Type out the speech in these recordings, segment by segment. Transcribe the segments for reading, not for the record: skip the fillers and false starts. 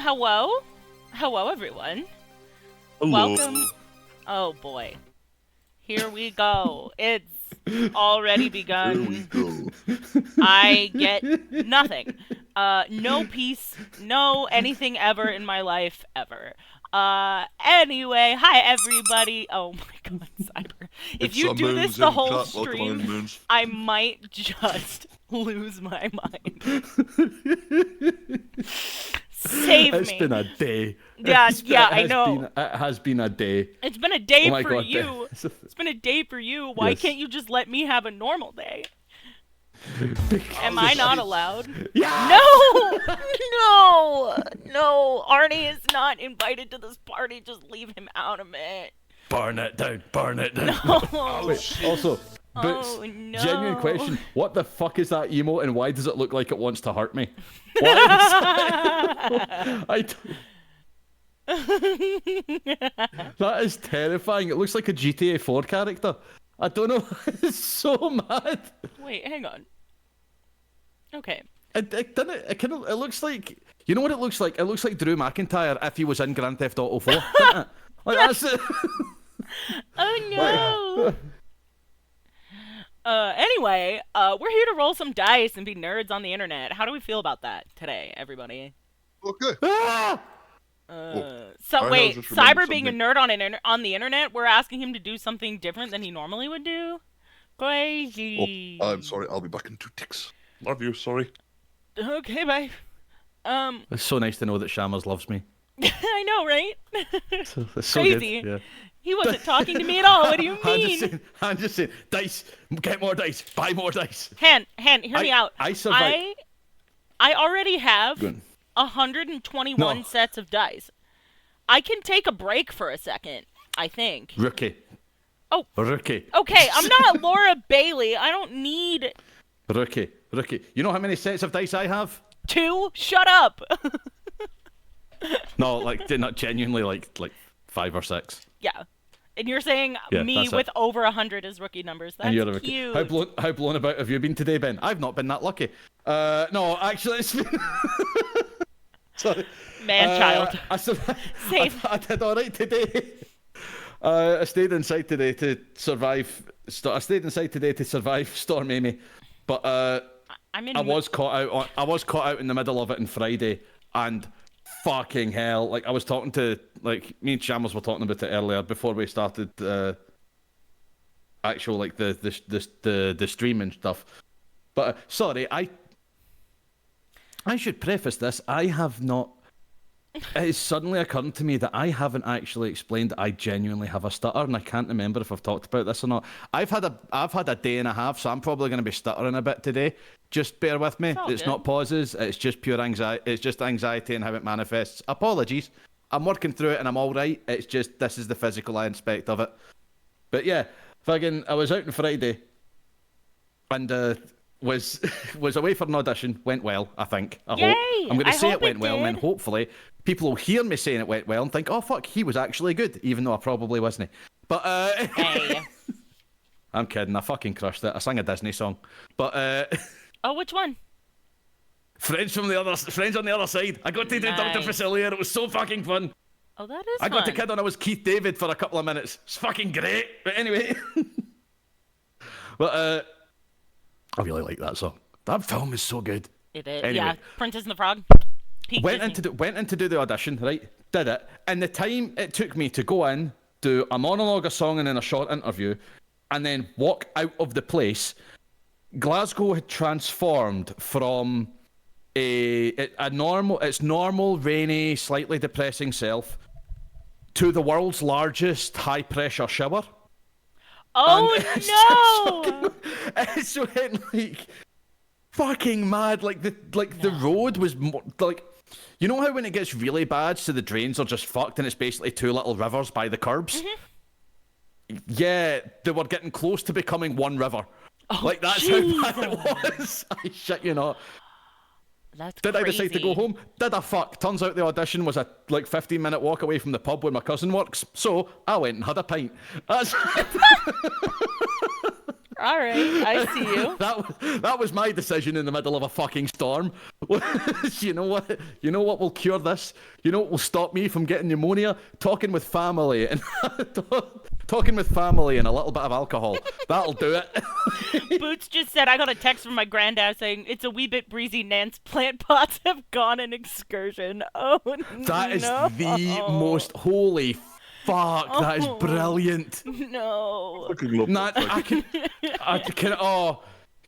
Hello? Hello, everyone. Hello. Welcome. Oh, boy. Here we go. It's already begun. Here we go. I get nothing. No peace, no anything ever in my life, ever. Anyway, hi, everybody. Oh, my God, Cyber. If you do this the whole stream, I might just lose my mind. Save me. It's been a day. I know. It has been a day. It's been a day Oh for God, you. It's been a day for you. Why can't you just let me have a normal day? Am I not allowed? Yeah! No! Arnie is not invited to this party. Just leave him out of it. Burn it down. No. Wait, also, Boots, no. genuine question. What the fuck is that emote and why does it look like it wants to hurt me? Why That is terrifying. It looks like a GTA 4 character. I don't know. It's so mad. Wait, hang on. Okay. It looks like... You know what it looks like? It looks like Drew McIntyre if he was in Grand Theft Auto 4, doesn't it? Like, that's it. Oh, no. Anyway, we're here to roll some dice and be nerds on the internet. How do we feel about that today, everybody? Okay. Ah! Wait, Cyber being a nerd on the internet, we're asking him to do something different than he normally would do? Crazy. Oh, I'm sorry, I'll be back in 2 ticks. Love you, sorry. Okay, bye. It's so nice to know that Shammers loves me. I know, right? It's so crazy. Good. Yeah. He wasn't talking to me at all. What do you mean? I'm just saying, dice, get more dice, buy more dice. Han, hear me out. I survived. I already have 121 sets of dice. I can take a break for a second, I think. Rookie. Oh. Rookie. Okay, I'm not Laura Bailey. I don't need... Rookie. You know how many sets of dice I have? 2? Shut up! No, not genuinely, like 5 or 6. Yeah. And you're saying me with over 100 as rookie numbers. That's cute. How blown about have you been today, Ben? I've not been that lucky. No, actually, it's been... Sorry. Man-child. I did all right today. I stayed inside today to survive. I stayed inside today to survive Storm Amy, but I was caught out in the middle of it on Friday, and fucking hell! Like I was talking to me and Shammers were talking about it earlier before we started actual the stream and stuff. But sorry, I should preface this. I have not. It suddenly occurred to me that I haven't actually explained that I genuinely have a stutter, and I can't remember if I've talked about this or not. I've had a day and a half, so I'm probably going to be stuttering a bit today. Just bear with me. It's not pauses. It's just pure anxiety. It's just anxiety and how it manifests. Apologies. I'm working through it and I'm all right. It's just this is the physical aspect of it. But yeah, I was out on Friday and was away for an audition. Went well, I think. I hope. I'm going to say it went well, and then hopefully people will hear me saying it went well and think, oh fuck, he was actually good, even though I probably wasn't. But hey. I'm kidding. I fucking crushed it. I sang a Disney song, but oh, which one? Friends on the other side. I got to do Dr. Nice. Facilier. It was so fucking fun. Oh, that is I got to fun. kid on I was Keith David for a couple of minutes. It's fucking great. But anyway. But I really like that song. That film is so good. It is. Anyway. Yeah, Princess and the Frog. Peak Went Disney. in to do the audition, right? Did it. And the time it took me to go in, do a monologue, a song, and then a short interview, and then walk out of the place, Glasgow had transformed from its normal, rainy, slightly depressing self to the world's largest high-pressure shower. Oh no! It's so like fucking mad. Like the road was like, you know how when it gets really bad, so the drains are just fucked, and it's basically two little rivers by the curbs. Yeah, they were getting close to becoming one river. Oh, Like that's how bad it was. I shit you not. That's Did crazy. I decide to go home? Did I fuck? Turns out the audition was a 15-minute walk away from the pub where my cousin works. So I went and had a pint. That's All right, I see you. that was my decision in the middle of a fucking storm. You know what? You know what will cure this? You know what will stop me from getting pneumonia? Talking with family and talking with family and a little bit of alcohol. That'll do it. Boots just said, I got a text from my granddad saying, it's a wee bit breezy, Nance. Plant pots have gone an excursion. Oh, That is no. the most holy fuck. That is brilliant. No. Fucking love Nah, that.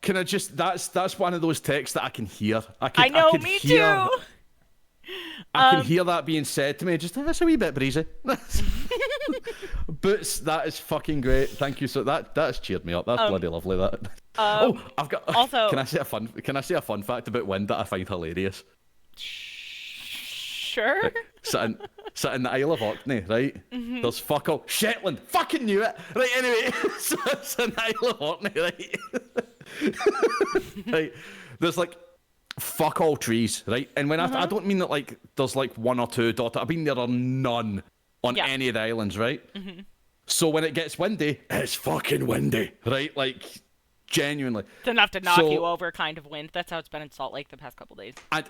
can I just? That's one of those texts that I can hear. I know, can me hear, too. I can hear that being said to me. Just that's a wee bit breezy. Boots, that is fucking great. Thank you. So that's cheered me up. That's bloody lovely. That. I've got. also- Can I say a fun fact about wind that I find hilarious? Sure. Sitting in the Isle of Orkney, right? There's fuck all. Shetland! Fucking knew it! Right, anyway, so it's in the Isle of Orkney, right? Right. There's like fuck all trees, right? And when I don't mean that like there's like one or two I mean there are none on any of the islands, right? So when it gets windy, it's fucking windy, right? Like genuinely. It's enough to knock you over kind of wind. That's how it's been in Salt Lake the past couple days. And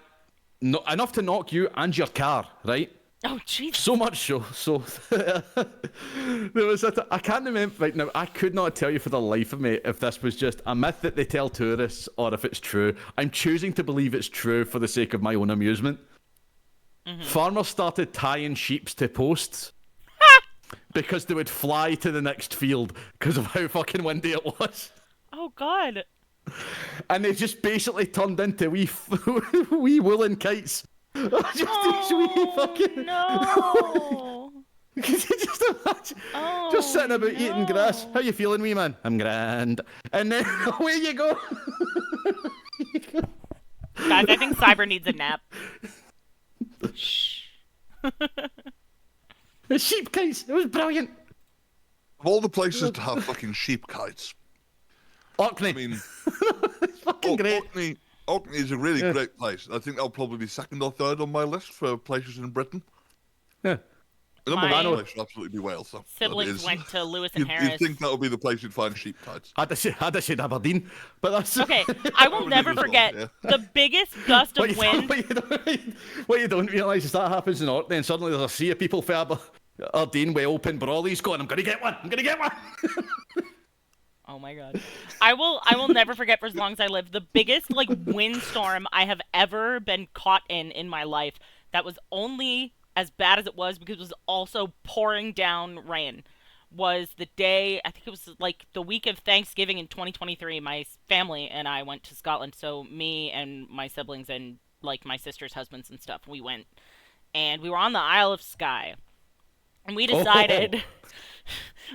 enough to knock you and your car, right? Oh, jeez. So much so there was I can't remember right now. I could not tell you for the life of me if this was just a myth that they tell tourists or if it's true. I'm choosing to believe it's true for the sake of my own amusement. Farmers started tying sheep to posts because they would fly to the next field because of how fucking windy it was. Oh, God. And they just basically turned into wee woolen kites. Just these wee fucking. No. Could you just imagine? Just sitting about eating grass. How you feeling, wee man? I'm grand. And then away you go. Guys, I think Cyber needs a nap. Shh. The sheep kites. It was brilliant. Of all the places to have fucking sheep kites, Orkney. I mean, It's fucking great. Orkney is a really great place. I think that'll probably be second or third on my list for places in Britain. Yeah. The number My one place would absolutely be Wales. So Siblings went to Lewis and You'd Harris. think that would be the place you'd find sheep kites. I'd have said Aberdeen, but that's Okay, I will would never leave as well, forget yeah. the biggest gust what of you, wind. what you don't realise is that happens in Orkney, and suddenly there's a sea of people for Aberdeen with open brollies going, I'm gonna get one. Oh my God. I will never forget for as long as I live the biggest like windstorm I have ever been caught in my life. That was only as bad as it was because it was also pouring down rain. Was the day, I think it was like the week of Thanksgiving in 2023. My family and I went to Scotland. So me and my siblings and like my sister's husbands and stuff, we went and we were on the Isle of Skye. And we decided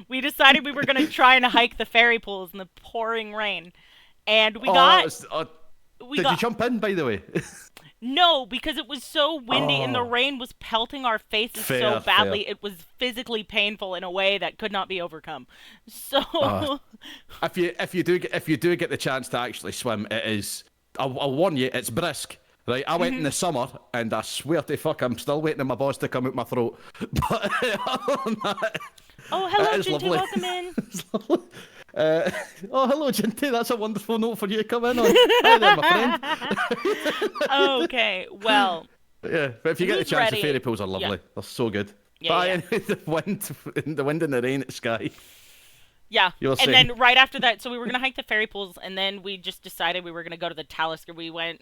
we were going to try and hike the fairy pools in the pouring rain. And we Did you jump in, by the way? No, because it was so windy and the rain was pelting our faces so badly. It was physically painful in a way that could not be overcome. So if you do get the chance to actually swim, it is. I'll warn you, it's brisk. Right, I went in the summer, and I swear to fuck, I'm still waiting on my balls to come out my throat. But other than that, oh, hello, it is Ginger, lovely. welcome in. It's lovely. Oh, hello, Jinty. That's a wonderful note for you to come in on. Hi there, my friend. Okay, well, Yeah, but if you get the who's chance, ready? the fairy pools are lovely. Yeah. They're so good. Yeah, But yeah. anyway, the wind and the rain at Sky. Yeah, You were and saying. then right after that, so we were gonna hike the fairy pools, and then we just decided we were gonna go to the Talisker. We went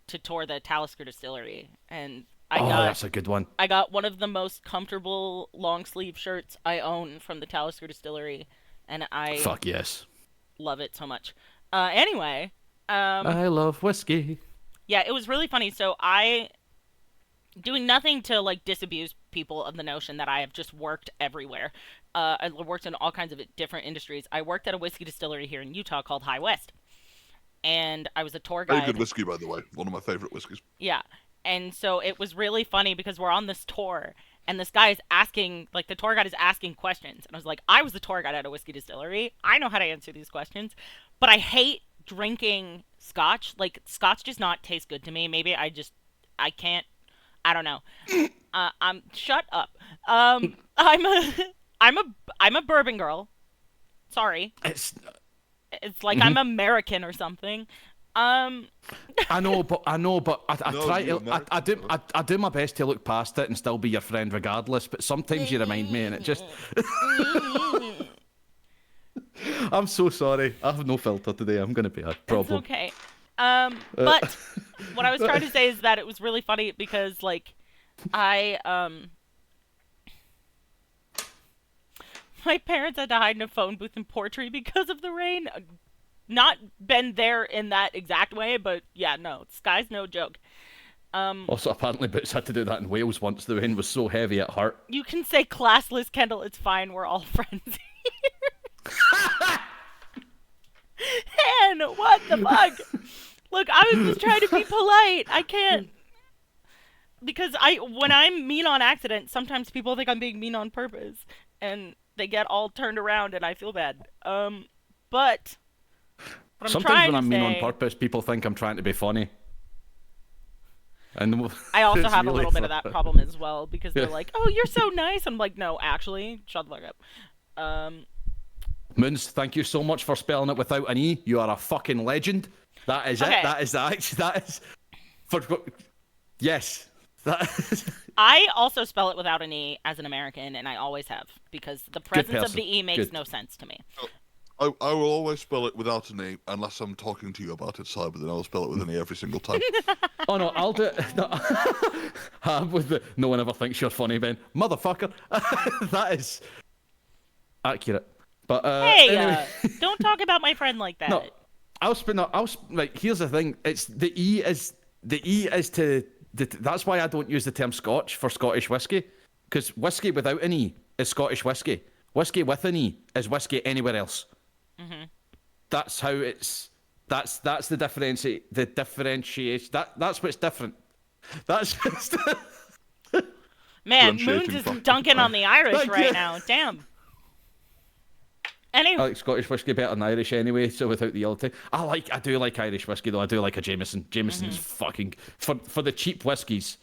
to tour the Talisker distillery, and That's a good one. I got one of the most comfortable long sleeve shirts I own from the Talisker distillery, and I Fuck yes. love it so much. Anyway, I love whiskey. yeah, it was really funny. So I doing nothing to like disabuse people of the notion that I have just worked everywhere. I worked in all kinds of different industries. I worked at a whiskey distillery here in Utah called High West, and I was a tour guide. Very good whiskey, by the way. One of my favorite whiskeys. Yeah. And so it was really funny because we're on this tour and this guy is asking, like, the tour guide is asking questions. And I was like, I was the tour guide at a whiskey distillery. I know how to answer these questions. But I hate drinking scotch. Like, scotch does not taste good to me. Maybe I can't, I don't know. Shut up. I'm a bourbon girl. Sorry. It's Like I'm American or something. I know, but I No, try you're to. I do my best to look past it and still be your friend regardless. But sometimes you remind me, and it just. I'm so sorry. I have no filter today. I'm gonna be a problem. It's okay. But what I was trying to say is that it was really funny because, like, my parents had to hide in a phone booth in Portree because of the rain. Not been there in that exact way, but yeah, no, sky's no joke. Also, apparently, Boots had to do that in Wales once. The rain was so heavy it hurt. You can say classless, Kendall. It's fine. We're all friends here. Man, what the fuck? Look, I was just trying to be polite. I can't. Because when I'm mean on accident, sometimes people think I'm being mean on purpose. And they get all turned around and I feel bad. But what I'm Sometimes trying when I'm to mean say, on purpose, people think I'm trying to be funny. And I also it's have a really little bit of that funny. problem as well because they're Yeah. like, "Oh, you're so nice." I'm like, "No, actually, shut the fuck up." Moons, thank you so much for spelling it without an E. You are a fucking legend. That is Okay. it. That is for yes. That is, I also spell it without an E as an American, and I always have because the presence of person. the E makes Good. no sense to me. I will always spell it without an E unless I'm talking to you about it, Cyber. Then I'll spell it with an E every single time. oh no, I'll do it. No, with the, no one ever thinks you're funny, Ben. Motherfucker. That is accurate. But Hey, anyway. don't talk about my friend like that. No, like here's the thing. It's the E is to that's why I don't use the term Scotch for Scottish whiskey, because whiskey without an E is Scottish whiskey. Whiskey with an E is whiskey anywhere else. Mm-hmm. That's how it's. That's the differentiation. That's what's different. That's just. Man, Moons Differentiating is factor. dunking on the Irish Thank right you. now. Damn. I Anyway, like Scottish whiskey better than Irish anyway, so without the other thing. I do like Irish whiskey though. I do like a Jameson. Jameson's fucking for the cheap whiskies.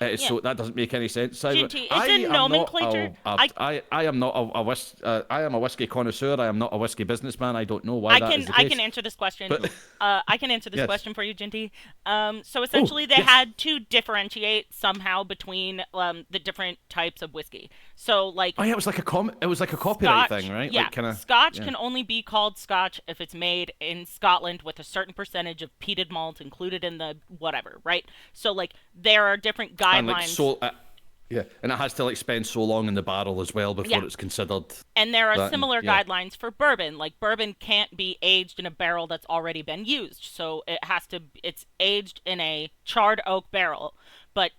Yeah. So that doesn't make any sense. Ginty, it's in nomenclature. I am not I am a whiskey connoisseur. I am not a whiskey businessman. I don't know why that is the I case. can answer this question. But- I can answer this Yes. question for you, Ginty. So essentially, they yes. had to differentiate somehow between the different types of whiskey. So like Oh yeah, it was like a copyright Scotch, thing, right? yeah, Like kinda, Scotch yeah. can only be called Scotch if it's made in Scotland with a certain percentage of peated malt included in the whatever, right? So like there are different guidelines. And like yeah, and it has to like spend so long in the barrel as well before Yeah. it's considered. And there are That- similar yeah. guidelines for bourbon. Like bourbon can't be aged in a barrel that's already been used. So it's aged in a charred oak barrel, but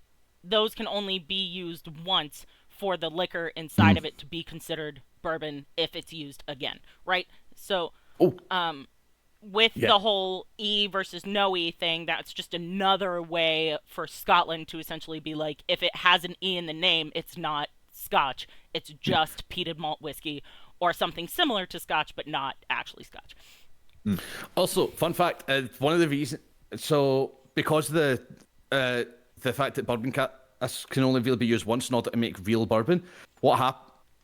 those can only be used once for the liquor inside of it to be considered bourbon if it's used again, right? So with Yeah. the whole E versus no E thing, that's just another way for Scotland to essentially be like, if it has an E in the name, it's not Scotch, it's just peated malt whiskey or something similar to Scotch, but not actually Scotch. Also, fun fact: one of the reasons, so because the fact that bourbon can only really be used once in order to make real bourbon, what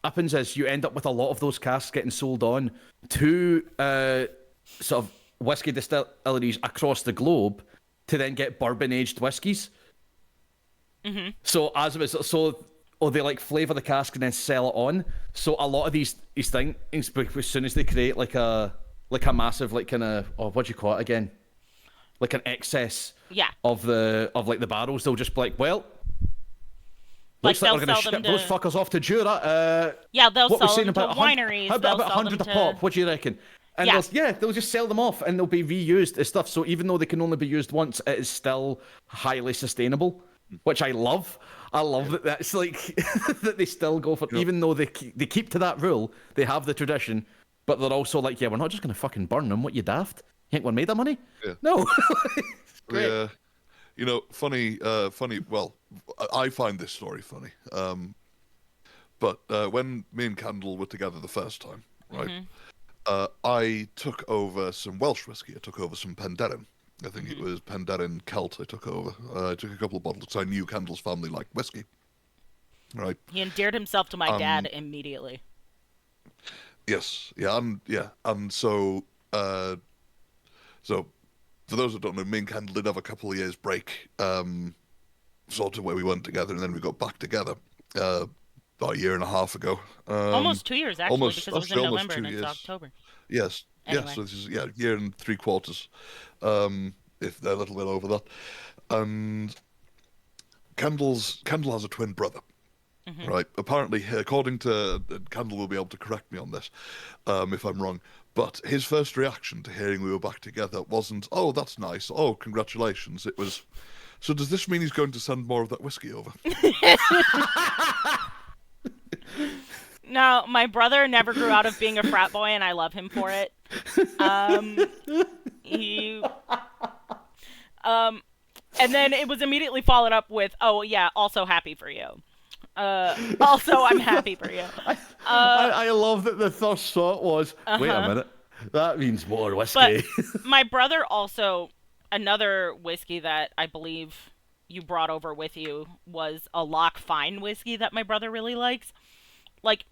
happens is you end up with a lot of those casks getting sold on to sort of whiskey distilleries across the globe to then get bourbon aged whiskies. Mm-hmm. So as it was, they like flavor the cask and then sell it on. So a lot of these things, as soon as they create like a massive like kind of what do you call it again? Like an excess of the barrels, they'll just be like, well, like looks like we're going to ship those fuckers off to Jura. They'll what sell them to about wineries. How about they'll sell 100 them a pop? What do you reckon? And they'll just sell them off and they'll be reused as stuff. So even though they can only be used once, it is still highly sustainable, which I love. I love that that's like that they still go for, even though they keep to that rule, they have the tradition, but they're also like, yeah, we're not just going to fucking burn them. What, you daft? You think we're made of money? Yeah. No. Great. Yeah. You know, funny, well, I find this story funny. But when me and Candle were together the first time, right, I took over some Welsh whiskey. I took over some Penderyn. I think it was Penderyn Celt I took over. I took a couple of bottles because I knew Candle's family liked whiskey. Right. He endeared himself to my dad immediately. Yes. Yeah. And so, so for those who don't know, me and Candle did have a couple of years break, sort of where we weren't together, and then we got back together about a year and a half ago. Almost 2 years, actually, because it was in November and it's October. Yes. Anyway. Yes. So this is a year and 3/4, if they're a little bit over that. And Candle has a twin brother. Right. Apparently, according to Candle, will be able to correct me on this if I'm wrong. But his first reaction to hearing we were back together wasn't, "Oh, that's nice. Oh, congratulations." It was, "So does this mean he's going to send more of that whiskey over?" No, my brother never grew out of being a frat boy, and I love him for it. And then it was immediately followed up with, "Oh yeah, also happy for you." Also, I'm happy for you. I love that the first thought was, wait a minute, that means more whiskey. But my brother also, another whiskey that I believe you brought over with you was a Loch Fyne whiskey that my brother really likes. Like,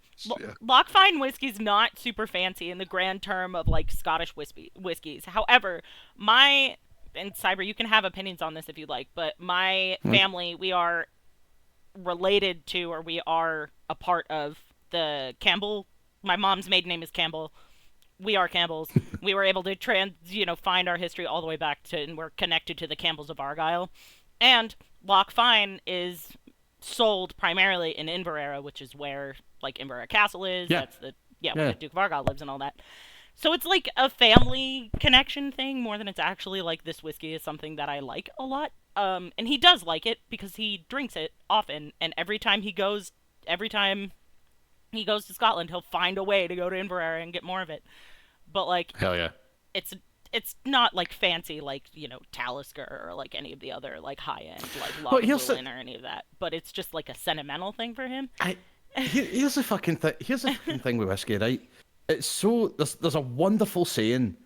Loch Fyne whiskey's not super fancy in the grand term of, like, Scottish whiskeys. However, and Cyber, you can have opinions on this if you'd like, but my family, we are related to, or we are a part of the Campbell. My mom's maiden name is Campbell. We are Campbells. We were able to find our history all the way back to, and we're connected to the Campbells of Argyll. And Loch Fyne is sold primarily in Inverara, which is where, like, Inverara Castle is. Yeah. That's where the Duke of Argyll lives and all that. So it's like a family connection thing more than it's actually like this whiskey is something that I like a lot. And he does like it because he drinks it often, and every time he goes to Scotland, he'll find a way to go to Inverara and get more of it. But, like, hell yeah, it's not like fancy like, Talisker or like any of the other like high end like Lagavulin or any of that. But it's just like a sentimental thing for him. Here's the fucking thing. Here's the fucking thing with whiskey, right? It's so there's a wonderful saying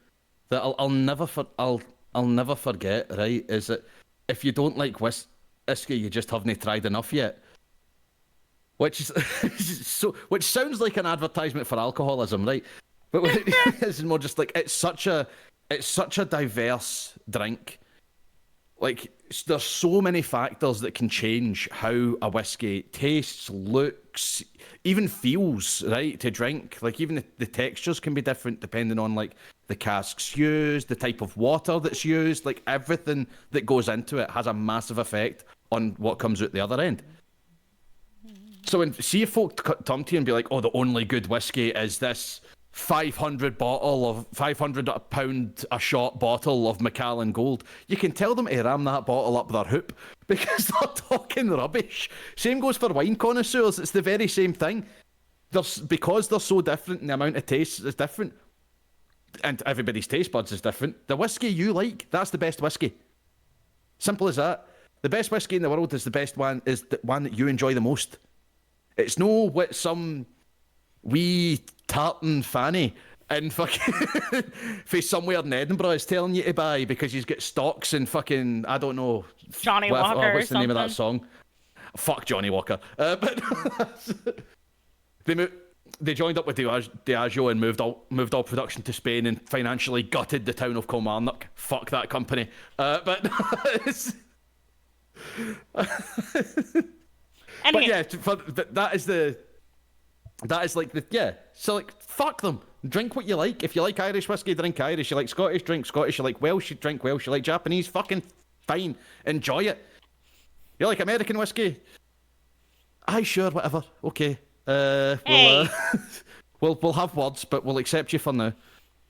that I'll never forget. Right? Is that if you don't like whiskey, you just haven't tried enough yet. Which sounds like an advertisement for alcoholism, right? But what it is more just like it's such a diverse drink. Like, there's so many factors that can change how a whiskey tastes, looks, even feels, right, to drink. Like, even the textures can be different depending on, like, the casks used, the type of water that's used. Like, everything that goes into it has a massive effect on what comes out the other end. So if folk come to you and be like, "Oh, the only good whiskey is this 500 pound a shot bottle of Macallan Gold," you can tell them to ram that bottle up their hoop because they're talking rubbish. Same goes for wine connoisseurs. It's the very same thing. Because they're so different and the amount of taste is different, and everybody's taste buds is different. The whiskey you like, that's the best whiskey. Simple as that. The best whiskey in the world is the one that you enjoy the most. It's no what some wee tartan fanny and fucking for somewhere in Edinburgh is telling you to buy because he's got stocks and fucking, I don't know, Johnny Walker what's the or name of that something? song? Fuck Johnny Walker. But They joined up with Diageo and moved all production to Spain and financially gutted the town of Kilmarnock. Fuck that company. But yeah, So like, fuck them. Drink what you like. If you like Irish whiskey, drink Irish. You like Scottish, drink Scottish. You like Welsh, drink Welsh. You like Japanese, fucking fine. Enjoy it. You like American whiskey? Aye, sure, whatever. Okay. Hey. We'll have words, but we'll accept you for now.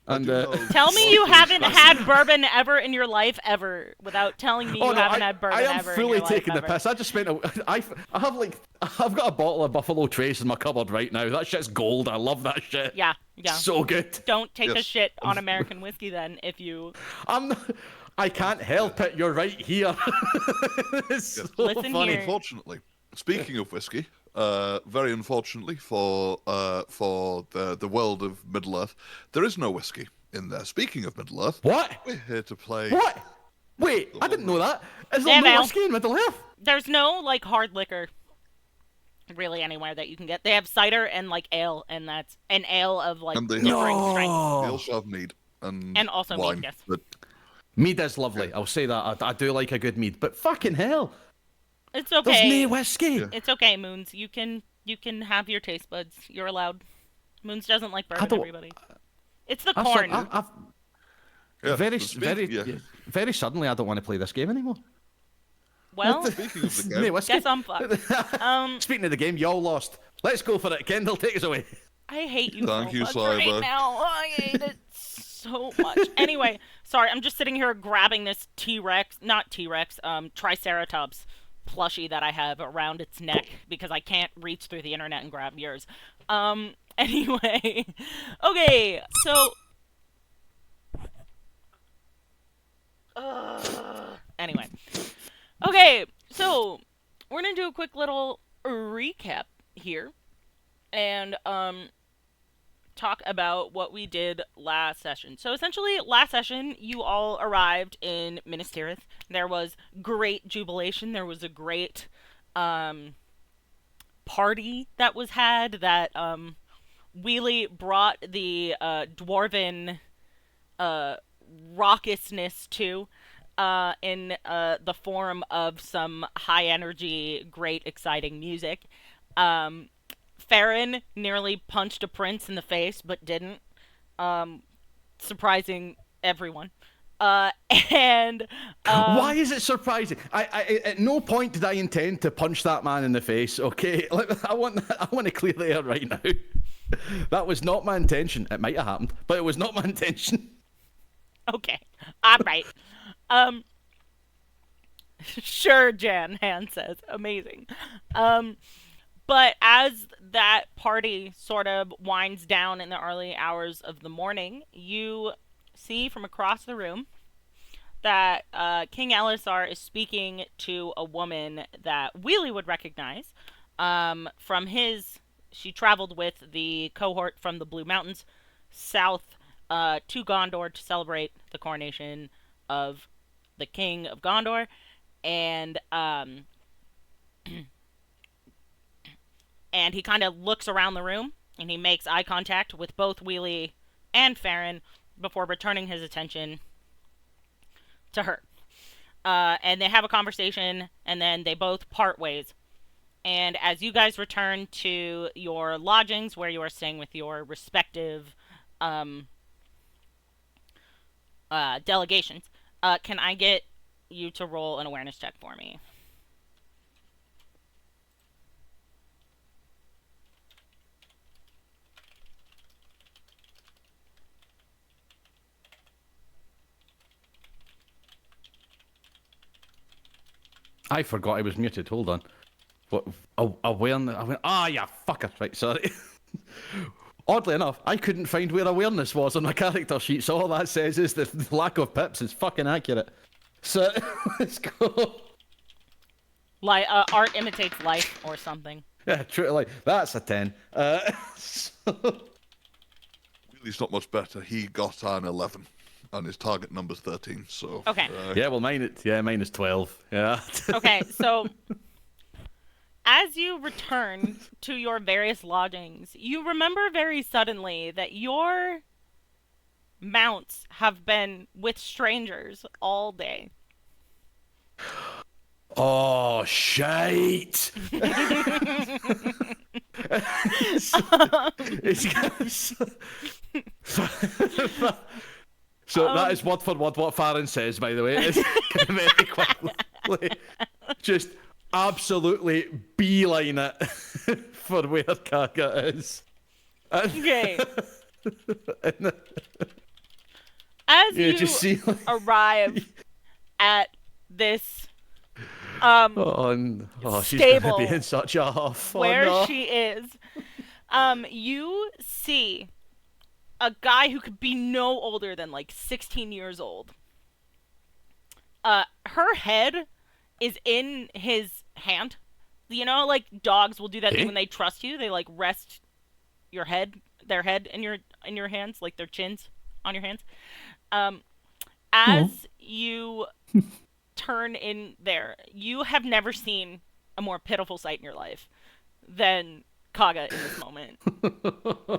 And tell me you haven't had bourbon ever in your life, ever, without telling me you haven't had bourbon ever in your life. I am fully taking the piss. I just spent I've got a bottle of Buffalo Trace in my cupboard right now. That shit's gold. I love that shit. Yeah. So good. Don't take a shit on American whiskey then, if you... I can't help it. You're right here. It's so funny. Unfortunately, speaking of whiskey, very unfortunately for the world of Middle-earth, there is no whiskey in there. Speaking of Middle-earth, what? We're here to play... What? Wait, I didn't know that. Is there no whiskey in Middle-earth? There's no, like, hard liquor really anywhere that you can get. They have cider and, like, ale, and that's an ale of, like, differing strengths. They also have mead and also wine, mead, yes. But... Mead is lovely. I'll say that. I do like a good mead, but fucking hell. It's okay. There's no whiskey. Yeah. It's okay, Moons. You can have your taste buds. You're allowed. Moons doesn't like bourbon, everybody. It's the corn. Very suddenly, I don't want to play this game anymore. Well, speaking of the game, guess I'm fucked. Speaking of the game, y'all lost. Let's go for it. Kendall, take us away. I hate you Thank so you, much Cyber. right now. I hate it so much. Anyway, sorry, I'm just sitting here grabbing this Triceratops plushie that I have around its neck because I can't reach through the internet and grab yours. Anyway. Okay, so... Anyway. Okay, so we're gonna do a quick little recap here and talk about what we did last session. So essentially, last session, you all arrived in Minas Tirith. There was great jubilation. There was a great party that was had that Wily brought the dwarven raucousness to in the form of some high energy, great, exciting music. Farin nearly punched a prince in the face, but didn't. Surprising everyone. And why is it surprising? I at no point did I intend to punch that man in the face. Okay, I want to clear the air right now. That was not my intention. It might have happened, but it was not my intention. Okay, all right. Sure, Jan, Han says. Amazing. But as that party sort of winds down in the early hours of the morning, you see from across the room that King Elisar is speaking to a woman that Wily would recognize from she traveled with the cohort from the Blue Mountains south to Gondor to celebrate the coronation of the King of Gondor, and and he kind of looks around the room, and he makes eye contact with both Wily and Farin before returning his attention to her. And they have a conversation, and then they both part ways. And as you guys return to your lodgings, where you are staying with your respective delegations, can I get you to roll an awareness check for me? I forgot I was muted. Hold on. What? Awareness? Yeah, fucker. Right, sorry. Oddly enough, I couldn't find where awareness was on my character sheet, so all that says is the lack of pips is fucking accurate. So, let's go. Like, art imitates life or something. Yeah, true. Like, that's a 10. Wily's not much better. He got an 11. And his target number's 13, so... Okay. Yeah, well, mine is 12. Yeah. Okay, so... As you return to your various lodgings, you remember very suddenly that your mounts have been with strangers all day. Oh, shite! So that is word for word what Farin says, by the way. It's very quickly. Just absolutely beeline it for where Kaga is. Okay. As Yeah, you just see, like, arrive at this she's gonna stable be in such a huff. where Oh, no. she is, you see a guy who could be no older than like 16 years old. Her head is in his hand. You know, like dogs will do that thing when they trust you. They like rest their head in your hands, like their chins on your hands. As you turn in there, you have never seen a more pitiful sight in your life than Kaga in this moment.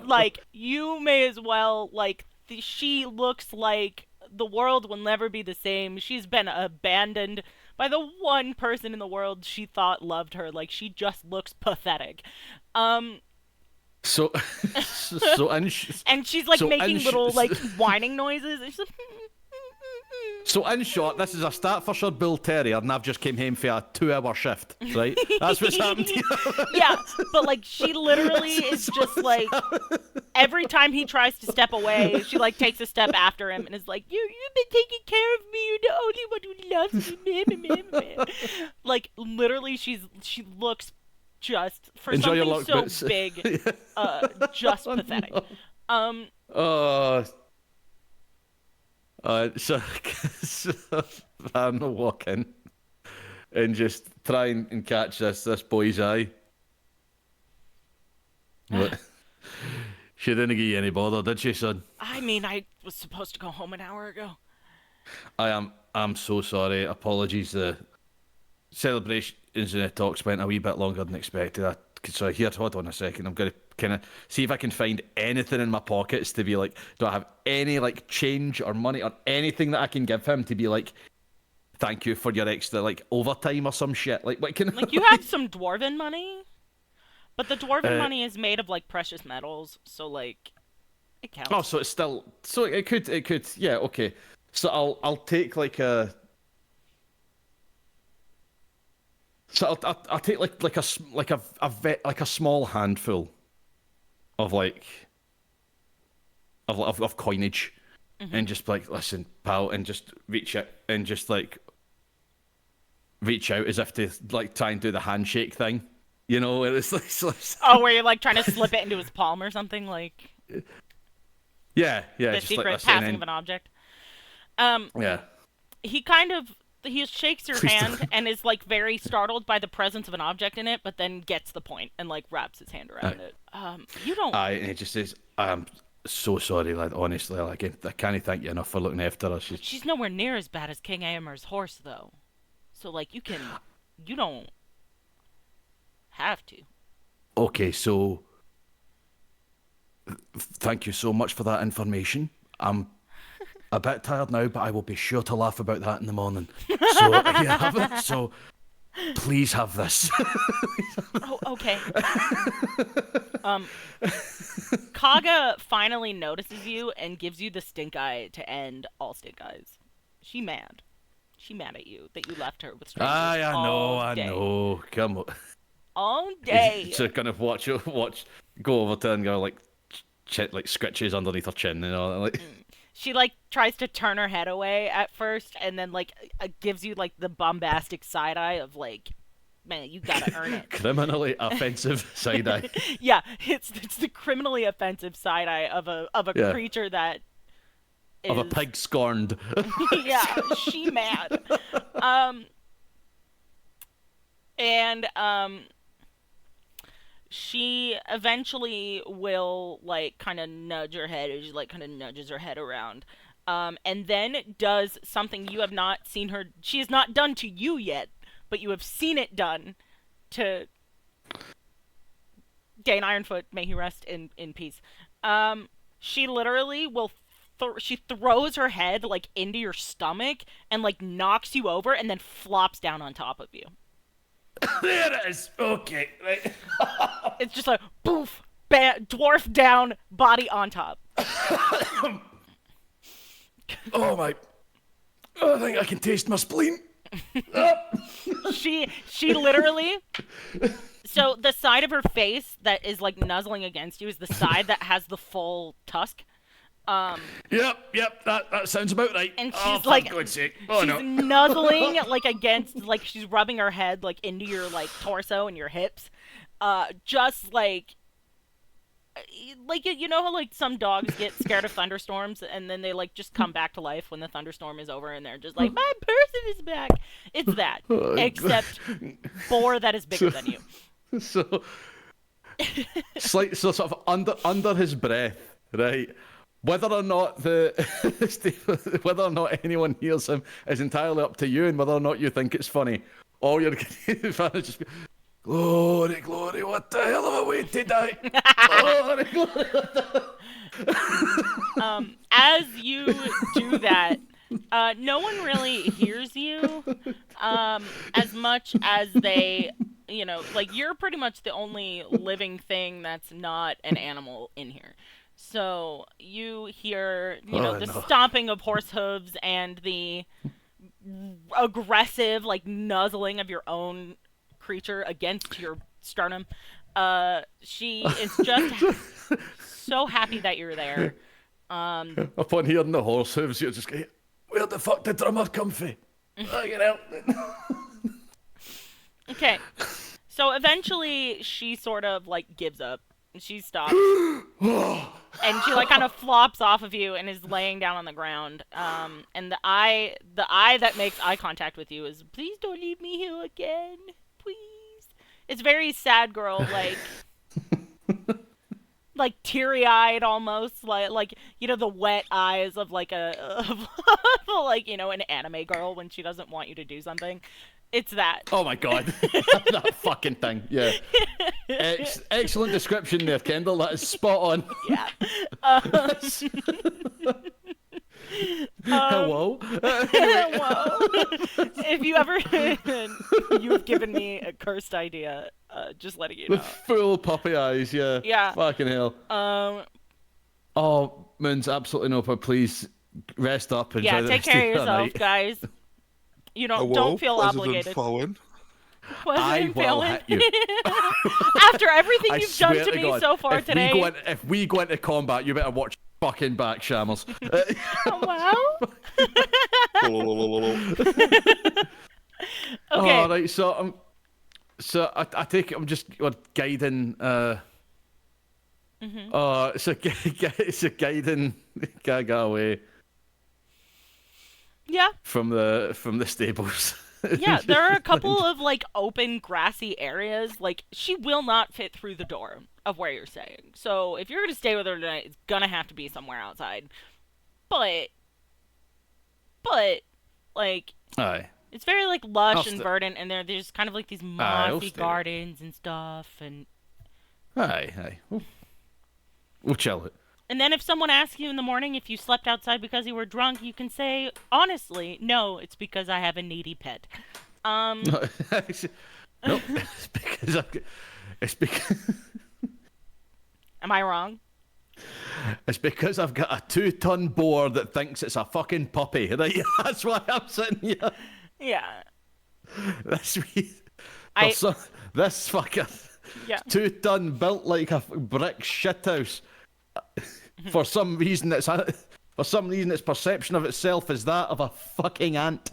Like, you may as well, like, she looks like the world will never be the same. She's been abandoned by the one person in the world she thought loved her. Like, she just looks pathetic. So, And she's, like, making little, like, whining noises. And she's like... So in short, this is a Staffordshire Bull Terrier, and I've just came home for a 2-hour shift, right? That's what's happened to you. Yeah, but like she literally is just like every time he tries to step away, she like takes a step after him and is like, "You've been taking care of me. You're the only one who loves me." Like literally, she looks just for Enjoy your something so boots. big, just pathetic. No. So I'm gonna walk in and just try and catch this boy's eye. What? She didn't give you any bother, did she, son? I mean, I was supposed to go home an hour ago. I'm so sorry. Apologies. The celebrations and the talks went a wee bit longer than expected. So here, hold on a second. I'm gonna kind of see if I can find anything in my pockets to be like, do I have any like change or money or anything that I can give him to be like, thank you for your extra like overtime or some shit. Like what can like you have some dwarven money, but the dwarven money is made of like precious metals, so like it counts. Oh, so it's still it could yeah, okay. So I'll take like a. So I'll take like a small handful of like of coinage, and just like, listen, pal, and just reach out and just like reach out as if to like try and do the handshake thing, you know? It's like oh, where you're like trying to slip it into his palm or something, like yeah, the just secret like passing of an object. Yeah. He shakes your hand and is like very startled by the presence of an object in it, but then gets the point and like wraps his hand around it. You don't. And he just says, "I'm so sorry, lad. Honestly, like I can't thank you enough for looking after her. She's nowhere near as bad as King Aomer's horse, though. So like you don't have to." Okay, so thank you so much for that information. I'm a bit tired now, but I will be sure to laugh about that in the morning. So if you haven't, so please have this. Oh, okay. Kaga finally notices you and gives you the stink eye to end all stink eyes. She's mad at you that you left her with strangers. I all day. know. Come on. All day. So kind of watch, go over to her and go like scritches underneath her chin, you know, like. She like tries to turn her head away at first, and then like gives you like the bombastic side eye of like, man, you gotta earn it. Criminally offensive side eye. Yeah, it's the criminally offensive side eye of a creature that is... of a pig scorned. Yeah, she mad. She eventually will like kind of nudge her head, as she like kind of nudges her head around, and then does something you have not seen her. She has not done to you yet, but you have seen it done to Dane Ironfoot, may he rest in peace. She literally will. She throws her head like into your stomach and like knocks you over and then flops down on top of you. There it is. Okay, right. It's just like poof, dwarf down, body on top. Oh my! I think I can taste my spleen. She literally. So the side of her face that is like nuzzling against you is the side that has the full tusk. Yep, that sounds about right. And she's oh, like, for God's sake. Oh, she's no. nuzzling like against, like she's rubbing her head like into your like torso and your hips, just like you know how like some dogs get scared of thunderstorms and then they like just come back to life when the thunderstorm is over and they're just like, my person is back. It's that, except for that is bigger than you. So sort of under his breath, right? Whether or not whether or not anyone hears him is entirely up to you, and whether or not you think it's funny. All you're gonna just be, glory, glory, what the hell have I waited to die? Glory, glory. As you do that, no one really hears you, as much as they, you know, like you're pretty much the only living thing that's not an animal in here. So you hear, you know, the stomping of horse hooves and the aggressive, like, nuzzling of your own creature against your sternum. She is just so happy that you're there. Upon hearing the horse hooves, you're just going, where the fuck did drummer come from? Get out. Okay. So eventually she sort of, like, gives up. She stops. And she like kind of flops off of you and is laying down on the ground. And the eye that makes eye contact with you is, please don't leave me here again, please. It's very sad girl, like teary-eyed almost, like you know the wet eyes of like like you know an anime girl when she doesn't want you to do something. It's that. Oh my god. That fucking thing. Yeah. Excellent description there, Kendall. That is spot on. Yeah. Hello. Hello. If you ever you've given me a cursed idea, just letting you know. With full puppy eyes, yeah. Yeah. Fucking hell. Oh, Moon's absolutely no, but please rest up and yeah, take care of yourself, guys. You don't feel obligated. Fallen. I will hit you. After everything you've done to me God, so far today. If we go into combat, you better watch fucking back, Shambles. Oh, wow. Okay. All right, so I take it I'm just guiding. It's a guiding Gaga away. Yeah. From the stables. Yeah, there are a couple of like open grassy areas. Like she will not fit through the door of where you're staying. So if you're gonna stay with her tonight, it's gonna have to be somewhere outside. But like aye. It's very like lush and verdant, and there's kind of like these mossy gardens and stuff, and aye. We'll chill it. And then if someone asks you in the morning if you slept outside because you were drunk, you can say, honestly, no, it's because I have a needy pet. No, it's because it's because Am I wrong? It's because I've got a 2-ton boar that thinks it's a fucking puppy. Right? That's why I'm sitting here. Yeah. This fucker. Yeah. 2-ton built like a brick shithouse. For some reason, its perception of itself is that of a fucking ant.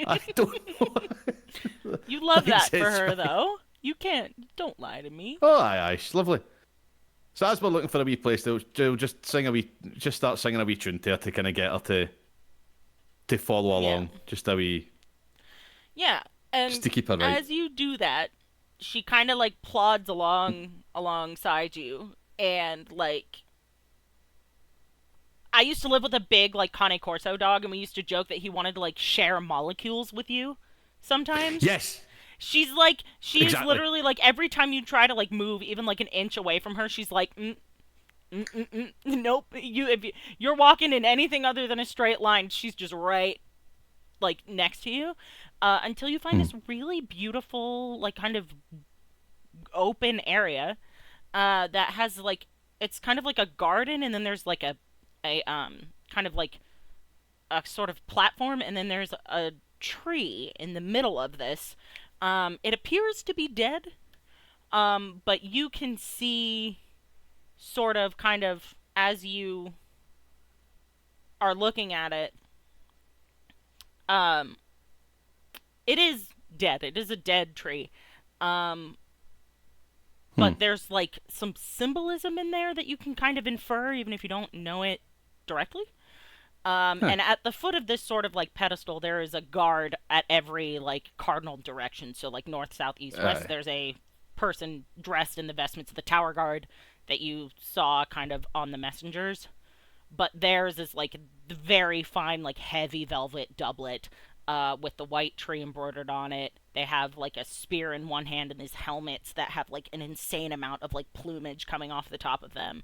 I don't know. You love that for her, though. You don't lie to me. Oh, aye, she's lovely. So as we're looking for a wee place, they'll just start singing a wee tune to her to kind of get her to follow along. Yeah. Just a wee. Yeah, and just to keep her right. As you do that, she kind of like plods alongside you, and like. I used to live with a big, like, Cane Corso dog, and we used to joke that he wanted to, like, share molecules with you sometimes. Yes. She's Exactly. literally like every time you try to like move even like an inch away from her, she's like, nope. If you're walking in anything other than a straight line, she's just right like next to you, until you find this really beautiful like kind of open area, that has like it's kind of like a garden, and then there's like a kind of like a sort of platform, and then there's a tree in the middle of this. It appears to be dead, but you can see sort of kind of as you are looking at it, um, it is dead. It is a dead tree. Um, but there's like some symbolism in there that you can kind of infer even if you don't know it directly. And at the foot of this sort of like pedestal, there is a guard at every like cardinal direction. So like north, south, east, west. There's a person dressed in the vestments of the tower guard that you saw kind of on the messengers. But theirs is like the very fine, like heavy velvet doublet, with the white tree embroidered on it. They have like a spear in one hand and these helmets that have like an insane amount of like plumage coming off the top of them.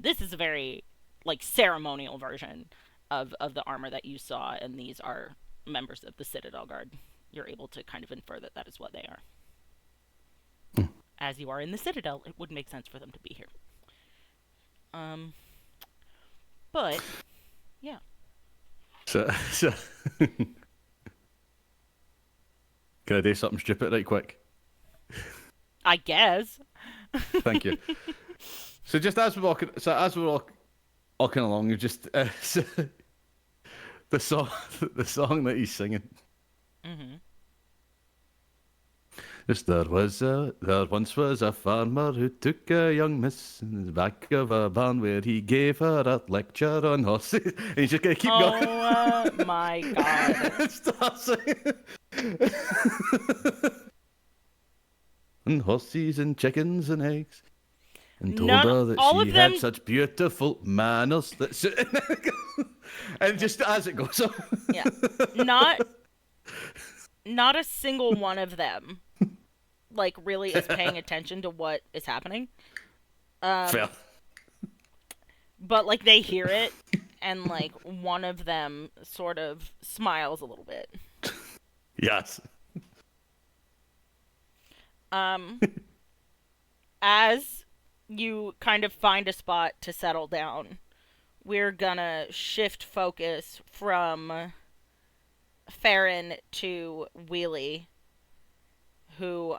This is a very like ceremonial version of the armor that you saw, and these are members of the Citadel Guard. You're able to kind of infer that that is what they are. As you are in the Citadel, it would make sense for them to be here. But yeah. So can I do something stupid right quick? I guess. Thank you. So just as we're walking along, you just the song that he's singing. Mm-hmm. Just there once was a farmer who took a young miss in the back of a barn where he gave her a lecture on horses. And he's just gonna keep going. Oh my god. Start singing. And horses and chickens and eggs. And told her that she had such beautiful manners that and just as it goes on. Yeah. Not a single one of them like really is paying attention to what is happening. Fair. But like they hear it, and like one of them sort of smiles a little bit. Yes. As you kind of find a spot to settle down, we're gonna shift focus from Farin to Wili, who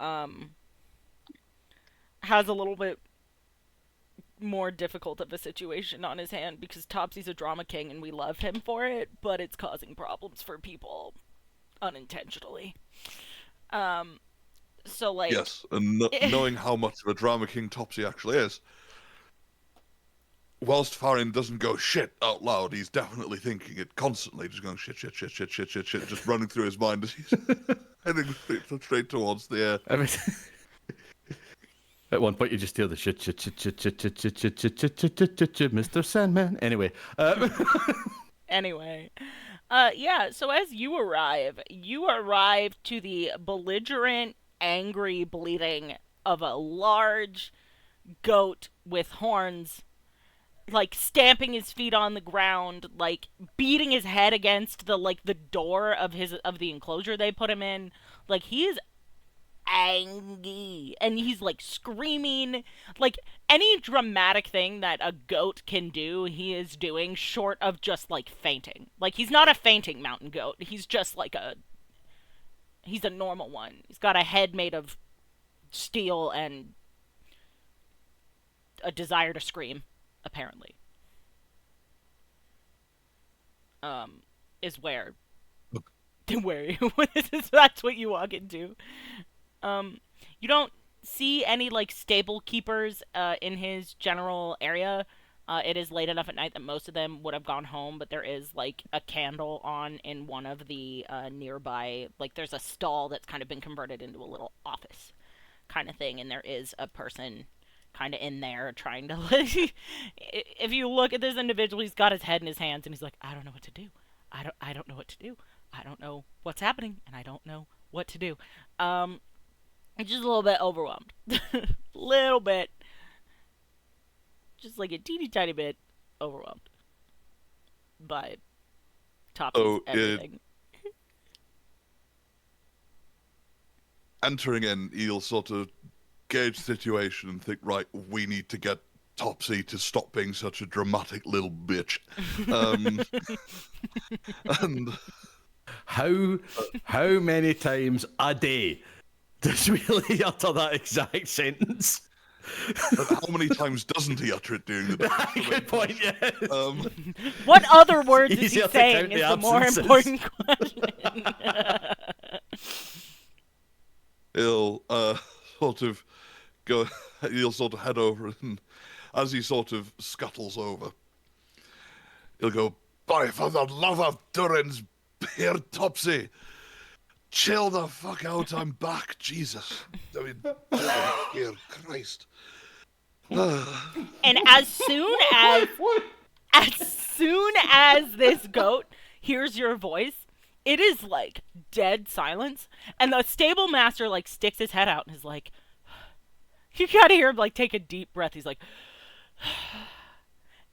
has a little bit more difficult of a situation on his hand because Topsy's a drama king and we love him for it, but it's causing problems for people unintentionally. So like yes, and knowing how much of a drama king Topsy actually is, whilst Farin doesn't go shit out loud, he's definitely thinking it constantly, just going shit, just running through his mind as he's heading straight towards the air. At one point, you just hear the shit, Mr. Sandman. Anyway. Anyway. Yeah, so as you arrive to the belligerent, angry bleating of a large goat with horns, like stamping his feet on the ground, like beating his head against the door of the enclosure they put him in. Like he is angry and he's like screaming, like any dramatic thing that a goat can do he is doing, short of just like fainting. Like he's not a fainting mountain goat, he's just like he's a normal one. He's got a head made of steel and a desire to scream, apparently. Is where that's what you walk into. You don't see any like stable keepers in his general area. It is late enough at night that most of them would have gone home, but there is like a candle on in one of the nearby, like there's a stall that's kind of been converted into a little office kind of thing, and there is a person kind of in there trying to if you look at this individual, he's got his head in his hands and he's like, I don't know what to do. I don't know what to do. I don't know what's happening, and I don't know what to do. I'm just a little bit overwhelmed. Little bit. Just like a teeny tiny bit overwhelmed by Topsy's everything. Entering in, you'll sort of gauge the situation and think, right, we need to get Topsy to stop being such a dramatic little bitch. And how many times a day does Wheelie utter that exact sentence? But how many times doesn't he utter it during the day? Good point, yes. What other words is he Easier to saying count is the the more absences. important question. He'll sort of go, he'll sort of head over, and as he sort of scuttles over, he'll go, "By for the love of Durin's beard, Topsy! Chill the fuck out, I'm back, Jesus. I mean, dear Christ." And as soon as this goat hears your voice, it is like dead silence, and the stable master like sticks his head out and is like, you gotta hear him like take a deep breath. He's like,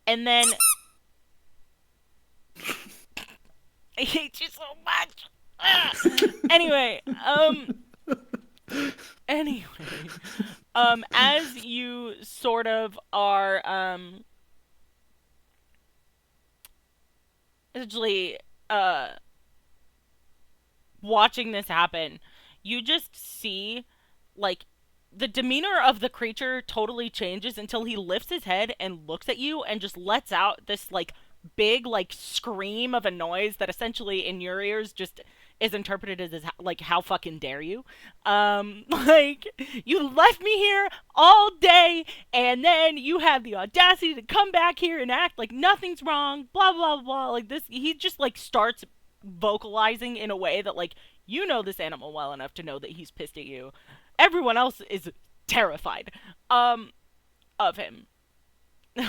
and then I hate you so much. Anyway, as you sort of are essentially watching this happen, you just see like the demeanor of the creature totally changes until he lifts his head and looks at you and just lets out this like big like scream of a noise that essentially in your ears just is interpreted as like, how fucking dare you. Like, you left me here all day and then you have the audacity to come back here and act like nothing's wrong, blah blah blah. Like this, he just like starts vocalizing in a way that like, you know this animal well enough to know that he's pissed at you. Everyone else is terrified of him.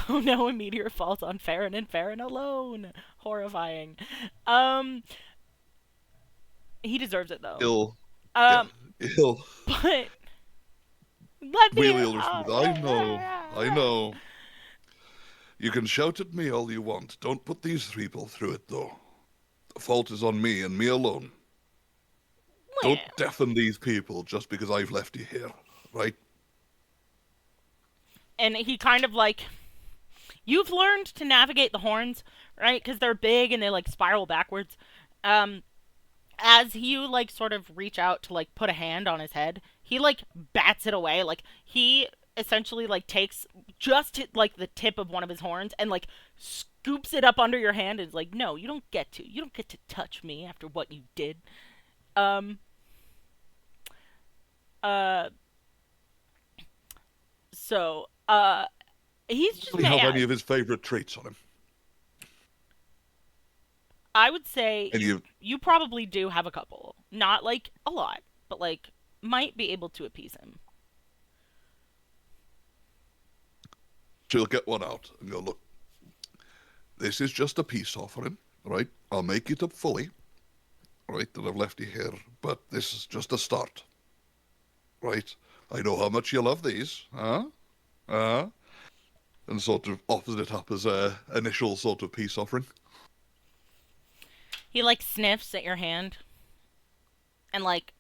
Oh no, a meteor falls on Farin and Farin alone. Horrifying. He deserves it though. He'll But let me. I know. You can shout at me all you want. Don't put these people through it, though. The fault is on me and me alone. Well, Don't deafen these people just because I've left you here, right? and he kind of like, you've learned to navigate the horns, right? Because they're big and they like spiral backwards. As you like sort of reach out to like put a hand on his head, he like bats it away. Like he essentially like takes just like the tip of one of his horns and like scoops it up under your hand and is like, no, you don't get to touch me after what you did. So he's just Does he have mad. any of his favorite traits on him? I would say And you probably do have a couple. Not like a lot, but like might be able to appease him. she'll get one out and go, "Look, this is just a peace offering, right? I'll make it up fully, right, that I've left you here, but this is just a start, right? I know how much you love these, huh? And sort of offers it up as a initial sort of peace offering." He like sniffs at your hand. And like,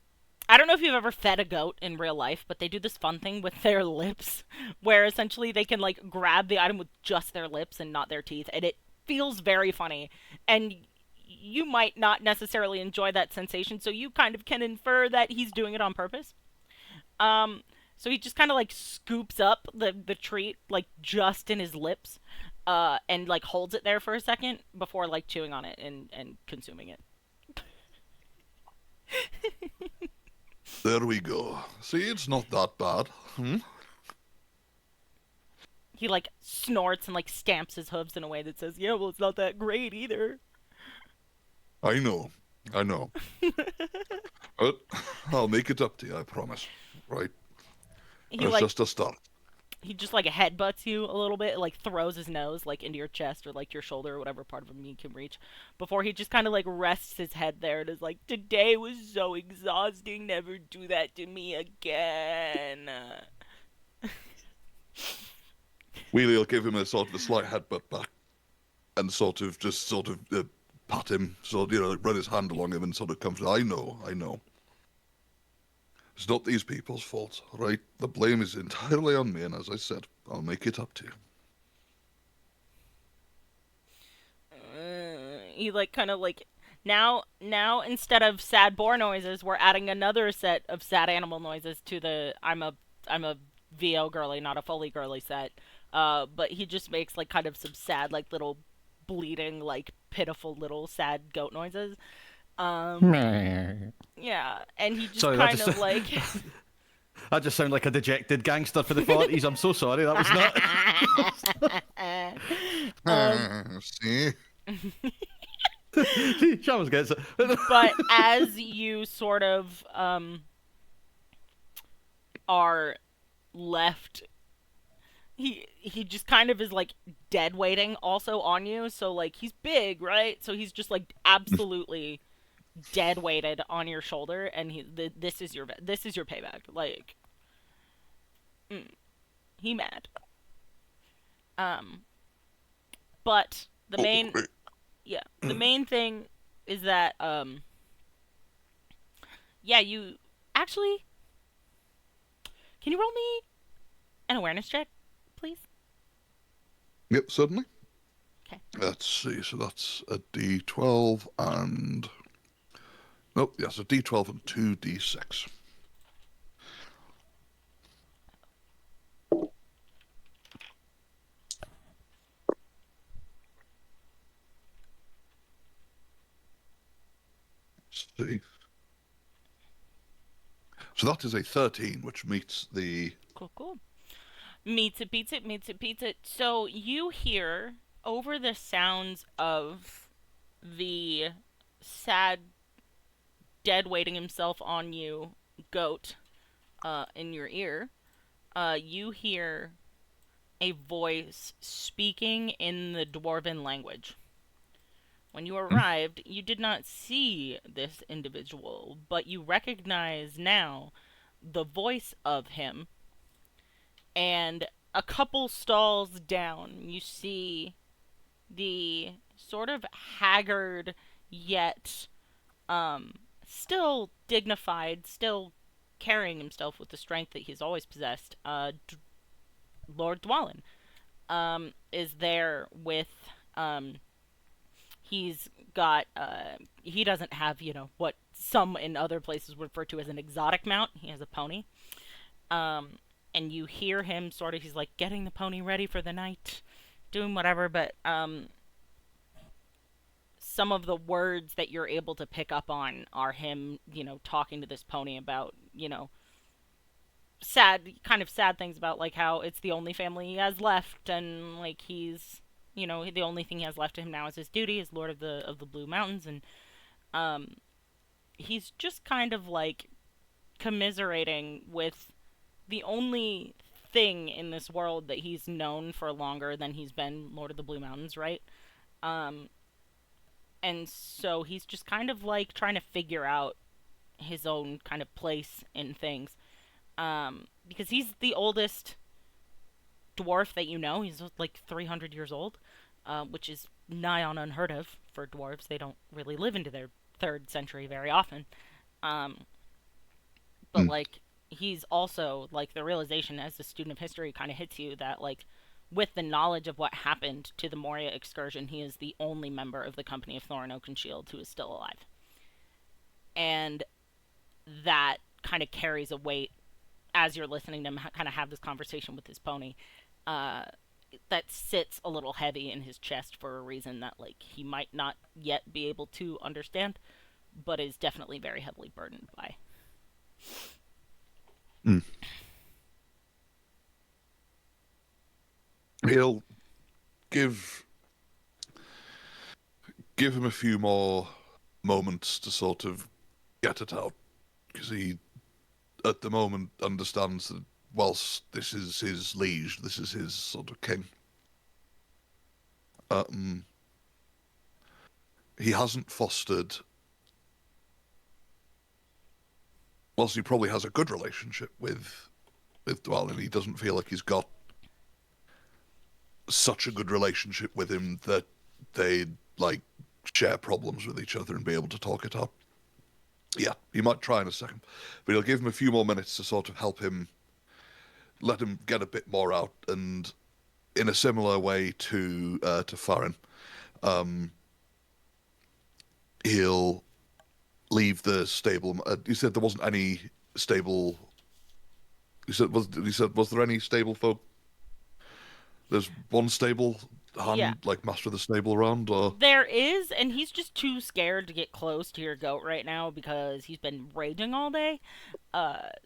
I don't know if you've ever fed a goat in real life, but they do this fun thing with their lips where essentially they can like grab the item with just their lips and not their teeth, and it feels very funny. And you might not necessarily enjoy that sensation, so you kind of can infer that he's doing it on purpose. So he just kind of like scoops up the treat like just in his lips, and like holds it there for a second before like chewing on it and consuming it. There we go. See, it's not that bad. He like snorts and like stamps his hooves in a way that says, "Yeah, well, it's not that great either." I know. But I'll make it up to you, I promise. Right? He It's like just a start. he just like headbutts you a little bit, like throws his nose like into your chest or like your shoulder or whatever part of him he can reach, before he just kind of like rests his head there and is like, "Today was so exhausting. Never do that to me again." Wheelie will give him a sort of a slight headbutt back, and sort of pat him, run his hand along him and sort of comfort. I know. It's not these people's fault, right? The blame is entirely on me, and as I said, I'll make it up to you. He like kind of like now instead of sad boar noises, we're adding another set of sad animal noises to the I'm a VO girly, not a fully girly set. But he just makes like kind of some sad like little bleeding like pitiful little sad goat noises. Yeah, and he just Sorry, kind of like I just sound like a dejected gangster for the 40s. I'm so sorry, that was not. See? See, Shamus gets it. But as you sort of are left, he just kind of is like dead weighting also on you. So like he's big, right? So he's just like absolutely dead weighted on your shoulder, and this is your payback. Like, he mad. But the main thing is that you actually, can you roll me an awareness check, please? Yep, certainly. Okay. Let's see. So that's a D12 and. Nope, yes, a D12 and 2D6. Let's see. So that is a 13, which meets the... Cool. Meets it, beats it. So you hear over the sounds of the sad, dead weighting himself on you goat in your ear, you hear a voice speaking in the dwarven language. When you arrived, you did not see this individual, but you recognize now the voice of him. And a couple stalls down, you see the sort of haggard yet still dignified, still carrying himself with the strength that he's always possessed, Lord Dwalin is there with he's got he doesn't have, what some in other places would refer to as an exotic mount. He has a pony. And you hear him sort of, he's like getting the pony ready for the night, doing whatever, but some of the words that you're able to pick up on are him, talking to this pony about, sad things about like how it's the only family he has left, and like he's, the only thing he has left to him now is his duty as Lord of the Blue Mountains, and he's just kind of like commiserating with the only thing in this world that he's known for longer than he's been Lord of the Blue Mountains, right? And so he's just kind of like trying to figure out his own kind of place in things. Because he's the oldest dwarf that you know. He's like 300 years old, which is nigh on unheard of for dwarves. They don't really live into their 3rd century very often. But like, he's also like, the realization as a student of history kind of hits you that like, with the knowledge of what happened to the Moria excursion, he is the only member of the Company of Thorn Oak and Shield who is still alive. And that kind of carries a weight as you're listening to him kind of have this conversation with his pony, that sits a little heavy in his chest for a reason that like he might not yet be able to understand, but is definitely very heavily burdened by. He'll give him a few more moments to sort of get it out, because he, at the moment, understands that whilst this is his liege, this is his sort of king. He hasn't fostered. Whilst he probably has a good relationship with Dwalin, he doesn't feel like he's got such a good relationship with him that they like share problems with each other and be able to talk it out. Yeah, he might try in a second, but he'll give him a few more minutes to sort of help him, let him get a bit more out, and in a similar way to Farin, he'll leave the stable. You said there wasn't any stable. You said was there any stable folk? There's one stable hand, Yeah. like master of the stable around, or There is, and he's just too scared to get close to your goat right now because he's been raging all day.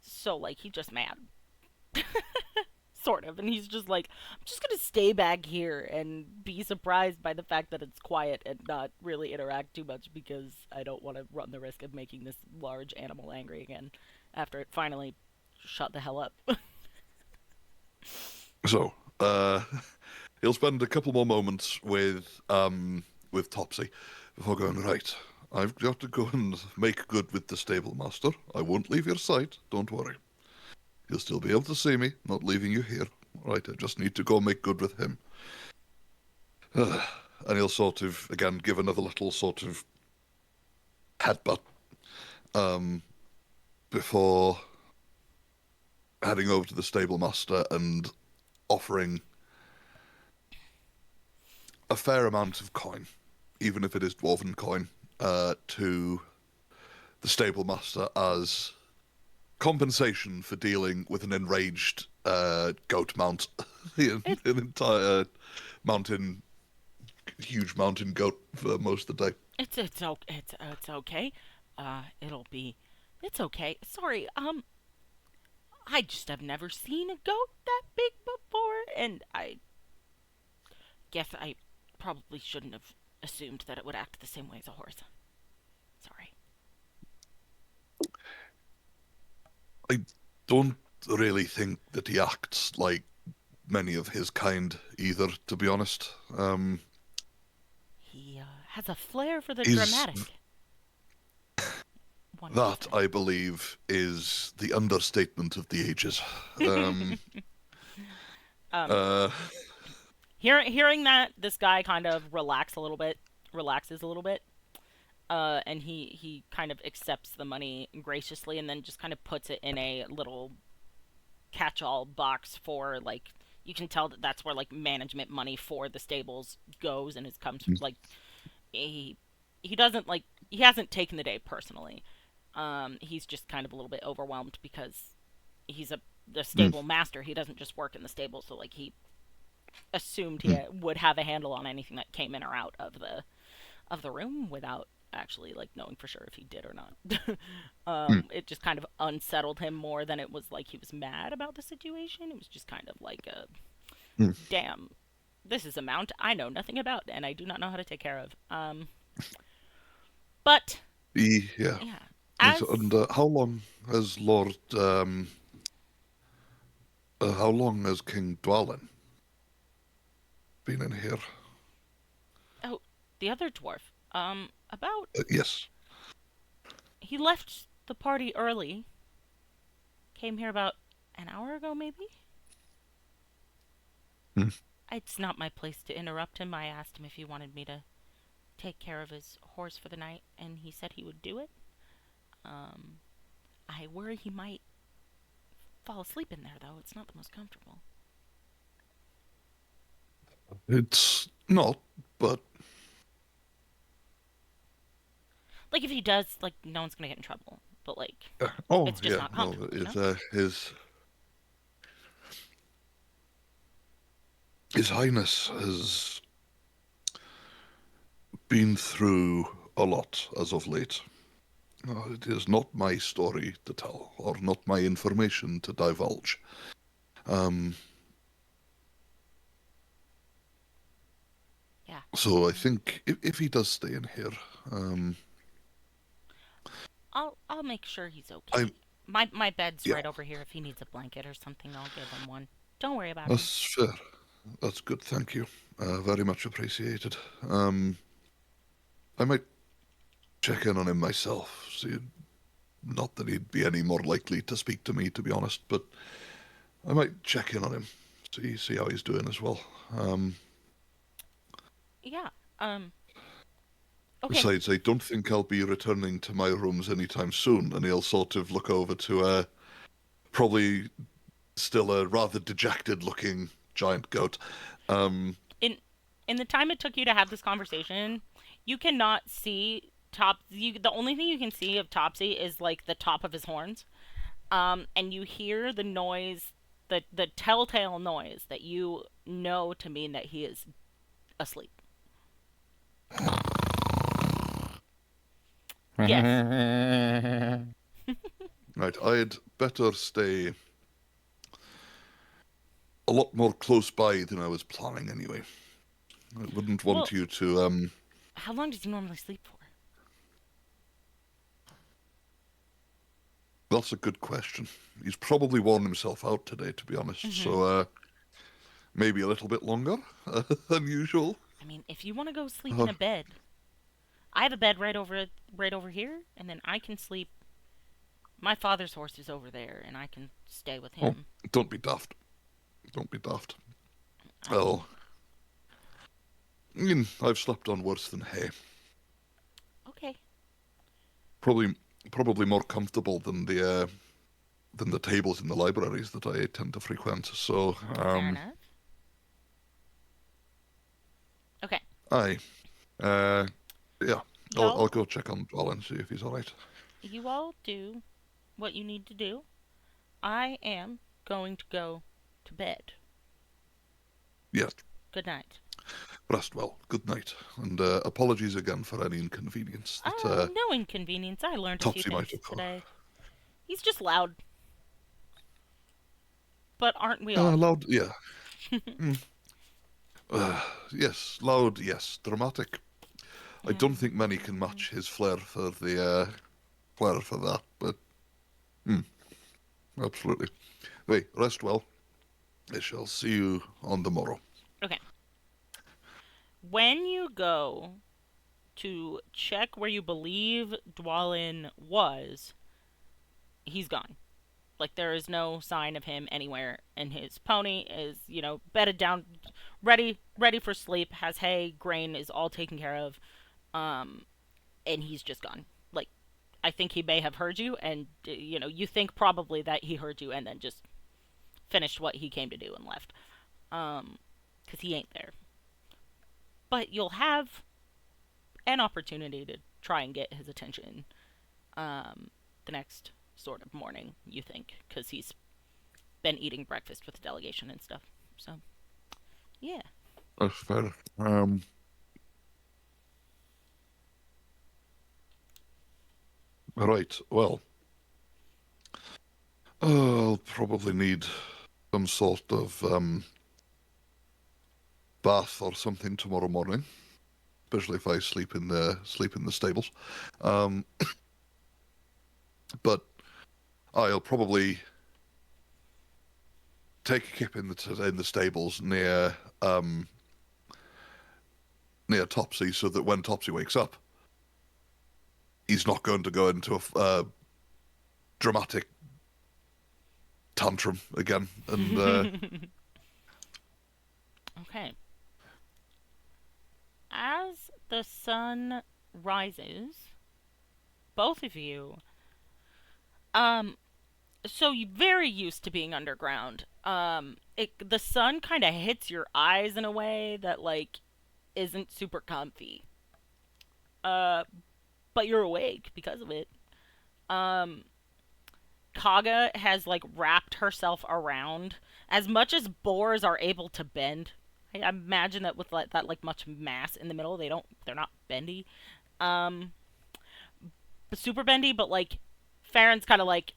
So like he's just mad. Sort of, and he's just like, I'm just gonna stay back here and be surprised by the fact that it's quiet and not really interact too much because I don't want to run the risk of making this large animal angry again after it finally shut the hell up. so. He'll spend a couple more moments with Topsy before going, right, I've got to go and make good with the stable master. I won't leave your sight, don't worry. You'll still be able to see me, not leaving you here. Right, I just need to go make good with him. And he'll sort of, again, give another little sort of headbutt before heading over to the stable master and offering a fair amount of coin, even if it is dwarven coin, to the stable master as compensation for dealing with an enraged goat mount, an entire huge mountain goat for most of the day. It's okay. It's okay. Sorry. I just have never seen a goat that big before, and I guess I probably shouldn't have assumed that it would act the same way as a horse. Sorry. I don't really think that he acts like many of his kind either, to be honest. He has a flair for the He's dramatic. One could that, say. I believe, is the understatement of the ages. Uh, Hearing that, this guy kind of relaxes a little bit, and he kind of accepts the money graciously, and then just kind of puts it in a little catch-all box for like you can tell that that's where like management money for the stables goes, and it comes like he he doesn't like he hasn't taken the day personally. He's just kind of a little bit overwhelmed because he's the stable master. He doesn't just work in the stable, so like he assumed he would have a handle on anything that came in or out of the room without actually like knowing for sure if he did or not. It just kind of unsettled him more than it was like he was mad about the situation. It was just kind of like a damn, this is a mount I know nothing about and I do not know how to take care of. But yeah. yeah, as And how long has how long has King Dwalin been in here? oh, the other dwarf, about Yes. he left the party early. Came here about an hour ago, maybe. Hmm. It's not my place to interrupt him. I asked him if he wanted me to take care of his horse for the night, and he said he would do it. I worry he might fall asleep in there, though. It's not the most comfortable. It's not, but Like, if he does, like, no one's gonna get in trouble. But, like, oh it's just yeah, not no, comfortable, you it's know? his Highness has been through a lot as of late. It is not my story to tell, or not my information to divulge. Um, Yeah. so I think if he does stay in here, I'll make sure he's I okay. My bed's Yeah, right over here. If he needs a blanket or something, I'll give him one. Don't worry about him. that's fair. That's good, thank you. Very much appreciated. Um, I might check in on him myself. See, not that he'd be any more likely to speak to me, to be honest, but I might check in on him, see how he's doing as well. Yeah. Um. Okay. Besides, I don't think I'll be returning to my rooms anytime soon, and he'll sort of look over to probably still a rather dejected-looking giant goat. In in the time it took you to have this conversation, you cannot see top. The only thing you can see of Topsy is like the top of his horns. And you hear the noise, the telltale noise that you know to mean that he is asleep. Yes. Right, I'd better stay a lot more close by than I was planning anyway. I wouldn't want Well, you to. how long does he normally sleep for? That's a good question. He's probably worn himself out today, to be honest. Mm-hmm. So maybe a little bit longer than usual. I mean, if you want to go sleep in Uh, a bed, I have a bed right over here, and then I can sleep. My father's horse is over there, and I can stay with oh, him. don't be daft. Don't be daft. I mean, Oh, I mean, I've slept on worse than hay. okay, Probably more comfortable than the tables in the libraries that I tend to frequent. So, fair enough. Okay, aye, yeah, I'll y'all, go check on Dwell and see if he's all right. you all do what you need to do. I am going to go to bed. Yes, Good night. rest well. Good night, and apologies again for any inconvenience that No inconvenience. I learned a few Topsy might things have caused. today. He's just loud, but aren't we all? Loud, yeah. Mm. Yes, loud, yes. Dramatic. I don't think many can match his flair for that, but absolutely. Wait, rest well. I shall see you on the morrow. Okay. When you go to check where you believe Dwalin was, he's gone. Like, there is no sign of him anywhere, and his pony is, bedded down, ready for sleep, has hay, grain is all taken care of, um, and he's just gone. Like, I think he may have heard you, and, you think probably that he heard you and then just finished what he came to do and left. 'Cause he ain't there. But you'll have an opportunity to try and get his attention the next sort of morning, you think, because he's been eating breakfast with the delegation and stuff. So, yeah. That's fair. Right, well, I'll probably need some sort of bath or something tomorrow morning, especially if I sleep in the stables. Um, but I'll probably take Kip in the stables near Topsy, so that when Topsy wakes up, he's not going to go into a dramatic tantrum again. And Okay. As the sun rises, both of you, so you're very used to being underground. The sun kind of hits your eyes in a way that like isn't super comfy. Uh, but you're awake because of it. Um, Kaga has like wrapped herself around as much as boars are able to bend. I imagine that with like that like much mass in the middle, they're not bendy. Um, super bendy, but like Farron's kind of like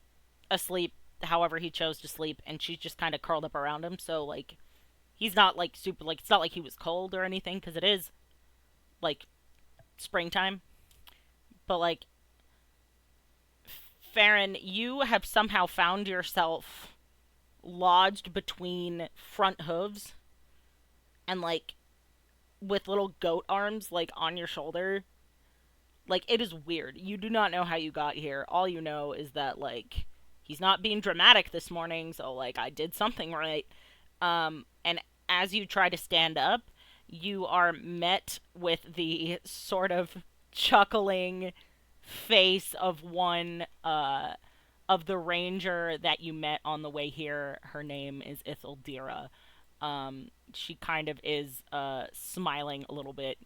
asleep however he chose to sleep, and she's just kind of curled up around him. So like he's not like super like it's not like he was cold or anything because it is like springtime, but like Farin, you have somehow found yourself lodged between front hooves and like with little goat arms like on your shoulder. Like, it is weird. You do not know how you got here. All you know is that like he's not being dramatic this morning, so like I did something right. And as you try to stand up, you are met with the sort of chuckling face of one of the ranger that you met on the way here. Her name is Ithildira. She kind of is smiling a little bit,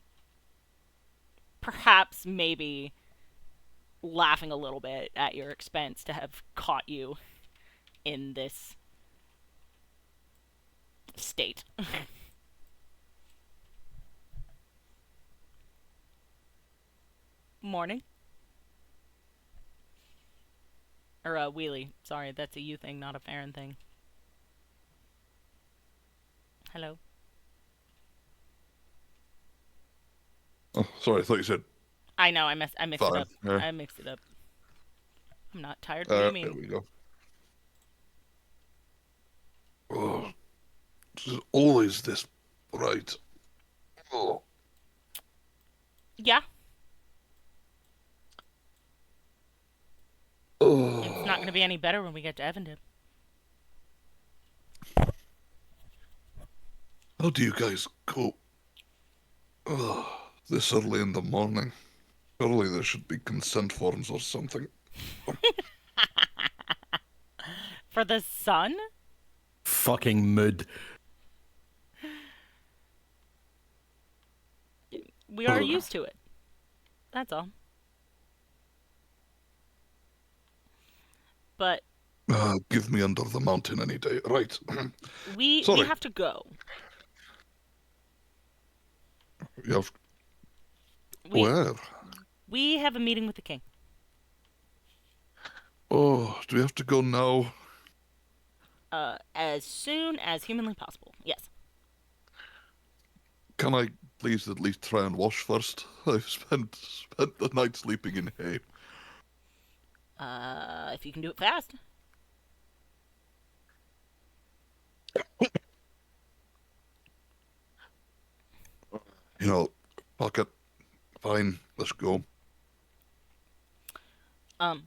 perhaps maybe laughing a little bit at your expense to have caught you in this state. Morning. Or wheelie. Sorry, that's a you thing, not a Farin thing. Hello. Oh, sorry, I thought you said I know, I mixed it fine. up. Yeah. I mixed it up. I'm not tired. What do you mean? There we go. Oh, there's always this, right? Oh, Yeah, it's not oh. going to be any better when we get to Evendip. How do you guys cope? Oh, this early in the morning. Surely there should be consent forms or something. For the sun? Fucking mood. We are used to it. That's all. But Give me under the mountain any day. Right. we Sorry. have to go. You have... We, Where? we have a meeting with the king. Oh, do we have to go now? As soon as humanly possible. Yes. Can I please at least try and wash first? I've spent the night sleeping in hay. If you can do it fast. You know, fuck it. Fine, let's go. I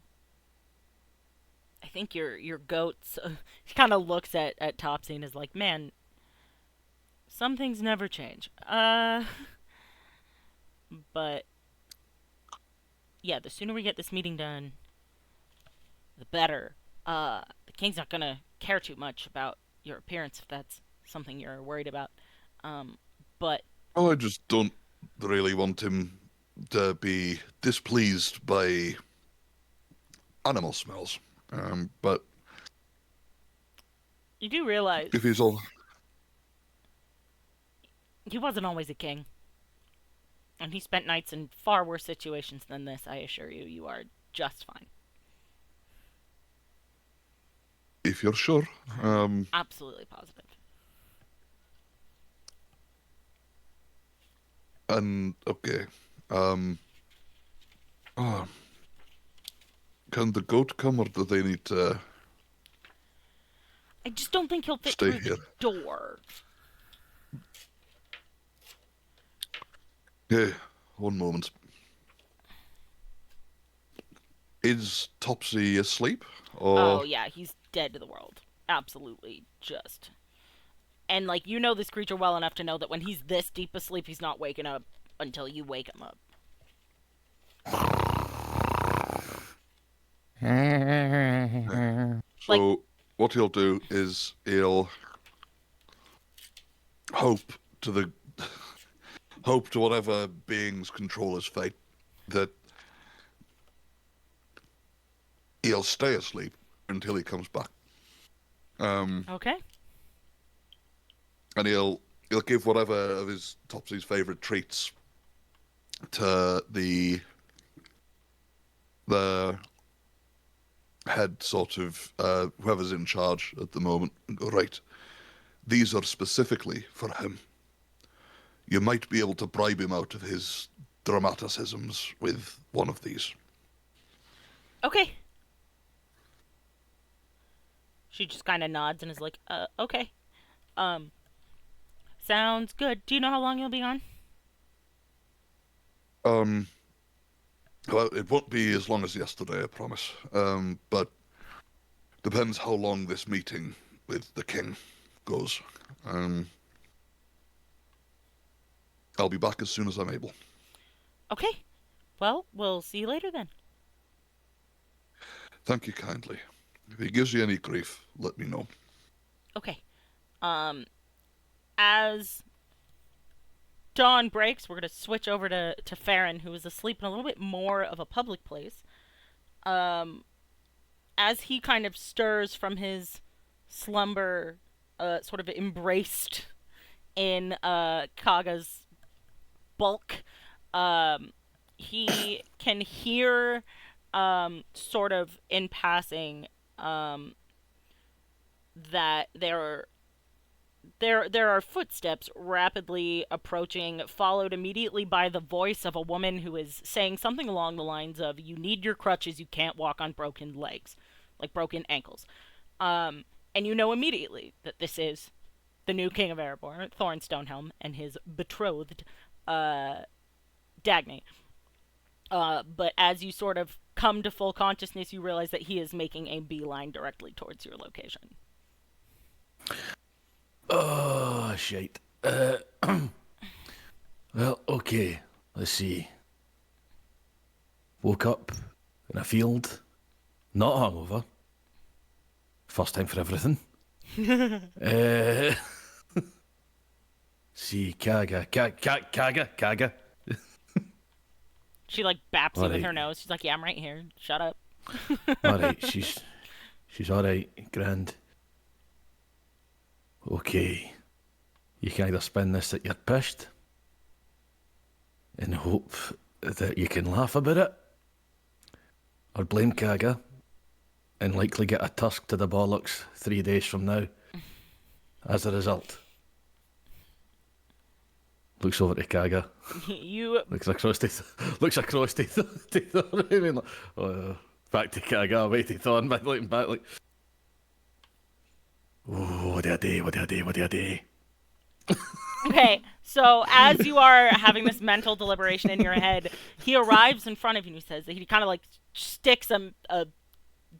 think your goats. He kind of looks at Topsy and is like, "Man, some things never change." But yeah, the sooner we get this meeting done, the better. The king's not gonna care too much about your appearance if that's something you're worried about. But Well, I just don't really want him to be displeased by animal smells. But you do realize if he's all... he wasn't always a king. And he spent nights in far worse situations than this, I assure you. You are just fine. If you're sure. Absolutely positive. And, okay. Oh, can the goat come, or do they need to I just don't think he'll fit stay through here? the door. Yeah, one moment. Is Topsy asleep? Or... Oh, yeah, he's dead to the world. Absolutely. Just. And, like, you know this creature well enough to know that when he's this deep asleep, he's not waking up until you wake him up. So, what he'll do is he'll hope to the hope to whatever beings control his fate that he'll stay asleep until he comes back. Okay. And he'll give whatever of his Topsy's favorite treats to the head sort of whoever's in charge at the moment, and go, right, these are specifically for him. You might be able to bribe him out of his dramaticisms with one of these. Okay. She just kind of nods and is like, okay. Um, sounds good. Do you know how long you'll be on? Um, well, it won't be as long as yesterday, I promise. But depends how long this meeting with the king goes. I'll be back as soon as I'm able. Okay. Well, we'll see you later then. Thank you kindly. If he gives you any grief, let me know. Okay. As dawn breaks, we're gonna switch over to Farin, who is asleep in a little bit more of a public place. Um, as he kind of stirs from his slumber, sort of embraced in Kaga's bulk, um, he can hear, sort of in passing, that there are footsteps rapidly approaching, followed immediately by the voice of a woman who is saying something along the lines of, "You need your crutches, you can't walk on broken legs, like broken ankles." And you know immediately that this is the new king of Erebor, Thorin Stonehelm, and his betrothed, Dagny. But as you sort of come to full consciousness, you realize that he is making a beeline directly towards your location. Oh, shite. Well, okay. Let's see. Woke up in a field, not hungover. First time for everything. See, Kaga. She like baps you with Alright. her nose. She's like, "Yeah, I'm right here. Shut up." Alright, she's alright, grand. Okay. You can either spin this that you're pissed and hope that you can laugh about it, or blame Kaga and likely get a tusk to the bollocks 3 days from now as a result. Looks over to Kaga. You Looks across to Thorin. Like, back to Kaga, away to Thorin, back looking back like, oh, what do I do? okay? So as you are having this mental deliberation in your head, he arrives in front of you and he says that he kind of like sticks a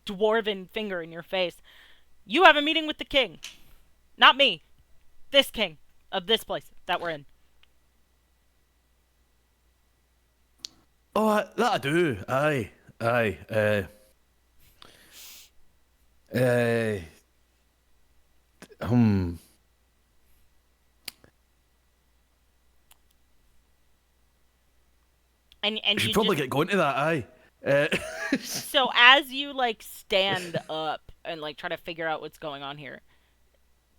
dwarven finger in your face. "You have a meeting with the king, not me. This king of this place that we're in." Oh, that I do. Aye. Hmm. And You you should probably just, get going to that, aye. so as you like stand up and like try to figure out what's going on here,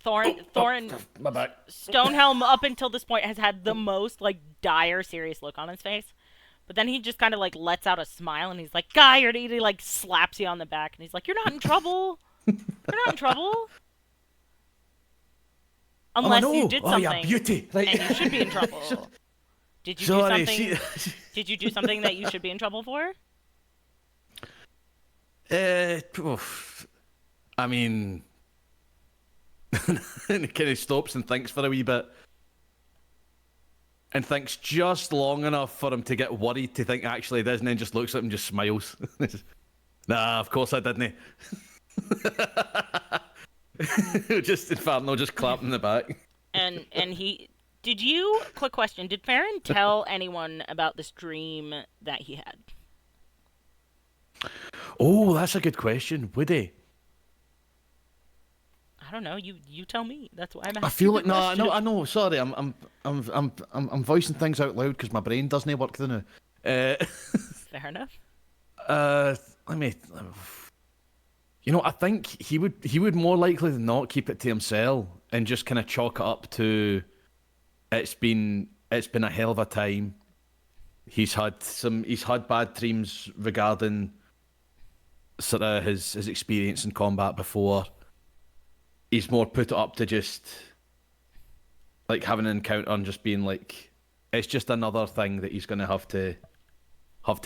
Thorin My back. Stonehelm up until this point has had the most like dire serious look on his face. But then he just kind of like lets out a smile and he's like, "Guy," or he like slaps you on the back and he's like, "You're not in trouble. You're not in trouble. Unless you did Oh, something yeah, beauty. Right. and you should be in trouble." Did you Sorry, do something? Did you do something that you should be in trouble for? Oof. I mean, and he kind of stops and thinks for a wee bit. And thinks just long enough for him to get worried to think actually it is, and then just looks at him and just smiles. Nah, of course I didn't. Just Inferno just clapped in the back. And he did you? Quick question: did Farron tell anyone about this dream that he had? Oh, that's a good question. Would he? I don't know. You tell me. That's why I'm asking. I feel like the no, question. I know. Sorry, I'm voicing things out loud because my brain doesn't work now. Fair enough. Let me. You know, I think he would more likely than not keep it to himself and just kind of chalk it up to it's been a hell of a time. He's had bad dreams regarding sort of his experience in combat before. He's more put it up to just like having an encounter and just being like it's just another thing that he's gonna have to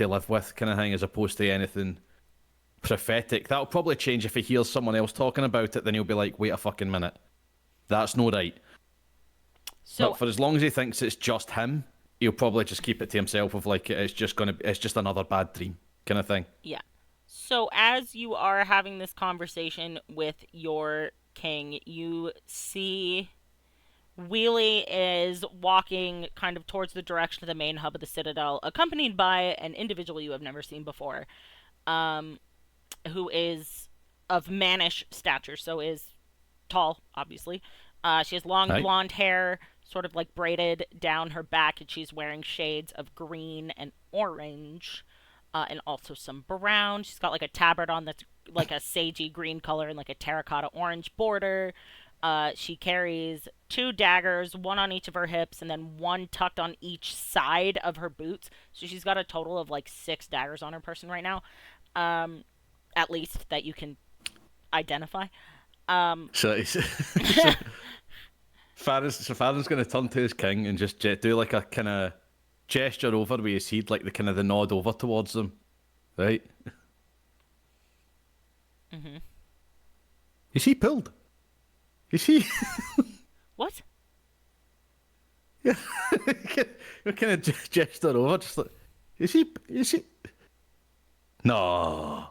live with kind of thing, as opposed to anything prophetic. That'll probably change if he hears someone else talking about it. Then he'll be like, "Wait a fucking minute, that's no right." So But for as long as he thinks it's just him, he'll probably just keep it to himself. Of like, it's just another bad dream kind of thing. yeah. So as you are having this conversation with your king, you see Wheelie is walking kind of towards the direction of the main hub of the Citadel, accompanied by an individual you have never seen before, who is of mannish stature, so is tall, obviously. She has long blonde hair, sort of like braided down her back, and she's wearing shades of green and orange, and also some brown. She's got like a tabard on that's like a sagey green color and like a terracotta orange border. She carries 2 daggers, one on each of her hips, and then one tucked on each side of her boots. So she's got a total of like 6 daggers on her person right now, at least that you can identify. So Farin's going to turn to his king and just do like a kind of gesture over with his head, like the kind of the nod over towards them, right? Mm-hmm. Is he pulled? Is he? What? Yeah, kind of gesture over, just like, is he? No,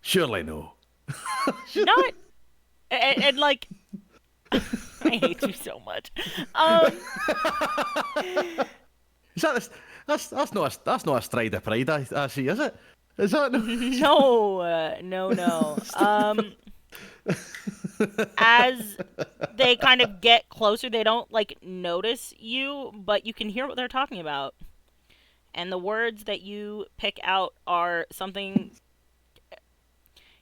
surely no. Not. And like, I hate you so much. Is that that's not a stride of pride, I see, is it? Is that no. As they kind of get closer, they don't like notice you, but you can hear what they're talking about. And the words that you pick out are something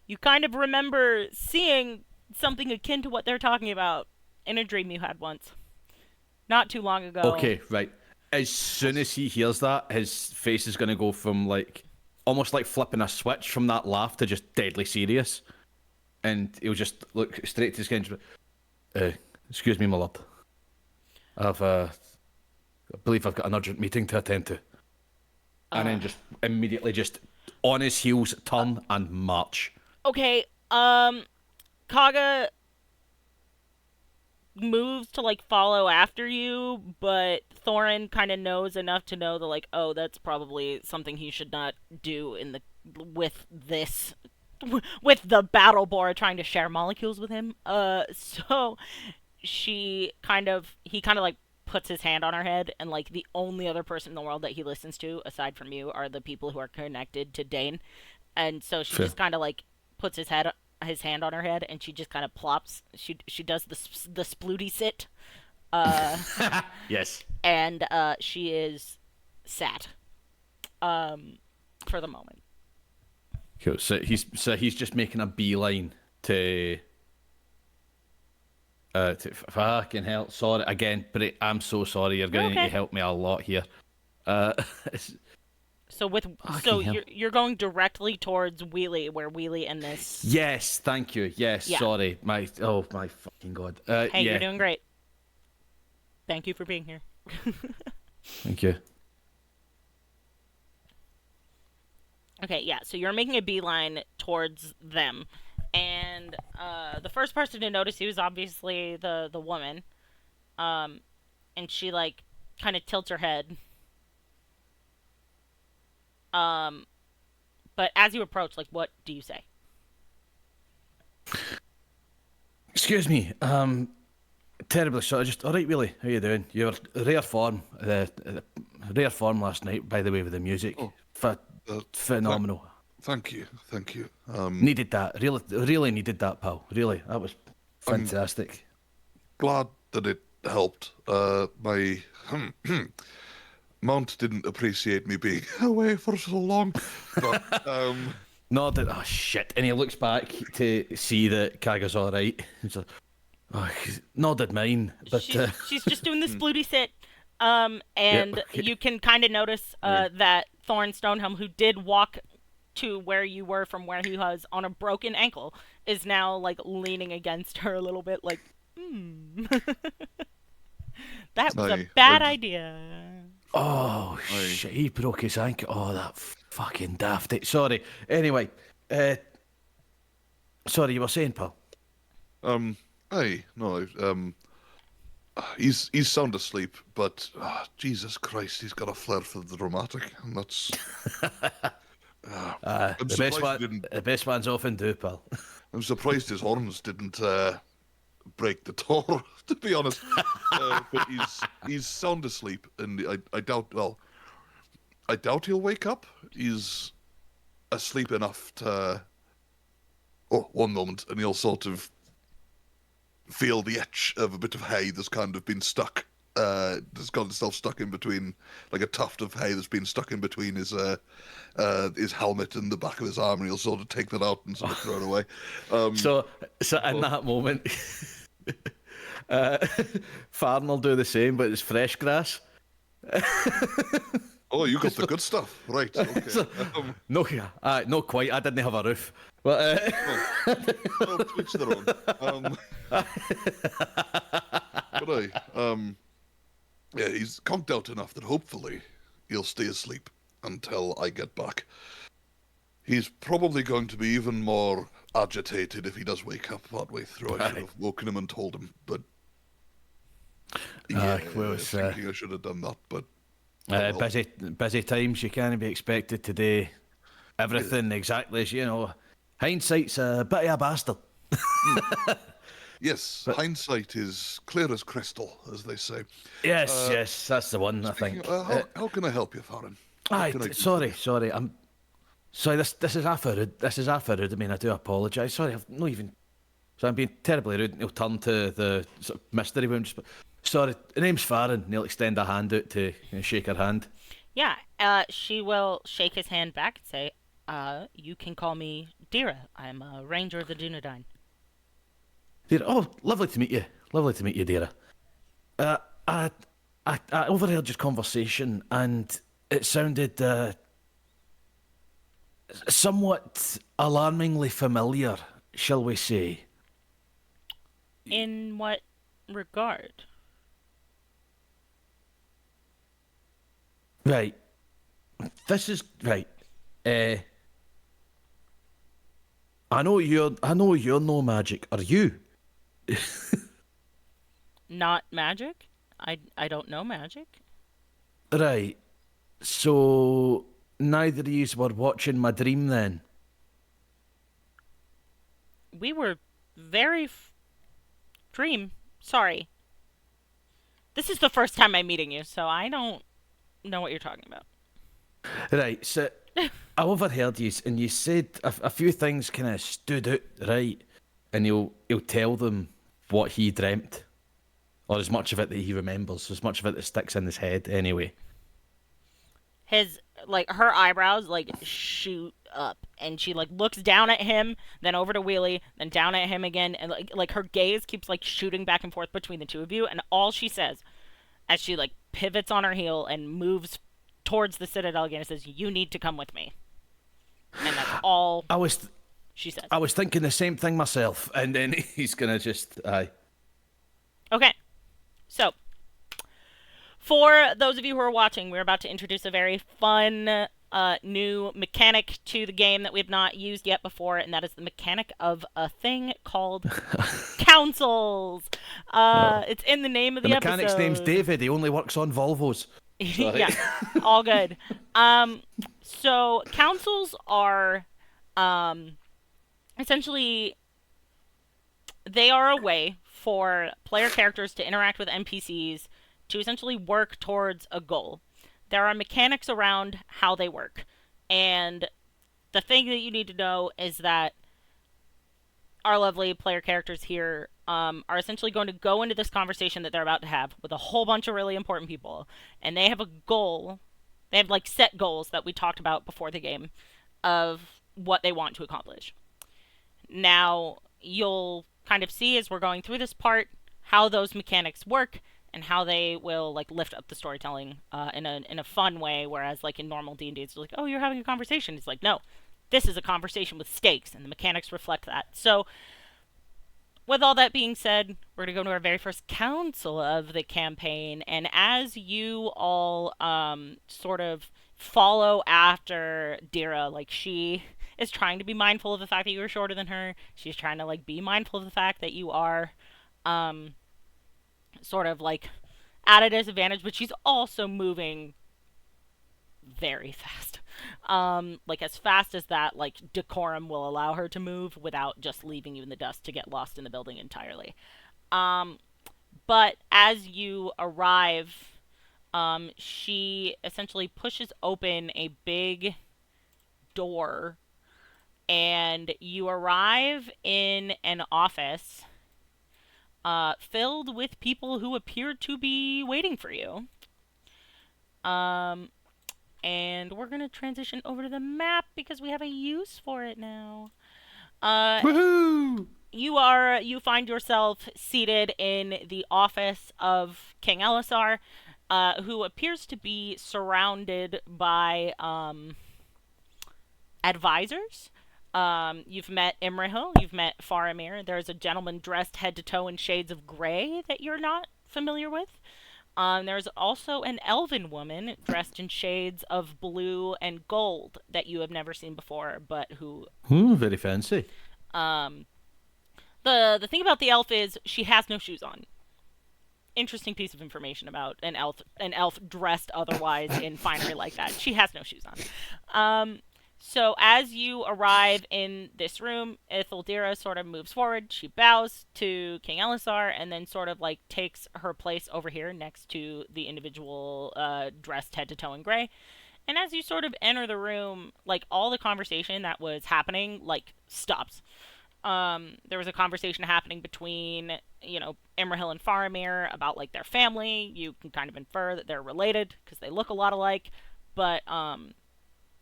you kind of remember seeing, something akin to what they're talking about in a dream you had once. Not too long ago. Okay, right. As soon as he hears that, his face is going to go from like almost like flipping a switch from that laugh to just deadly serious. And he'll just look straight to his king. Excuse me, my lord. I believe I've got an urgent meeting to attend to. And then just immediately just on his heels turn and march. Okay, Kaga moves to like follow after you, but Thorin kind of knows enough to know that like, oh, that's probably something he should not do in the with the battle boar trying to share molecules with him. So he kind of like puts his hand on her head, and like the only other person in the world that he listens to aside from you are the people who are connected to Dane, and so she just kind of like puts his hand on her head, and she just kind of plops. She does the splooty sit. Yes. And she is sad. For the moment. Cool. So he's just making a beeline to fucking hell. Sorry again, but I'm so sorry. You're going to need to help me a lot here. So you're going directly towards Wheelie, where Wheelie and this. Yes, thank you. Yes, yeah. Sorry. My fucking god. Hey, you're doing great. Thank you for being here. Thank you. Okay, yeah. So you're making a beeline towards them, and the first person to notice you is obviously the woman, and she like kind of tilts her head. But as you approach, like, what do you say? Excuse me. Terribly sorry. Just all right, Willie. How you doing? Your rare form. Rare form last night, by the way, with the music. Phenomenal. Thank you. Needed that. Really needed that, pal. Really, that was fantastic. Glad that it helped. My Mount didn't appreciate me being away for so long. But, no, oh shit. And he looks back to see that Kaga's alright. He's like, oh, nor did mine. But she's just doing the splooty sit. And you can kind of notice that Thorin Stonehelm, who did walk to where you were from where he was on a broken ankle, is now like leaning against her a little bit, like, that was a bad idea. Oh shit! He broke his ankle. Oh, that fucking daft. Sorry. Anyway, Sorry, you were saying, pal? Hey, no, he's sound asleep, but Jesus Christ, he's got a flair for the dramatic, and that's. I'm surprised he didn't. The best ones often do, pal. I'm surprised his horns didn't break the door, to be honest. But he's sound asleep, and I doubt. Well, I doubt he'll wake up. He's asleep enough to. Oh, one moment, and he'll sort of feel the edge of a bit of hay that's kind of been stuck. That's got itself stuck in between, like a tuft of hay that's been stuck in between his helmet and the back of his arm, and he'll sort of take that out and sort of throw it away. So in that moment, Farin will do the same, but it's fresh grass. Oh, you got the good stuff, right? Okay. No, not quite. I didn't have a roof, but well, to each their own. Yeah, he's conked out enough that hopefully he'll stay asleep until I get back. He's probably going to be even more agitated if he does wake up partway through. I should have woken him and told him, but yeah, thinking I should have done that, but. Busy times. You can't be expected to do everything exactly as you know. Hindsight's a bit of a bastard. Yes, hindsight is clear as crystal, as they say. Yes, that's the one. I think. How can I help you, Farin? Sorry. I'm sorry. This is half rude. This is half rude. I mean, I do apologise. Sorry, I've not even. So I'm being terribly rude. He'll turn to the sort of mystery room. Sorry, the name's Farin. He'll extend a hand out to shake her hand. Yeah, she will shake his hand back and say, you can call me Dira. I'm a ranger of the Dunedain. Dira, oh, lovely to meet you. Lovely to meet you, Dira. I overheard your conversation, and it sounded somewhat alarmingly familiar, shall we say. In what regard? Right. This is right. I know you're no magic. Are you? Not magic? I don't know magic. Right. So neither of you were watching my dream then. We were very dream. Sorry. This is the first time I'm meeting you, so I don't know what you're talking about. Right, so I overheard you, and you said a few things kind of stood out, right? And he'll tell them what he dreamt, or as much of it that he remembers, as much of it that sticks in his head, anyway. Her eyebrows shoot up, and she looks down at him, then over to Wily, then down at him again, and her gaze keeps shooting back and forth between the two of you, and all she says, as she pivots on her heel and moves towards the Citadel again, and says, "You need to come with me." And that's all she says. I was thinking the same thing myself, and then he's gonna just Okay, so for those of you who are watching, we're about to introduce a very fun new mechanic to the game that we have not used yet before, and that is the mechanic of a thing called councils. It's in the name of the episode. The mechanic's name's David. He only works on Volvos. Yeah, all good. So councils are essentially, they are a way for player characters to interact with NPCs to essentially work towards a goal. There are mechanics around how they work, and the thing that you need to know is that our lovely player characters here are essentially going to go into this conversation that they're about to have with a whole bunch of really important people, and they have a goal. They have set goals that we talked about before the game of what they want to accomplish. Now, you'll kind of see as we're going through this part how those mechanics work and how they will lift up the storytelling in a fun way, whereas in normal D&D it's oh, you're having a conversation. It's no, this is a conversation with stakes, and the mechanics reflect that. So with all that being said, we're going to go to our very first council of the campaign, and as you all sort of follow after Dira, she is trying to be mindful of the fact that you are shorter than her. She's trying to like be mindful of the fact that you are sort of like at a disadvantage, but she's also moving very fast. Like as fast as that like decorum will allow her to move without just leaving you in the dust to get lost in the building entirely. But as you arrive, she essentially pushes open a big door, and you arrive in an office filled with people who appear to be waiting for you. And we're going to transition over to the map because we have a use for it now. Woohoo! You find yourself seated in the office of King Elisar, who appears to be surrounded by advisors. You've met Imrahil, you've met Faramir. There's a gentleman dressed head to toe in shades of gray that you're not familiar with. There's also an elven woman dressed in shades of blue and gold that you have never seen before, but who... very fancy. The thing about the elf is she has no shoes on. Interesting piece of information about an elf dressed otherwise in finery like that. She has no shoes on. So as you arrive in this room, Ithildira sort of moves forward. She bows to King Elisar and then sort of like takes her place over here next to the individual dressed head to toe in gray. And as you sort of enter the room, like all the conversation that was happening like stops. There was a conversation happening between, Imrahil and Faramir about like their family. You can kind of infer that they're related because they look a lot alike, but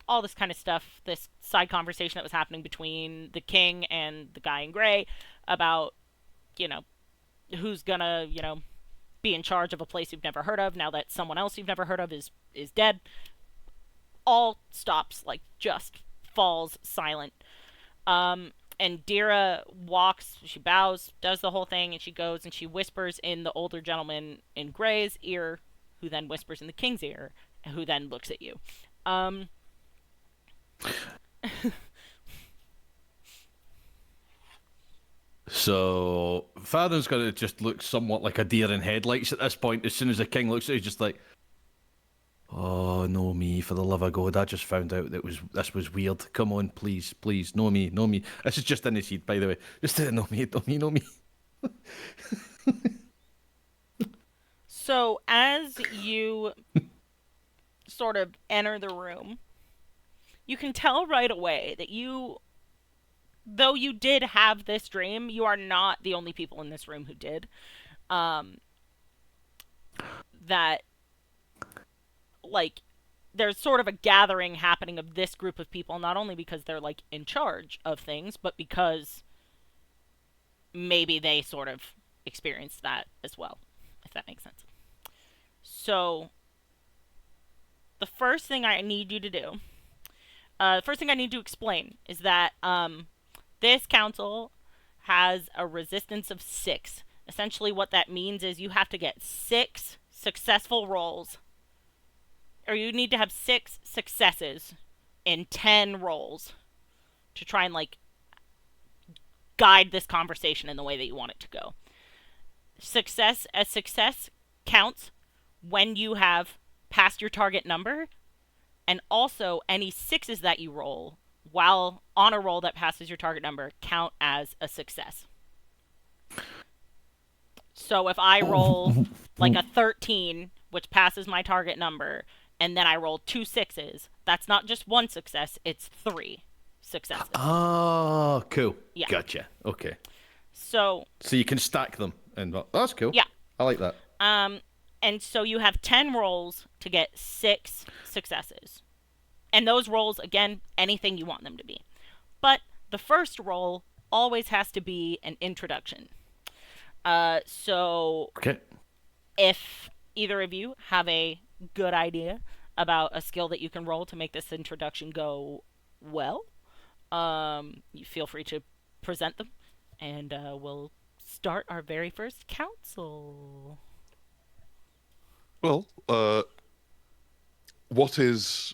all this kind of stuff, this side conversation that was happening between the king and the guy in gray about, who's gonna, be in charge of a place you've never heard of now that someone else you've never heard of is dead. All stops, like just falls silent. And Dira walks, she bows, does the whole thing, and she goes and she whispers in the older gentleman in gray's ear, who then whispers in the king's ear, who then looks at you. So Fathom's gonna just look somewhat like a deer in headlights at this point. As soon as the king looks at it, he's just like, "Oh, no me, for the love of God! I just found out this was weird. Come on, please, no me, no me." This is just in his head, by the way. Just no me, no me, no me. So as you sort of enter the room, you can tell right away that though you did have this dream, you are not the only people in this room who did. That, like, there's sort of a gathering happening of this group of people, not only because they're, like, in charge of things, but because maybe they sort of experienced that as well, if that makes sense. So, the first thing I need you to do, the first thing I need to explain is that this council has a resistance of 6. Essentially what that means is you have to get 6 successful rolls, or you need to have 6 successes in 10 rolls to try and, like, guide this conversation in the way that you want it to go. A success counts when you have passed your target number, and also any 6s that you roll while on a roll that passes your target number count as a success. So if I roll like a 13, which passes my target number, and then I roll 2 6s, that's not just 1 success, it's 3 successes. Oh, cool. Yeah. Gotcha. Okay. So you can stack them, and that's cool. Yeah. I like that. And so you have 10 rolls to get 6 successes. And those rolls, again, anything you want them to be. But the first roll always has to be an introduction. So Okay. if either of you have a good idea about a skill that you can roll to make this introduction go well, you feel free to present them, and we'll start our very first council. Well, what is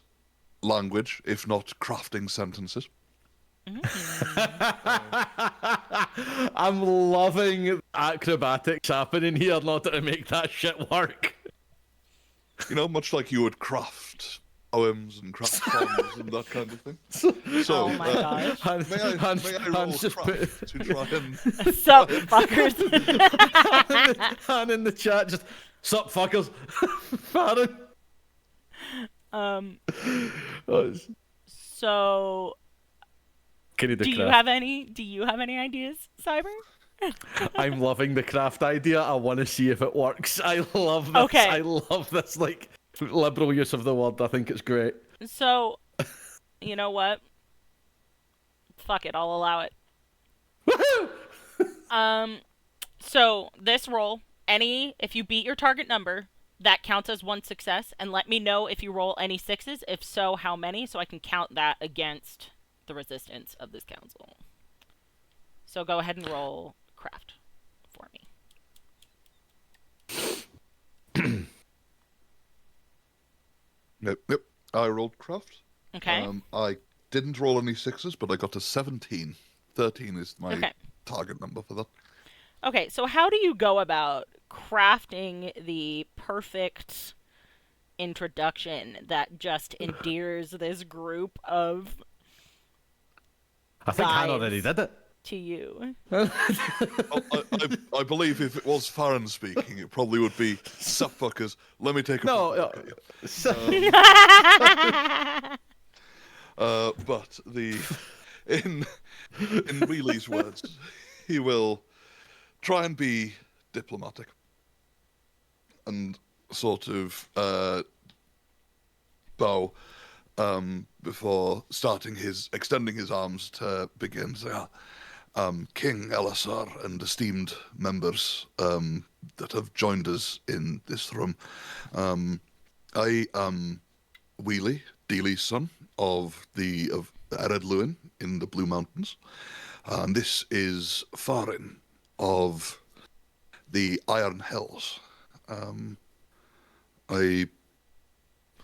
language if not crafting sentences? I'm loving acrobatics happening here in order to make that shit work. You know, much like you would craft poems and craft songs and that kind of thing. So, Oh my gosh. may I roll craft to try and... Sup, fuckers? Han in the chat just, sup, fuckers. Farin. So, do you have any ideas, Cyber? I'm loving the craft idea. I want to see if it works. I love this. Okay. I love this, like, liberal use of the word. I think it's great. So, you know what? Fuck it, I'll allow it. Woohoo! So this roll, if you beat your target number, that counts as one success, and let me know if you roll any sixes. If so, how many, so I can count that against the resistance of this council. So go ahead and roll craft for me. Yep. I rolled craft. Okay. I didn't roll any sixes, but I got to 17. 13 is my target number for that. Okay, so how do you go about crafting the perfect introduction that just endears this group of I think Han guys already did it. to you? I believe if it was Farin speaking, it probably would be, sup fuckers, let me take a look at you. But in Wheely's words, he will try and be diplomatic and sort of bow before extending his arms to begin. So, King Elisar and esteemed members that have joined us in this room. I am Wily, Dili's son, of Ered Luin in the Blue Mountains. And this is Farin of the Iron Hells.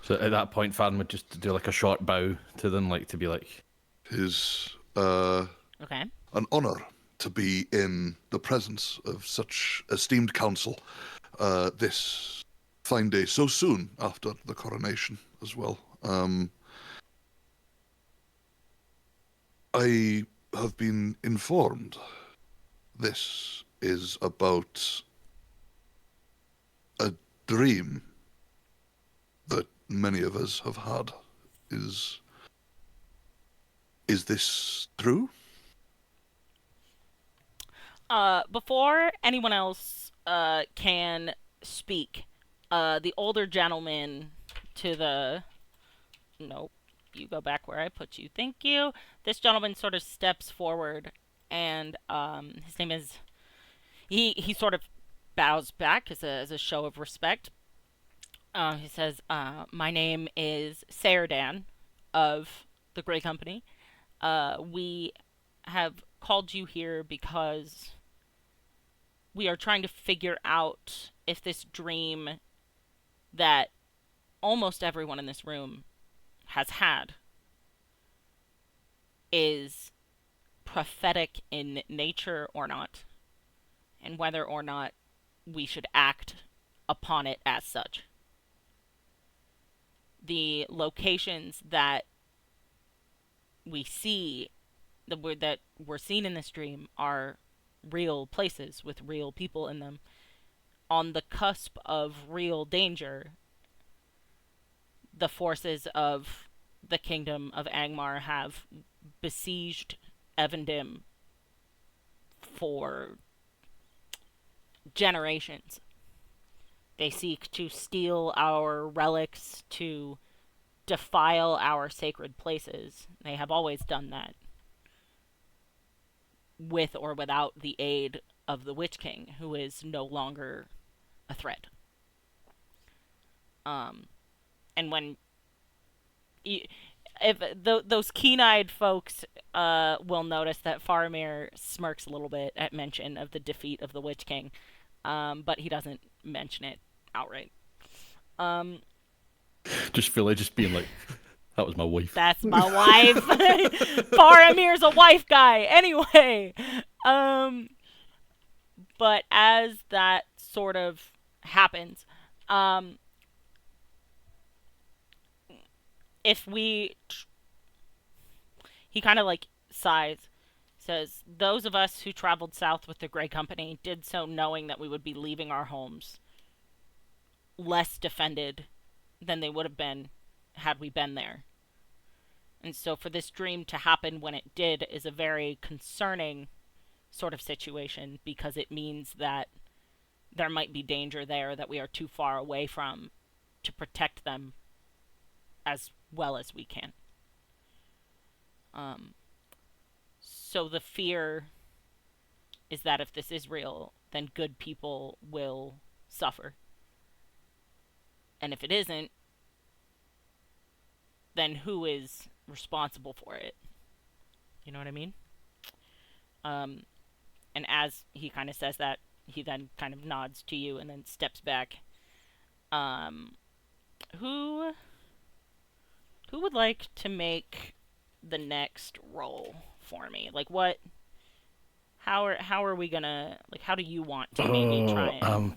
So at that point, Farin would just do like a short bow to them, like to be like... Is Okay. an honor to be in the presence of such esteemed council this fine day, so soon after the coronation as well. I have been informed this is about a dream that many of us have had. Is this true? Before anyone else can speak, the older gentleman to the... Nope. You go back where I put you. Thank you. This gentleman sort of steps forward, and his name is... He sort of bows back as a show of respect. He says, my name is Sardan of the Grey Company. We have called you here because we are trying to figure out if this dream that almost everyone in this room has had is prophetic in nature or not, and whether or not we should act upon it as such. The locations that we see, that we're seen in this dream, are real places with real people in them, on the cusp of real danger. The forces of the kingdom of Angmar have besieged Evendim for generations. They seek to steal our relics, to defile our sacred places. They have always done that, with or without the aid of the Witch King, who is no longer a threat. And when... those keen-eyed folks will notice that Faramir smirks a little bit at mention of the defeat of the Witch King, but he doesn't mention it outright. Just Philly just being like, That was my wife. That's my wife. Faramir's a wife guy. Anyway, but as that sort of happens, if we, he kind of like sighs, says, those of us who traveled south with the Grey Company did so knowing that we would be leaving our homes less defended than they would have been had we been there. And so for this dream to happen when it did is a very concerning sort of situation, because it means that there might be danger there that we are too far away from to protect them as well as we can. So the fear is that if this is real, then good people will suffer. And if it isn't, then who is responsible for it? You know what I mean? And as he kind of says that, he then kind of nods to you and then steps back. Who would like to make the next roll for me? Like, what? How are we gonna, like, how do you want to maybe try and...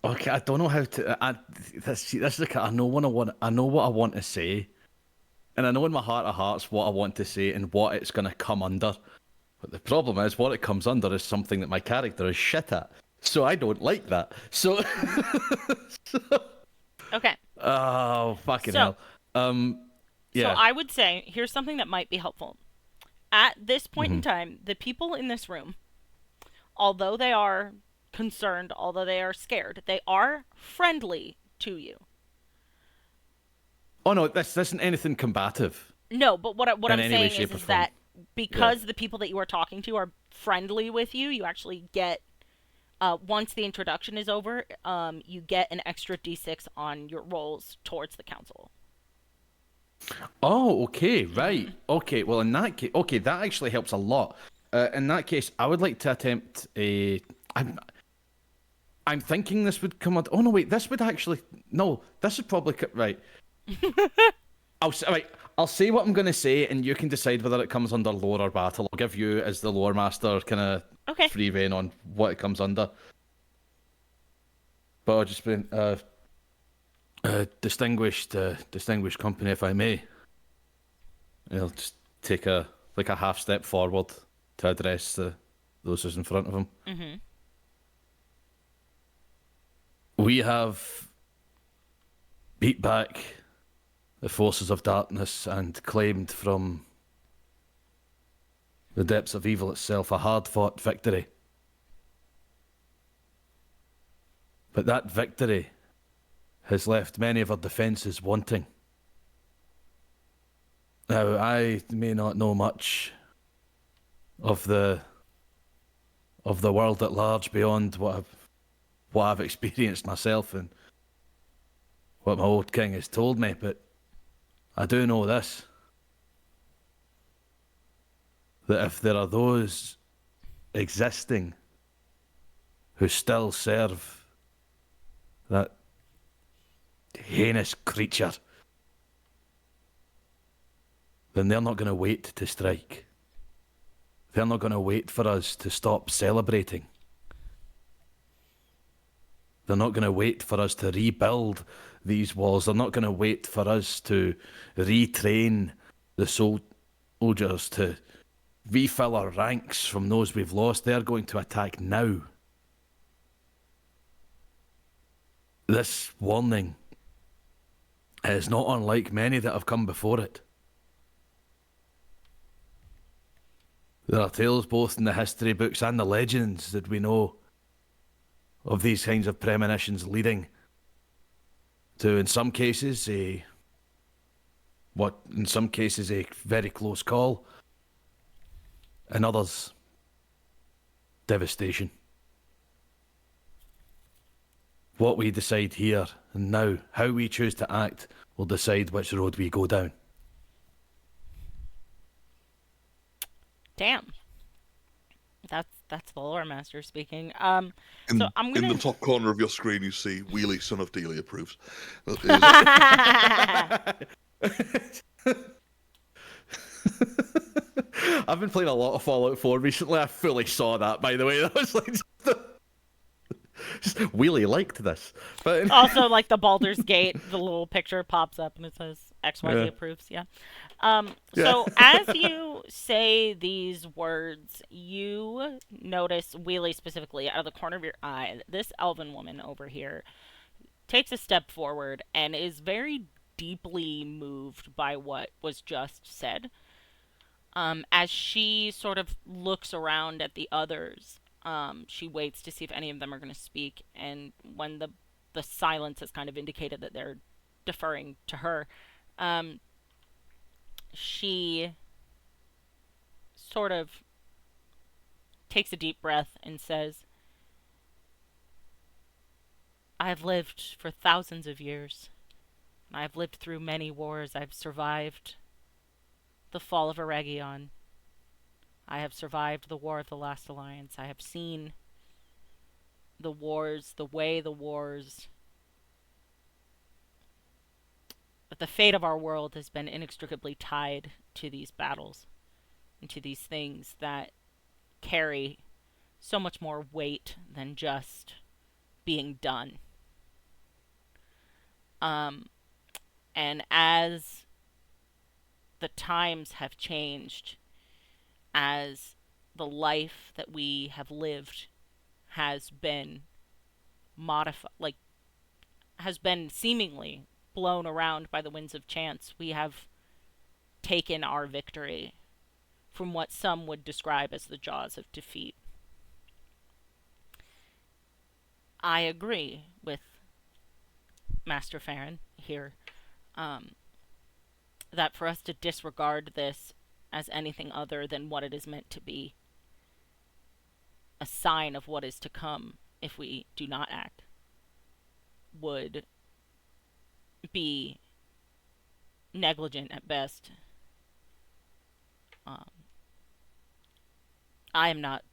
Okay, I don't know how to. This is like, I know what I want to say, and I know in my heart of hearts what I want to say and what it's gonna come under. But the problem is, what it comes under is something that my character is shit at. So I don't like that. So. Okay. Oh, fucking hell. Yeah. So I would say, here's something that might be helpful. At this point in time, the people in this room, although they are concerned, although they are scared, they are friendly to you. Oh no, this isn't anything combative. No, but what I'm in any saying way, shape, or is form. that because the people that you are talking to are friendly with you, you actually get, once the introduction is over, you get an extra d6 on your rolls towards the council. Oh, okay, right. Okay, well, in that case, okay, that actually helps a lot. In that case, I would like to attempt a... I'm thinking this would come on... Oh, no, wait, this would actually... No, this would probably... Right. I'll say what I'm going to say, and you can decide whether it comes under lore or battle. I'll give you, as the lore master, kind of free rein on what it comes under. But I'll just be... distinguished company, if I may. I'll just take a half step forward to address those who's in front of him. Mm-hmm. We have beat back the forces of darkness and claimed from the depths of evil itself a hard-fought victory. But that victory has left many of our defences wanting. Now, I may not know much of the world at large beyond what I've experienced myself and what my old king has told me, but I do know this, that if there are those existing who still serve that heinous creature, then they're not going to wait to strike. They're not going to wait for us to stop celebrating. They're not going to wait for us to rebuild these walls. They're not going to wait for us to retrain the soldiers, to refill our ranks from those we've lost. They're going to attack now. This warning is not unlike many that have come before it. There are tales both in the history books and the legends that we know of these kinds of premonitions leading to, in some cases, a very close call, in others, devastation. What we decide here and now, how we choose to act, will decide which road we go down. Damn. That's the lore master speaking. So In I'm in the gonna. top corner of your screen, you see Wily, son of Dili, approves. I've been playing a lot of Fallout 4 recently. I fully saw that, by the way. That was like just really liked this, but Also, like the Baldur's Gate, the little picture pops up and it says XYZ yeah. approves. Yeah. Yeah. So as you say these words, you notice Wheelie specifically out of the corner of your eye. This elven woman over here takes a step forward and is very deeply moved by what was just said. As she sort of looks around at the others, she waits to see if any of them are going to speak. And when the silence has kind of indicated that they're deferring to her, um, she sort of takes a deep breath and says, I have lived for thousands of years. I have lived through many wars. I've survived the fall of Eregion. I have survived the War of the Last Alliance. I have seen the wars, the way the wars. But the fate of our world has been inextricably tied to these battles and to these things that carry so much more weight than just being done. And as the times have changed, as the life that we have lived has been modified, like, has been seemingly blown around by the winds of chance, we have taken our victory from what some would describe as the jaws of defeat. I agree with Master Farin here, that for us to disregard this as anything other than what it is meant to be, a sign of what is to come if we do not act, would be negligent at best. I am not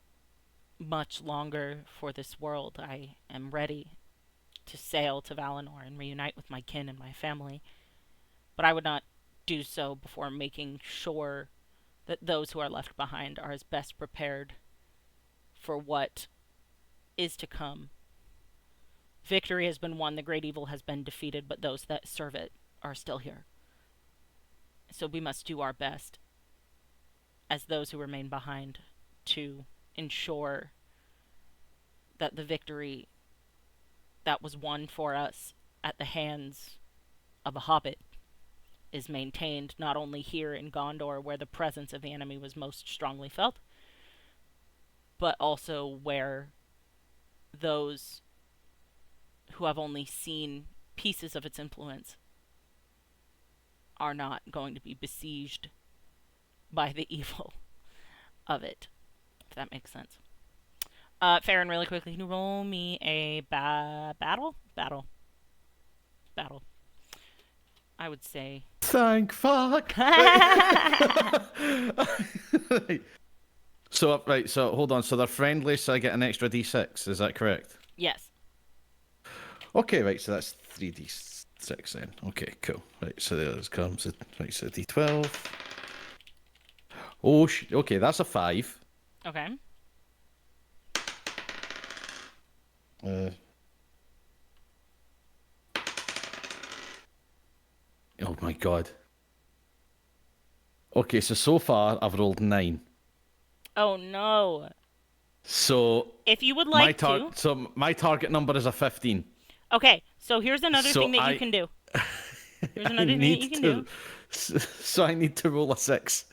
much longer for this world. I am ready to sail to Valinor and reunite with my kin and my family, but I would not do so before making sure that those who are left behind are as best prepared for what is to come. Victory has been won, the great evil has been defeated, but those that serve it are still here. So we must do our best as those who remain behind to ensure that the victory that was won for us at the hands of a hobbit is maintained not only here in Gondor, where the presence of the enemy was most strongly felt, but also where those who have only seen pieces of its influence are not going to be besieged by the evil of it, if that makes sense. Farron, really quickly, can you roll me a battle? Battle. I would say. Thank fuck. So right, so hold on. So they're friendly, so I get an extra d6. Is that correct? Yes. Okay, right. So that's 3d6 then. Okay, cool. Right, so there comes it. Right, so d12. Oh, okay, that's a 5. Okay. Oh my god. Okay, so far I've rolled 9. Oh no. So if you would like to. So my target number is a 15. Okay, so here's another thing that you can do. Here's another thing that you can do. So I need to roll a 6.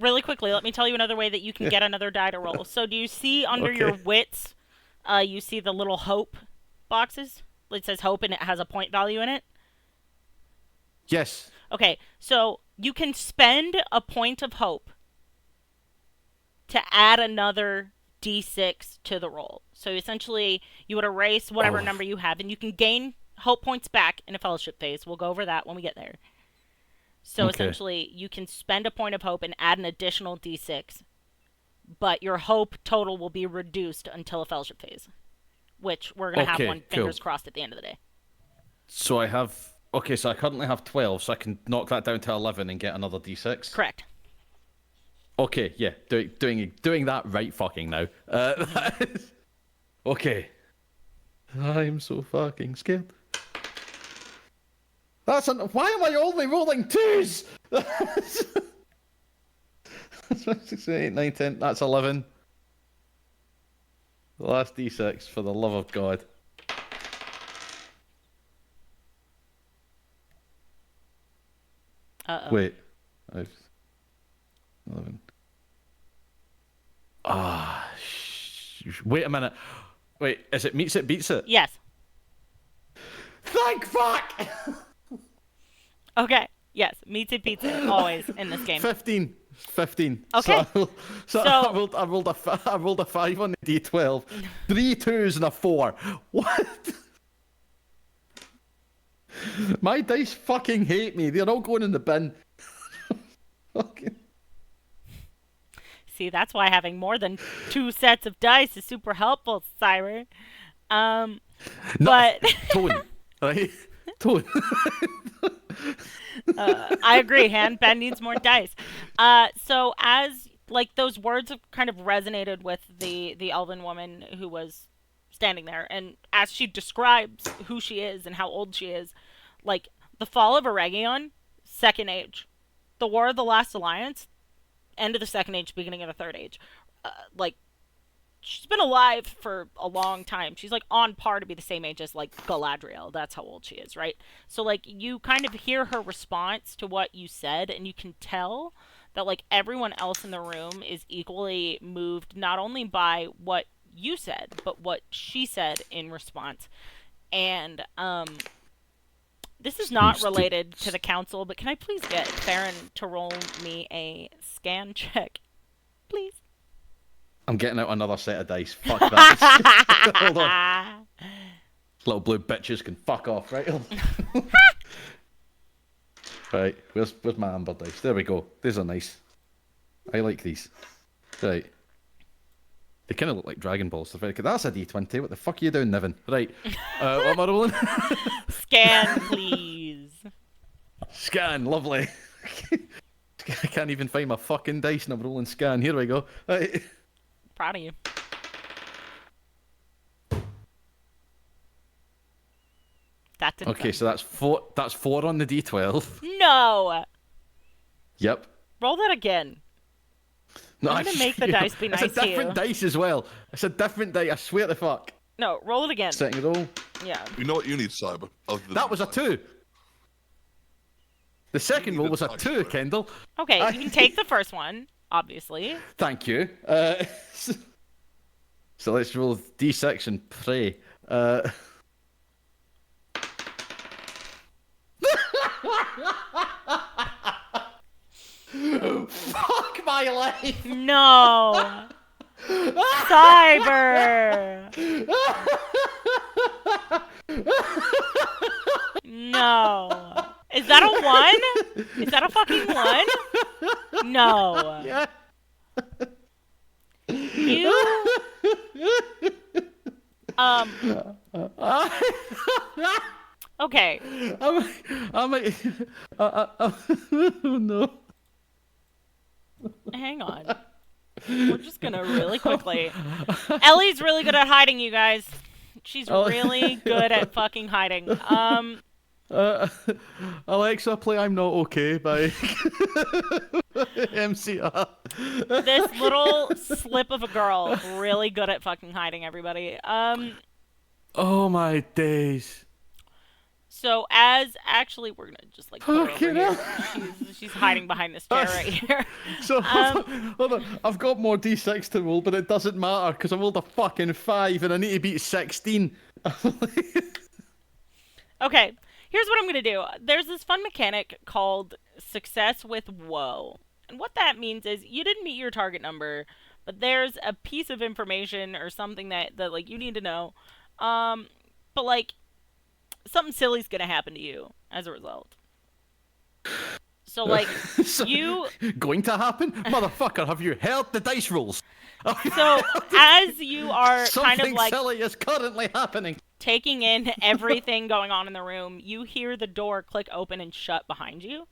Really quickly, let me tell you another way that you can get another die to roll. So do you see under your wits, you see the little hope boxes? It says hope and it has a point value in it. Yes. Okay, so you can spend a point of hope to add another d6 to the roll. So essentially, you would erase whatever number you have, and you can gain hope points back in a fellowship phase. We'll go over that when we get there. So essentially, you can spend a point of hope and add an additional d6. but your hope total will be reduced until a fellowship phase, which we're going to have Okay, one cool. fingers crossed at the end of the day. So I have. Okay, so I currently have 12, so I can knock that down to 11 and get another d6. Correct. Okay, yeah, doing that right fucking now. Okay. I'm so fucking scared. Why am I only rolling 2s? 6, 8, 9, 10. That's 11. The last d6, for the love of God. Wait. 11. Wait a minute. Wait, is it meets it, beats it? Yes. Thank fuck! Okay. Yes. Meets it, beats it. Always in this game. 15. Okay. So I rolled a 5 on the d12. 3 2s and a 4. What? My dice fucking hate me. They're all going in the bin. Fucking. See, that's why having more than 2 sets of dice is super helpful, Cyber. But Tone, right? Tone. I agree, Han. Ben needs more dice. So as like those words have kind of resonated with the elven woman who was standing there, and as she describes who she is and how old she is, like the fall of Eregion, Second Age, the War of the Last Alliance, end of the Second Age, beginning of the Third Age, like. She's been alive for a long time. She's like on par to be the same age as like Galadriel. That's how old she is, right? So like you kind of hear her response to what you said, and you can tell that like everyone else in the room is equally moved not only by what you said, but what she said in response. And this is not related to the council, but can I please get Farin to roll me a scan check, please? I'm getting out another set of dice. Fuck that. Hold on. Little blue bitches can fuck off, right? Right, where's my amber dice? There we go. These are nice. I like these. Right. They kind of look like Dragon Balls. That's a D20. What the fuck are you doing, Niven? Right. What am I rolling? Scan, please. Scan, lovely. I can't even find my fucking dice and I'm rolling scan. Here we go. Right. Proud of you. That didn't Okay, so that's 4. That's 4 on the D12. No. Yep. Roll that again. No, I'm gonna make the dice be nice to you. It's a different dice as well. It's a different dice. I swear to fuck. No, roll it again. Second roll. Yeah. You know what you need, Cyber? That was a 2. The second roll was a 2, Kendall. Okay, you can take the first one, obviously. Thank you. So let's roll D6 and pray. Fuck my life! No! Cyber! No. Is that a 1? Is that a fucking 1? No. Yeah. You... Okay. Oh no. Hang on. We're just gonna really quickly... Ellie's really good at hiding, you guys. She's really good at fucking hiding. Alexa, play I'm Not Okay by MCR. This little slip of a girl, really good at fucking hiding, everybody. Oh my days. So actually, we're gonna just like put her over here. She's hiding behind this chair right here. So hold on, I've got more d6 to roll, but it doesn't matter because I rolled a fucking 5 and I need to beat 16. Okay, here's what I'm gonna do. There's this fun mechanic called success with woe, and what that means is you didn't meet your target number, but there's a piece of information or something that like you need to know. But like something silly's gonna happen to you as a result. So, like, So, you... Going to happen? Motherfucker, have you heard the dice rolls? So, as you are kind of, Something like, silly is currently happening. taking in everything going on in the room, you hear the door click open and shut behind you.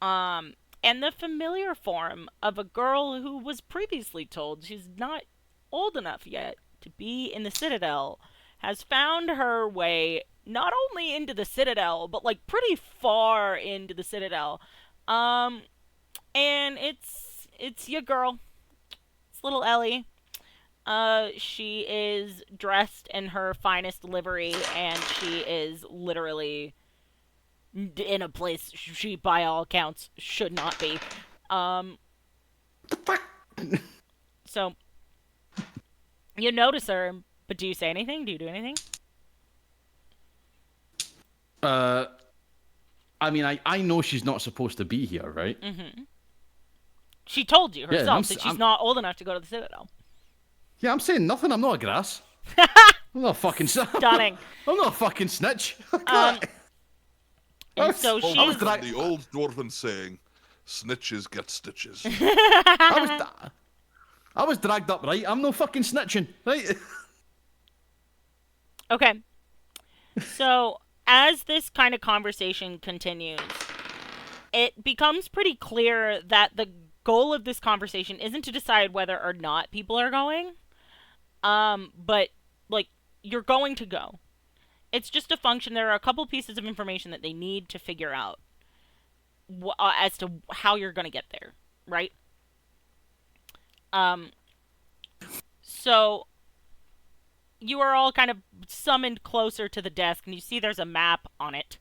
And the familiar form of a girl who was previously told she's not old enough yet to be in the Citadel has found her way not only into the Citadel, but like pretty far into the Citadel. And it's your girl. It's little Ellie. She is dressed in her finest livery, and she is literally in a place she, by all accounts, should not be. So, you notice her, but do you say anything? Do you do anything? I mean, I know she's not supposed to be here, right? Mm-hmm. She told you Yeah, herself that she's not old enough to go to the Citadel. Yeah, I'm saying nothing. I'm not a grass. I'm not a fucking Stunning. I'm not a fucking snitch. And so Oh, she's... the old dwarven saying, snitches get stitches. I was dragged up, right? I'm no fucking snitching, right? Okay. So, as this kind of conversation continues, it becomes pretty clear that the goal of this conversation isn't to decide whether or not people are going, but, like, you're going to go. It's just a function. There are a couple pieces of information that they need to figure out as to how you're going to get there, right? So you are all kind of summoned closer to the desk, and you see there's a map on it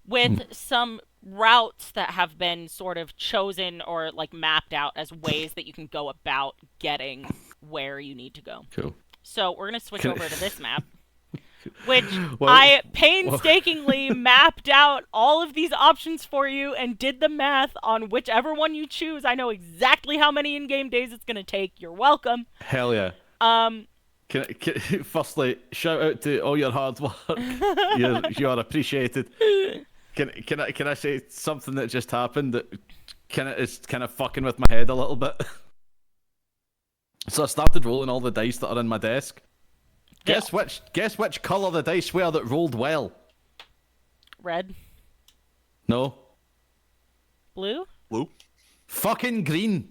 with some routes that have been sort of chosen or, like, mapped out as ways that you can go about getting where you need to go. Cool. So we're going to switch over to this map, which I painstakingly mapped out all of these options for you and did the math on whichever one you choose. I know exactly how many in-game days it's going to take. You're welcome. Hell yeah. Firstly, shout out to all your hard work. You are appreciated. Can I say something that just happened that is kind of fucking with my head a little bit? So I started rolling all the dice that are in my desk. Guess which colour the dice were that rolled well? Red. No. Blue? Blue? Fucking green.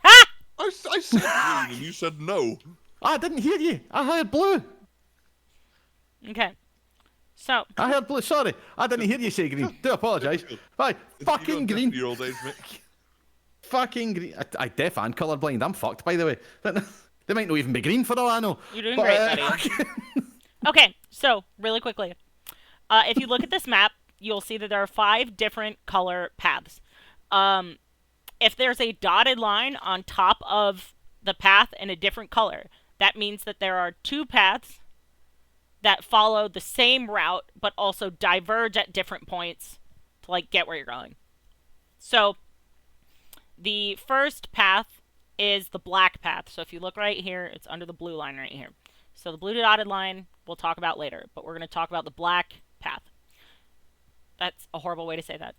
Ha! I said green and you said no. I didn't hear you. I heard blue. Okay. So. I heard blue. Sorry, I didn't hear you say green. Do apologise. Right, fucking green. Your old age, mate. Fucking green. I deaf and colourblind. I'm fucked, by the way. They might not even be green for all I know. You're doing great, buddy. Okay, so, really quickly. If you look at this map, you'll see that there are 5 different color paths. If there's a dotted line on top of the path in a different color, that means that there are 2 paths that follow the same route, but also diverge at different points to, like, get where you're going. So, the first path is the black path. So if you look right here, it's under the blue line right here. So the blue dotted line we'll talk about later, but we're going to talk about the black path. That's a horrible way to say that.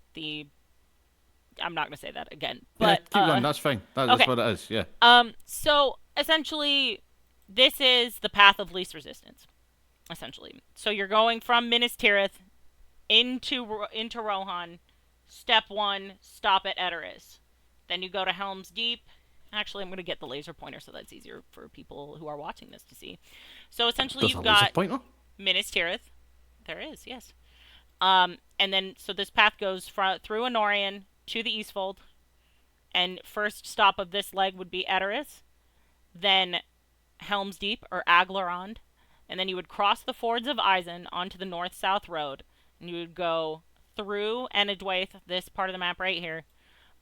I'm not going to say that again. But yeah, keep going. That's fine. That's okay. what it is. Yeah. So essentially, this is the path of least resistance. Essentially, so you're going from Minas Tirith into Rohan. Step 1, stop at Edoras. Then you go to Helm's Deep. Actually, I'm going to get the laser pointer so that's easier for people who are watching this to see. So essentially, you've got Minas Tirith. There is, yes. And then, so this path goes through Anorian to the Eastfold. And first stop of this leg would be Edoras. Then Helm's Deep, or Aglarond. And then you would cross the fords of Eisen onto the north-south road. And you would go through Enedwaith, this part of the map right here,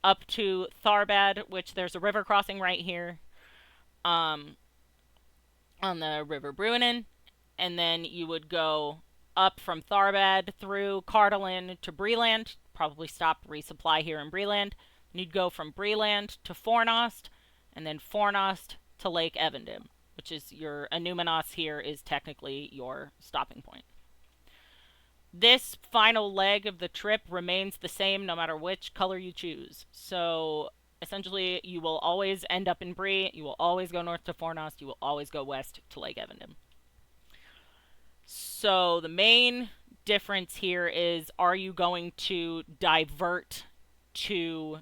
up to Tharbad, which there's a river crossing right here, on the River Bruinen, and then you would go up from Tharbad through Cardalin to Breland, probably stop resupply here in Breland, and you'd go from Breland to Fornost, and then Fornost to Lake Evendim, which is your Anuminos here is technically your stopping point. this final leg of the trip remains the same no matter which color you choose. So essentially, you will always end up in Bree. You will always go north to Fornost. You will always go west to Lake Evandem. So the main difference here is, are you going to divert to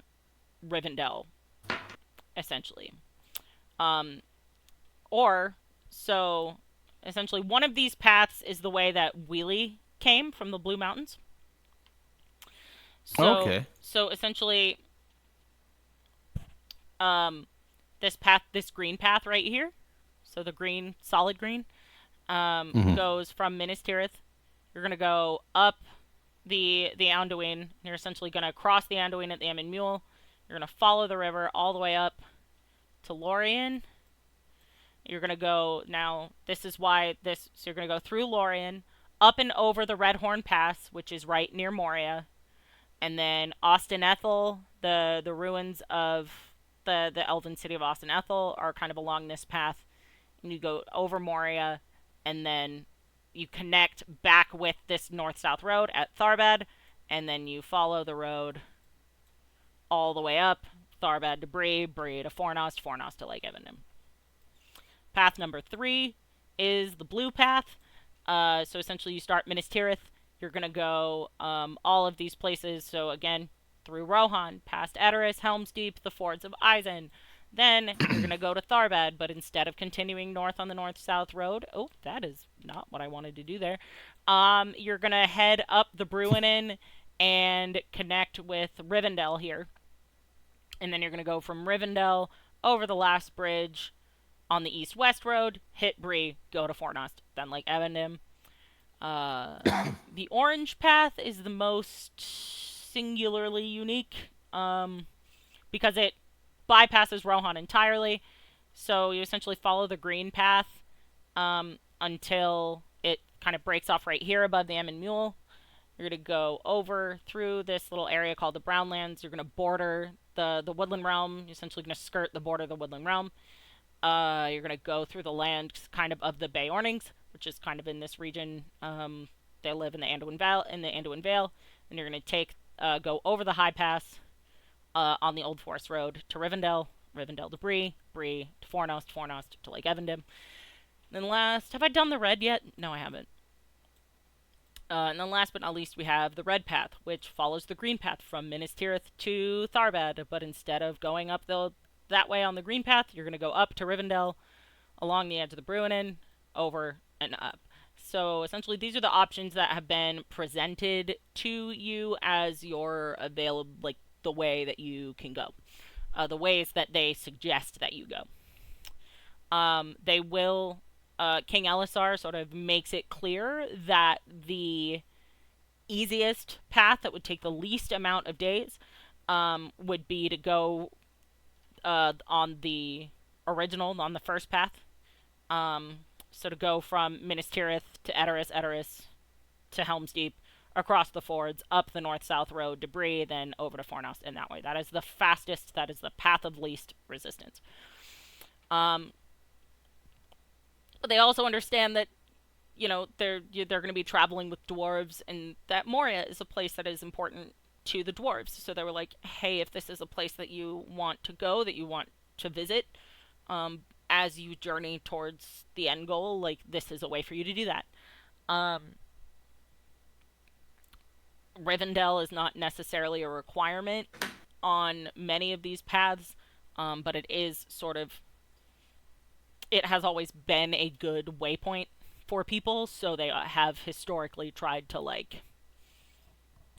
Rivendell, essentially? Or, so essentially, one of these paths is the way that Wily came from the Blue Mountains. Okay. So essentially, this green path right here, so the green, solid green, goes from Minas Tirith. You're gonna go up the Anduin. You're essentially gonna cross the Anduin at the Emyn Muil. You're gonna follow the river all the way up to Lorien. You're gonna go now. This is why this. So you're gonna go through Lorien, up and over the Redhorn Pass, which is right near Moria, and then Austin Ethel. The ruins of the Elven city of Austin Ethel are kind of along this path, and you go over Moria, and then you connect back with this north-south road at Tharbad, and then you follow the road all the way up, Tharbad to Bree, Bree to Fornost, Fornost to Lake Evandem. Path number 3 is the blue path. So essentially you start Minas Tirith. You're going to go all of these places. So again, through Rohan, past Edoras, Helm's Deep, the Fords of Eisen. Then you're going to go to Tharbad, but instead of continuing north on the north-south road, oh, that is not what I wanted to do there. You're going to head up the Bruinen and connect with Rivendell here. And then you're going to go from Rivendell over the last bridge on the east-west road, hit Bree, go to Fornost, then Lake Evandem. The orange path is the most singularly unique because it bypasses Rohan entirely. So you essentially follow the green path until it kind of breaks off right here above the Emyn Muil. You're going to go over through this little area called the Brownlands. You're going to border the Woodland Realm. You're essentially going to skirt the border of the Woodland Realm. You're going to go through the land kind of the Beornings, which is kind of in this region. They live in the Anduin Vale, and you're going to go over the High Pass on the Old Forest Road to Rivendell, Rivendell to Bree, Bree to Fornost, Fornost to Lake Evandem. Then last, have I done the red yet? No, I haven't. And then last but not least, we have the red path, which follows the green path from Minas Tirith to Tharbad, but instead of going up that way on the green path, you're going to go up to Rivendell, along the edge of the Bruinen, over and up. So essentially, these are the options that have been presented to you as your available, like the way that you can go, the ways that they suggest that you go. They will. King Elisar sort of makes it clear that the easiest path that would take the least amount of days would be to go on the original, on the first path. So to go from Minas Tirith to Edoras, Edoras to Helm's Deep, across the fords, up the north-south road to Bree, then over to Fornost in that way. That is the fastest, that is the path of least resistance. But they also understand that, you know, they're going to be traveling with dwarves, and that Moria is a place that is important to the dwarves. So they were like, hey, if this is a place that you want to go, that you want to visit, as you journey towards the end goal, like, this is a way for you to do that. Rivendell is not necessarily a requirement on many of these paths, but it is sort of, it has always been a good waypoint for people, so they have historically tried to, like,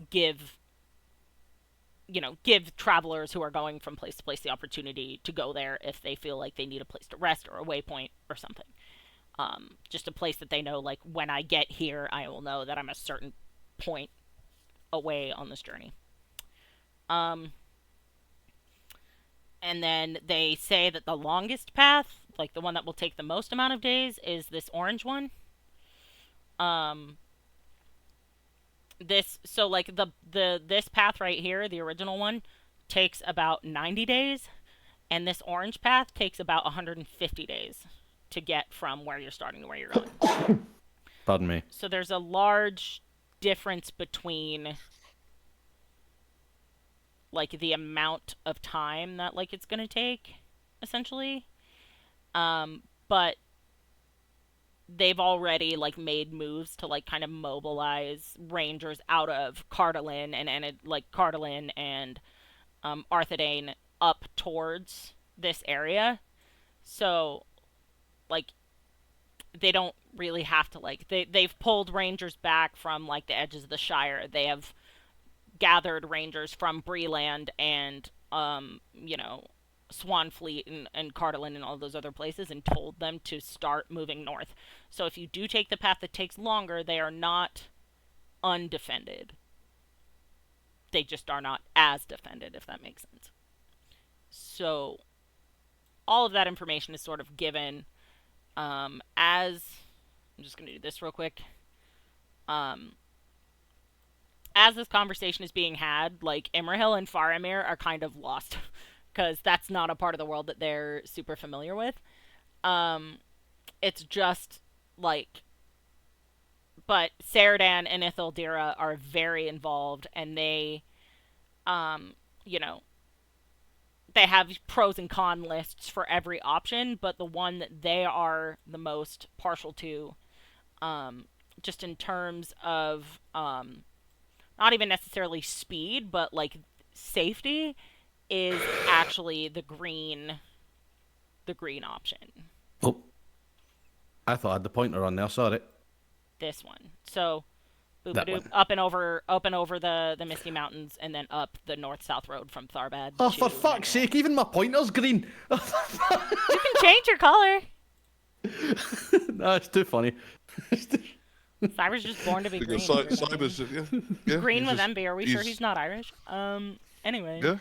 give travelers who are going from place to place the opportunity to go there if they feel like they need a place to rest or a waypoint or something. Just a place that they know, like, when I get here, I will know that I'm a certain point away on this journey. And then they say that the longest path, like the one that will take the most amount of days, is this orange one. This path right here, the original one, takes about 90 days, and this orange path takes about 150 days to get from where you're starting to where you're going. Pardon me. So there's a large difference between like the amount of time that like it's gonna take, essentially. But they've already like made moves to like kind of mobilize rangers out of Cardalin like Cardalin and Arthedain up towards this area. So like they don't really have to like they've pulled rangers back from like the edges of the Shire. They have gathered rangers from Breeland and Swanfleet and Cardalin and all those other places and told them to start moving north. So if you do take the path that takes longer, they are not undefended. They just are not as defended, if that makes sense. So all of that information is sort of given as... I'm just going to do this real quick. As this conversation is being had, like, Imrahil and Faramir are kind of lost. Because that's not a part of the world that they're super familiar with. It's just, like... But Ceradan and Ithildira are very involved, and they, they have pros and con lists for every option, but the one that they are the most partial to, just in terms of, not even necessarily speed, but, like, safety, is actually the green option. Oh. I thought I had the pointer on there, sorry. This one. So, boop-a-doop, up and over the Misty Mountains, and then up the north-south road from Tharbad. Oh, for fuck's sake, even my pointer's green. You can change your color. No, it's too funny. Cyber's just born to be green. Cyber's, yeah, green with envy. Are we sure he's not Irish? Anyway. Yeah.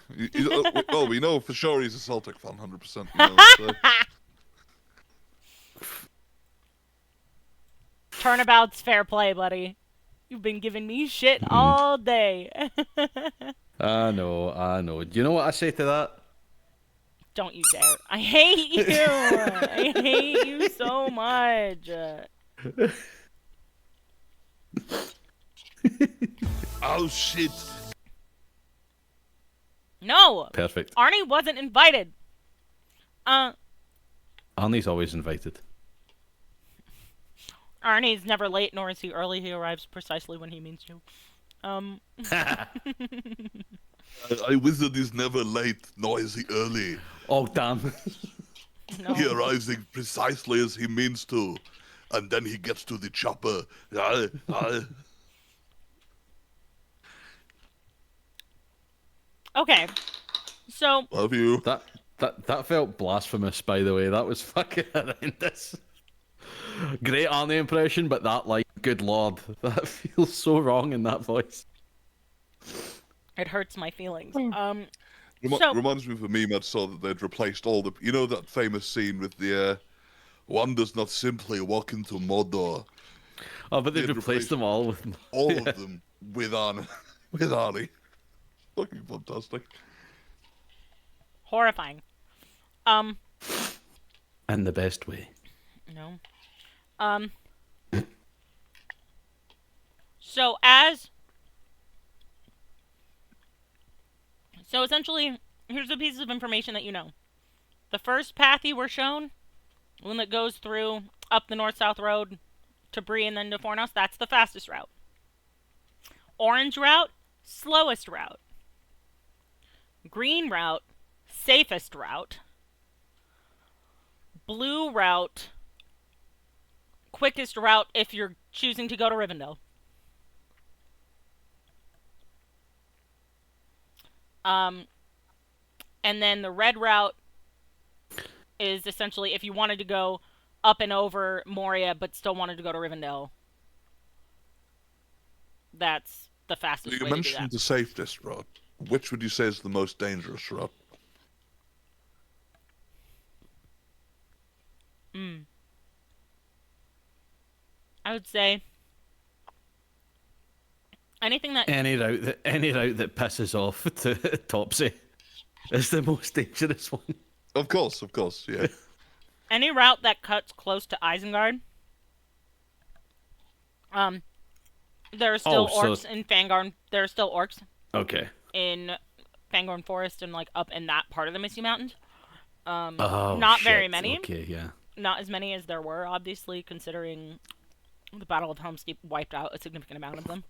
Well, we know for sure he's a Celtic fan, 100%. So. Turnabout's fair play, buddy. You've been giving me shit all day. I know. Do you know what I say to that? Don't you dare. I hate you. I hate you so much. Oh, shit. No. Perfect. Arnie wasn't invited. Arnie's always invited. Arnie's never late, nor is he early. He arrives precisely when he means to. A wizard is never late, nor is he early. Oh, damn. No. He arrives precisely as he means to, and then he gets to the chopper. Okay. So... Love you. That felt blasphemous, by the way. That was fucking horrendous. Great Arnie impression, but that, like, good lord, that feels so wrong in that voice. It hurts my feelings. Reminds me of a meme I saw that they'd replaced all the... You know that famous scene with the... one does not simply walk into Mordor. Oh, but they'd replaced them all with... All of them with Arnie. With Arnie. Fucking fantastic. Horrifying. In the best way. No. So essentially, here's the pieces of information that you know. The first path you were shown, one that goes through up the north-south road to Bree and then to Fornos, that's the fastest route. Orange route, slowest route. Green route, safest route. Blue route, quickest route if you're choosing to go to Rivendell. And then the red route is essentially if you wanted to go up and over Moria but still wanted to go to Rivendell. That's the fastest way to do that. You mentioned the safest route. Which would you say is the most dangerous route? I would say anything that any route that pisses off to Topsy is the most dangerous one. Of course, yeah. any route that cuts close to Isengard, There are still Oh, so- orcs in Fangorn. There are still orcs Okay. in Fangorn Forest and like up in that part of the Misty Mountains. Oh, Not shit. very many. Okay, yeah. Not as many as there were, obviously, considering the Battle of Helm's Deep wiped out a significant amount of them.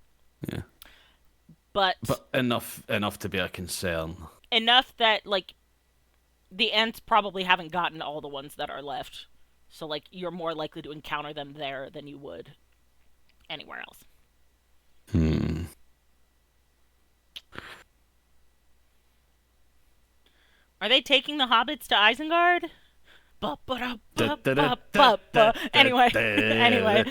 Yeah. But enough to be a concern. enough that like the Ents probably haven't gotten all the ones that are left. So like you're more likely to encounter them there than you would anywhere else. Are they taking the hobbits to Isengard? Anyway, anyway,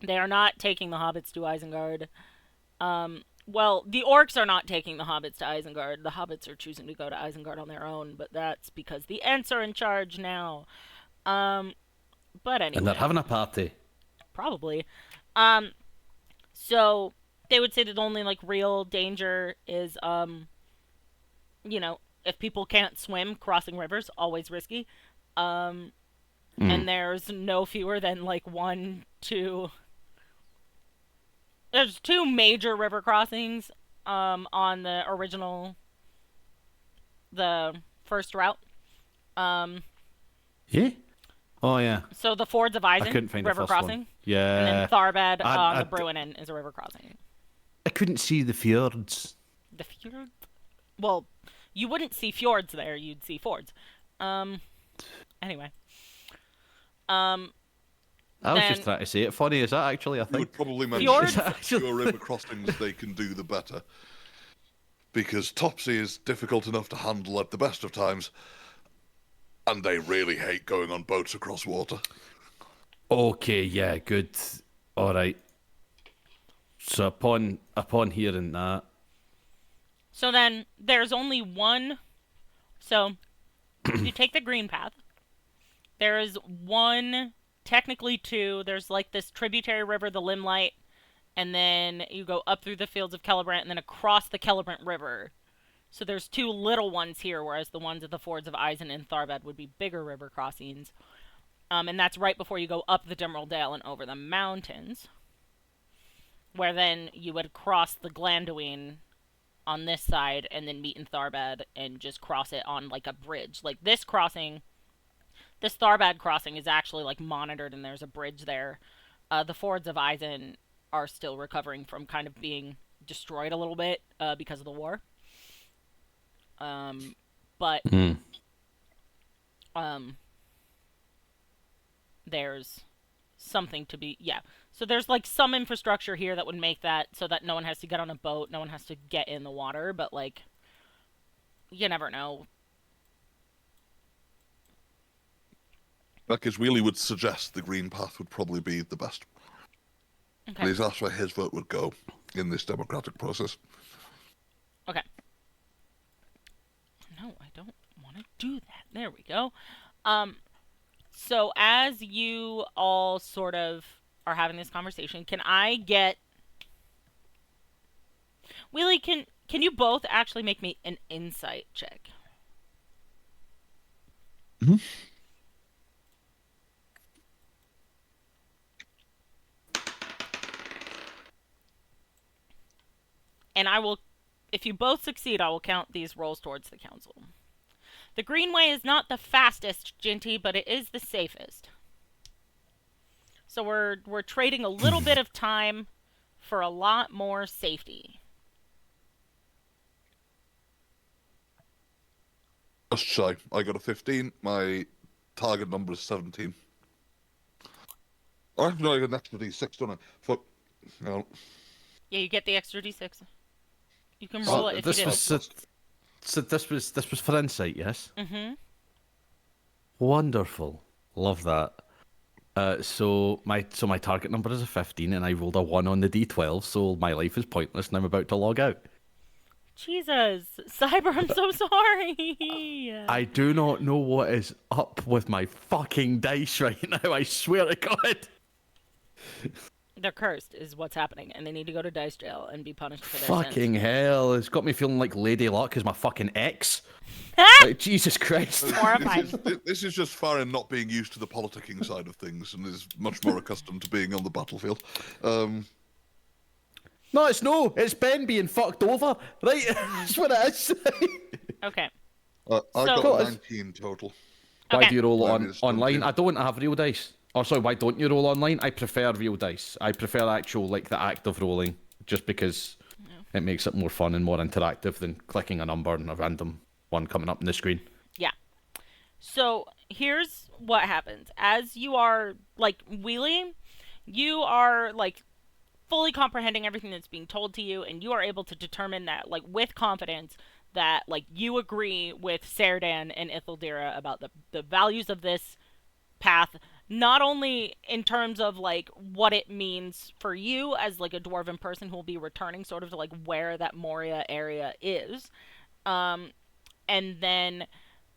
they are not taking the hobbits to Isengard. Well, the orcs are not taking the hobbits to Isengard. The hobbits are choosing to go to Isengard on their own, but that's because the Ents are in charge now. But anyway, And they're having a party. probably. So they would say that the only like real danger is if people can't swim, crossing rivers always risky. And there's no fewer than like 1, 2. There's 2 major river crossings on the first route. Yeah? Oh, yeah. So the Fords of I Isen, couldn't find river the first crossing. one. Yeah. And then Tharbad I- the Bruinen is a river crossing. I couldn't see the fjords. The fjord? Well, you wouldn't see fjords there, you'd see fords. Anyway. I was just trying to say it funny. Is that actually a You thing? would probably mention Fjords? the fewer river crossings they can do, the better. Because Topsy is difficult enough to handle at the best of times, and they really hate going on boats across water. Okay, yeah, good. All right. So upon hearing that, So then there's only one. So you take the green path. There is one, technically 2. There's like this tributary river, the Limelight, and then you go up through the fields of Celebrant and then across the Celebrant River. So there's 2 little ones here, whereas the ones at the Fords of Isen and Tharbad would be bigger river crossings. And that's right before you go up the Dimmerald Dale and over the mountains, where then you would cross the Glanduin on this side and then meet in Tharbad and just cross it on like a bridge. Like this Tharbad crossing is actually like monitored and there's a bridge there. The Fords of Isen are still recovering from kind of being destroyed a little bit because of the war. But there's something to be, yeah. So there's like some infrastructure here that would make that so that no one has to get on a boat, no one has to get in the water, but like, you never know. Because Wheelie would suggest the green path would probably be the best. Okay. At least that's where his vote would go in this democratic process. Okay. No, I don't want to do that. There we go. So as you all sort of are having this conversation, can I get... Wheelie, can you both actually make me an insight check? Mm-hmm. And I will, if you both succeed, I will count these rolls towards the council. The Greenway is not the fastest, Ginty, but it is the safest. So we're trading a little bit of time for a lot more safety. Just shy. I got a 15. My target number is 17. I have an extra D6, don't I? Fuck. No. Yeah, you get the extra D6. You can roll it if this you was did. so this was for insight, yes. Mm-hmm. Wonderful, love that. So my target number is a 15, and I rolled a 1 on the D12, so my life is pointless, and I'm about to log out. Jesus, Cyber, I'm so sorry. I do not know what is up with my fucking dice right now. I swear to God. They're cursed, is what's happening, and they need to go to dice jail and be punished for their Fucking hell, it's got me feeling like Lady Luck is my fucking ex. sins. Like, Jesus Christ. Horrifying. This is just Farin not being used to the politicking side of things and is much more accustomed to being on the battlefield. No, it's Ben being fucked over, right? That's what it is. Okay. I So- got 19 total. Why Okay. do you roll Why on is it still online? good? I don't have real dice. Or sorry, why don't you roll online? I prefer real dice. I prefer actual, like, the act of rolling, just because it makes it more fun and more interactive than clicking a number and a random one coming up on the screen. Yeah. So here's what happens. As you are, like, Wheelie, you are, like, fully comprehending everything that's being told to you, and you are able to determine that, like, with confidence, that, like, you agree with Serdan and Ithildira about the values of this path, not only in terms of, like, what it means for you as, like, a dwarven person who will be returning sort of to, like, where that Moria area is, and then,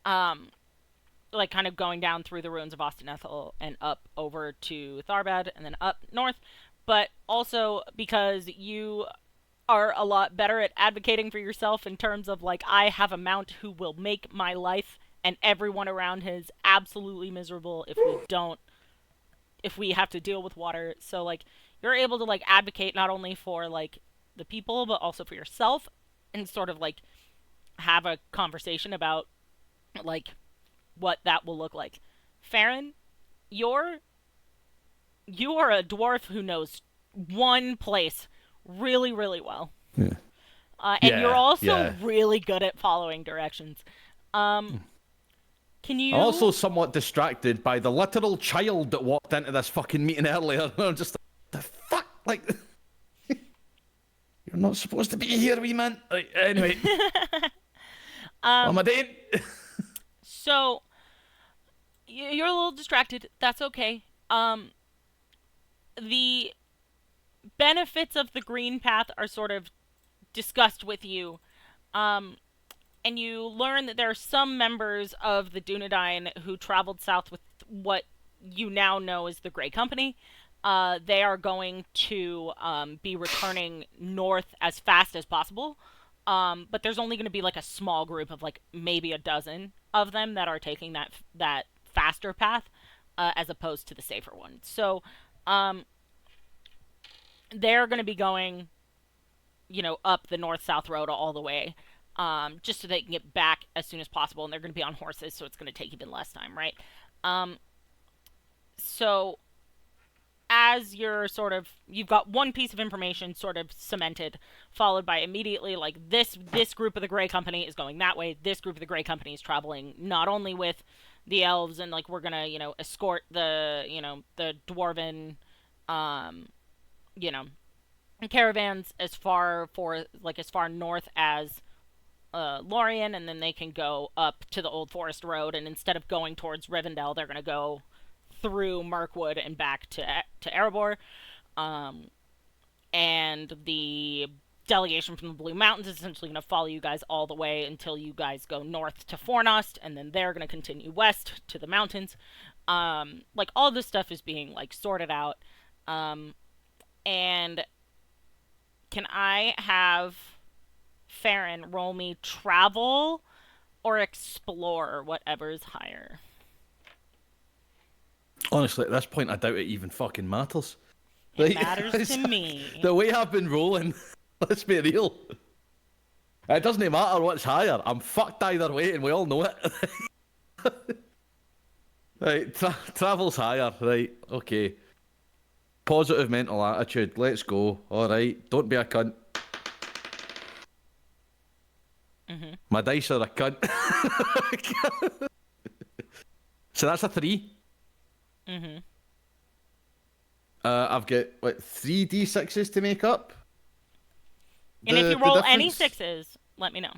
like, kind of going down through the ruins of Ostenethel and up over to Tharbad and then up north, but also because you are a lot better at advocating for yourself in terms of, like, I have a mount who will make my life and everyone around his absolutely miserable if we have to deal with water. So, like, you're able to, like, advocate not only for, like, the people, but also for yourself, and sort of, like, have a conversation about, like, what that will look like. Farin, you are a dwarf who knows one place really, really well. Yeah. And you're also Yeah. really good at following directions. Can you... I'm also somewhat distracted by the literal child that walked into this fucking meeting earlier. I'm just like, the fuck? Like, you're not supposed to be here, wee man. Right, anyway. What am I doing? So, you're a little distracted. That's okay. The benefits of the green path are sort of discussed with you. And you learn that there are some members of the Dunedain who traveled south with what you now know as the Grey Company. They are going to be returning north as fast as possible. But there's only going to be, like, a small group of, like, maybe a dozen of them that are taking that faster path as opposed to the safer one. So they're going to be going, you know, up the north-south road all the way. Just so they can get back as soon as possible, and they're going to be on horses, so it's going to take even less time, right? So, as you're sort of, you've got one piece of information sort of cemented, followed by immediately, like, this group of the Grey Company is going that way, this group of the Grey Company is traveling not only with the elves, and, like, we're going to, you know, escort the, you know, the dwarven, you know, caravans as far north as Lorien, and then they can go up to the Old Forest Road, and instead of going towards Rivendell, they're going to go through Mirkwood and back to Erebor. And the delegation from the Blue Mountains is essentially going to follow you guys all the way until you guys go north to Fornost, and then they're going to continue west to the mountains. Like, all this stuff is being, like, sorted out. And can I have Farin roll me travel or explore, whatever is higher? Honestly, at this point, I doubt it even fucking matters. It matters to me. The way I've been rolling, let's be real. It doesn't matter what's higher. I'm fucked either way, and we all know it. Right, travel's higher. Right, okay. Positive mental attitude. Let's go. All right, don't be a cunt. Mm-hmm. My dice are a cunt. So that's a 3. Mm-hmm. I've got, what, 3 d6s to make up? And if you The roll any difference? 6s, let me know.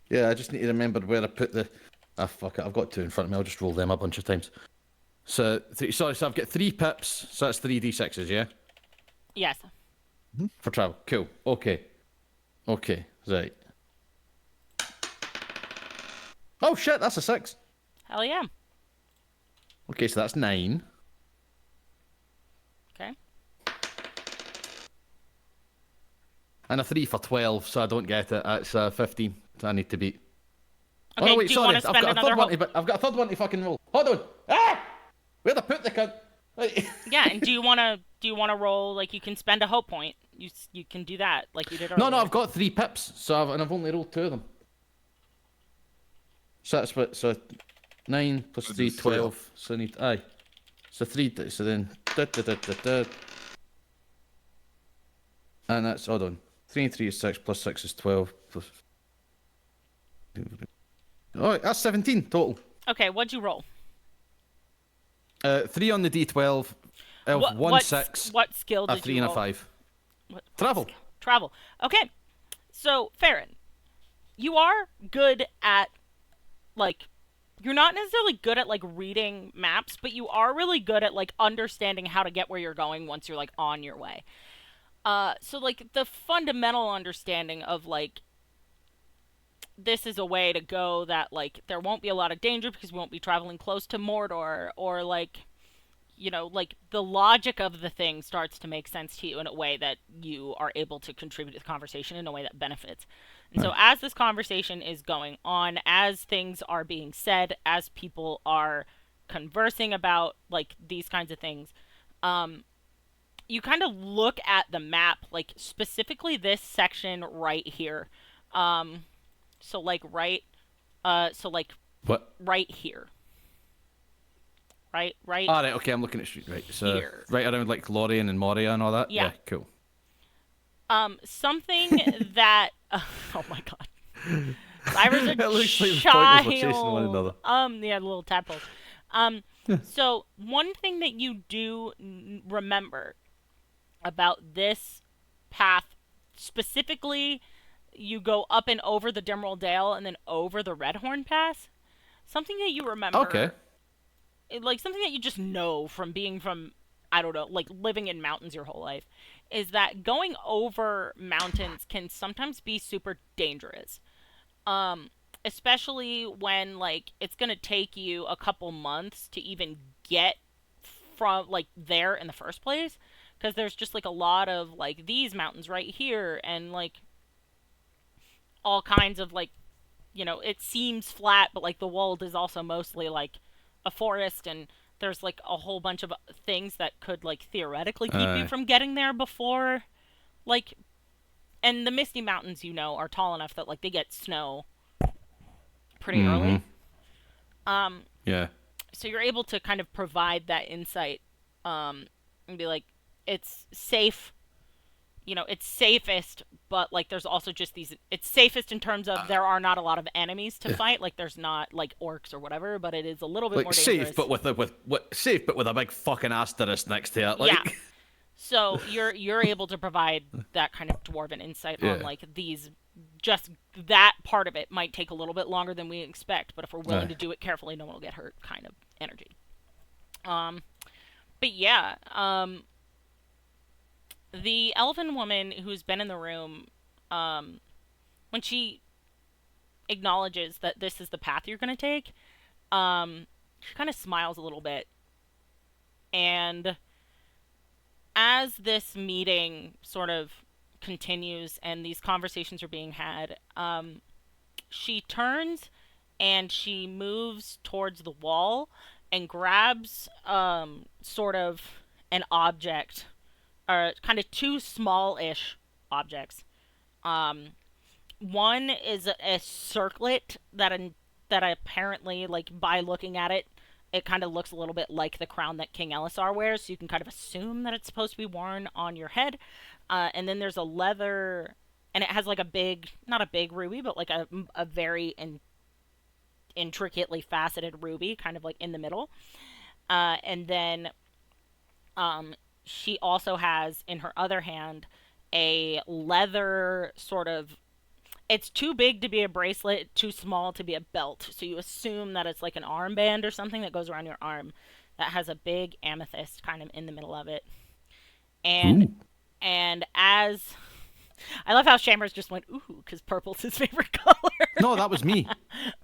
Yeah, I just need to remember where I put the... Ah, fuck it, I've got 2 in front of me. I'll just roll them a bunch of times. So, so I've got 3 pips, so that's 3 d6s, yeah? Yes. For travel. Cool. Okay. Okay, right. Oh shit, that's a 6. Hell yeah. Okay, so that's 9. And a 3 for 12, so I don't get it. That's 15. So I need to beat. Okay, oh no, wait, do you want sorry. to spend another I've got a third one to fucking roll. Hold on. Ah! Where'd I put the cunt? Yeah, and do you want to roll, like, you can spend a hope point. You can do that like you did earlier. No, I've got 3 pips, so I've only rolled 2 of them. So that's what, so 9 plus 3, 12. So I need, aye. So 3, so then, and that's, hold on. 3 and 3 is 6, plus 6 is 12. Plus... Oh, that's 17 total. Okay, what'd you roll? 3 on the D12, 1 6. What skill did a 3 you and roll? a 5. What Travel. Travel. Okay. So, Farin, you are good at, like, you're not necessarily good at, like, reading maps, but you are really good at, like, understanding how to get where you're going once you're, like, on your way. So, like, the fundamental understanding of, like, this is a way to go that, like, there won't be a lot of danger because we won't be traveling close to Mordor, or, like, you know, like, the logic of the thing starts to make sense to you in a way that you are able to contribute to the conversation in a way that benefits. And so as this conversation is going on, as things are being said, as people are conversing about, like, these kinds of things, you kind of look at the map, like, specifically this section right here. So, like, right What? right here. Right? Ah, right, okay, I'm looking at street, right. So, Here. right around, like, Lorien and Moria and all that? Yeah. Cool. Something that... oh, my God. Cybers are It looks like the child. pointers were chasing one another. Yeah, the little tadpoles. So, one thing that you do remember about this path, specifically, you go up and over the Dimmerald Dale and then over the Redhorn Pass. Something that you remember... Okay. Like, something that you just know from being from, I don't know, like, living in mountains your whole life, is that going over mountains can sometimes be super dangerous. Especially when, like, it's gonna take you a couple months to even get from, like, there in the first place. Because there's just, like, a lot of, like, these mountains right here, and, like, all kinds of, like, you know, it seems flat, but, like, the world is also mostly, like, a forest, and there's, like, a whole bunch of things that could, like, theoretically keep you from getting there before, like, and the Misty Mountains, you know, are tall enough that, like, they get snow pretty early. Yeah. So you're able to kind of provide that insight, and be like, it's safe, you know, it's safest, but, like, there's also just these, it's safest in terms of there are not a lot of enemies to fight, like, there's not, like, orcs or whatever, but it is a little bit Like, more dangerous. safe, but with a big fucking asterisk next to it. Like... Yeah. So you're able to provide that kind of dwarven insight on, like, these, just that part of it might take a little bit longer than we expect, but if we're willing to do it carefully, no one will get hurt kind of energy. But yeah, the elven woman who's been in the room, when she acknowledges that this is the path you're going to take, she kind of smiles a little bit. And as this meeting sort of continues and these conversations are being had, she turns and she moves towards the wall and grabs sort of an object, or kind of 2 small-ish objects. One is a circlet that apparently, like, by looking at it, it kind of looks a little bit like the crown that King Elisar wears, so you can kind of assume that it's supposed to be worn on your head. And then there's a leather, and it has, like, a big, not a big ruby, but, like, a very intricately faceted ruby, kind of, like, in the middle. And then she also has in her other hand a leather sort of, it's too big to be a bracelet, too small to be a belt, so you assume that it's like an armband or something that goes around your arm that has a big amethyst kind of in the middle of it. And as I love how Shamers just went ooh because purple's his favorite color. No, that was me.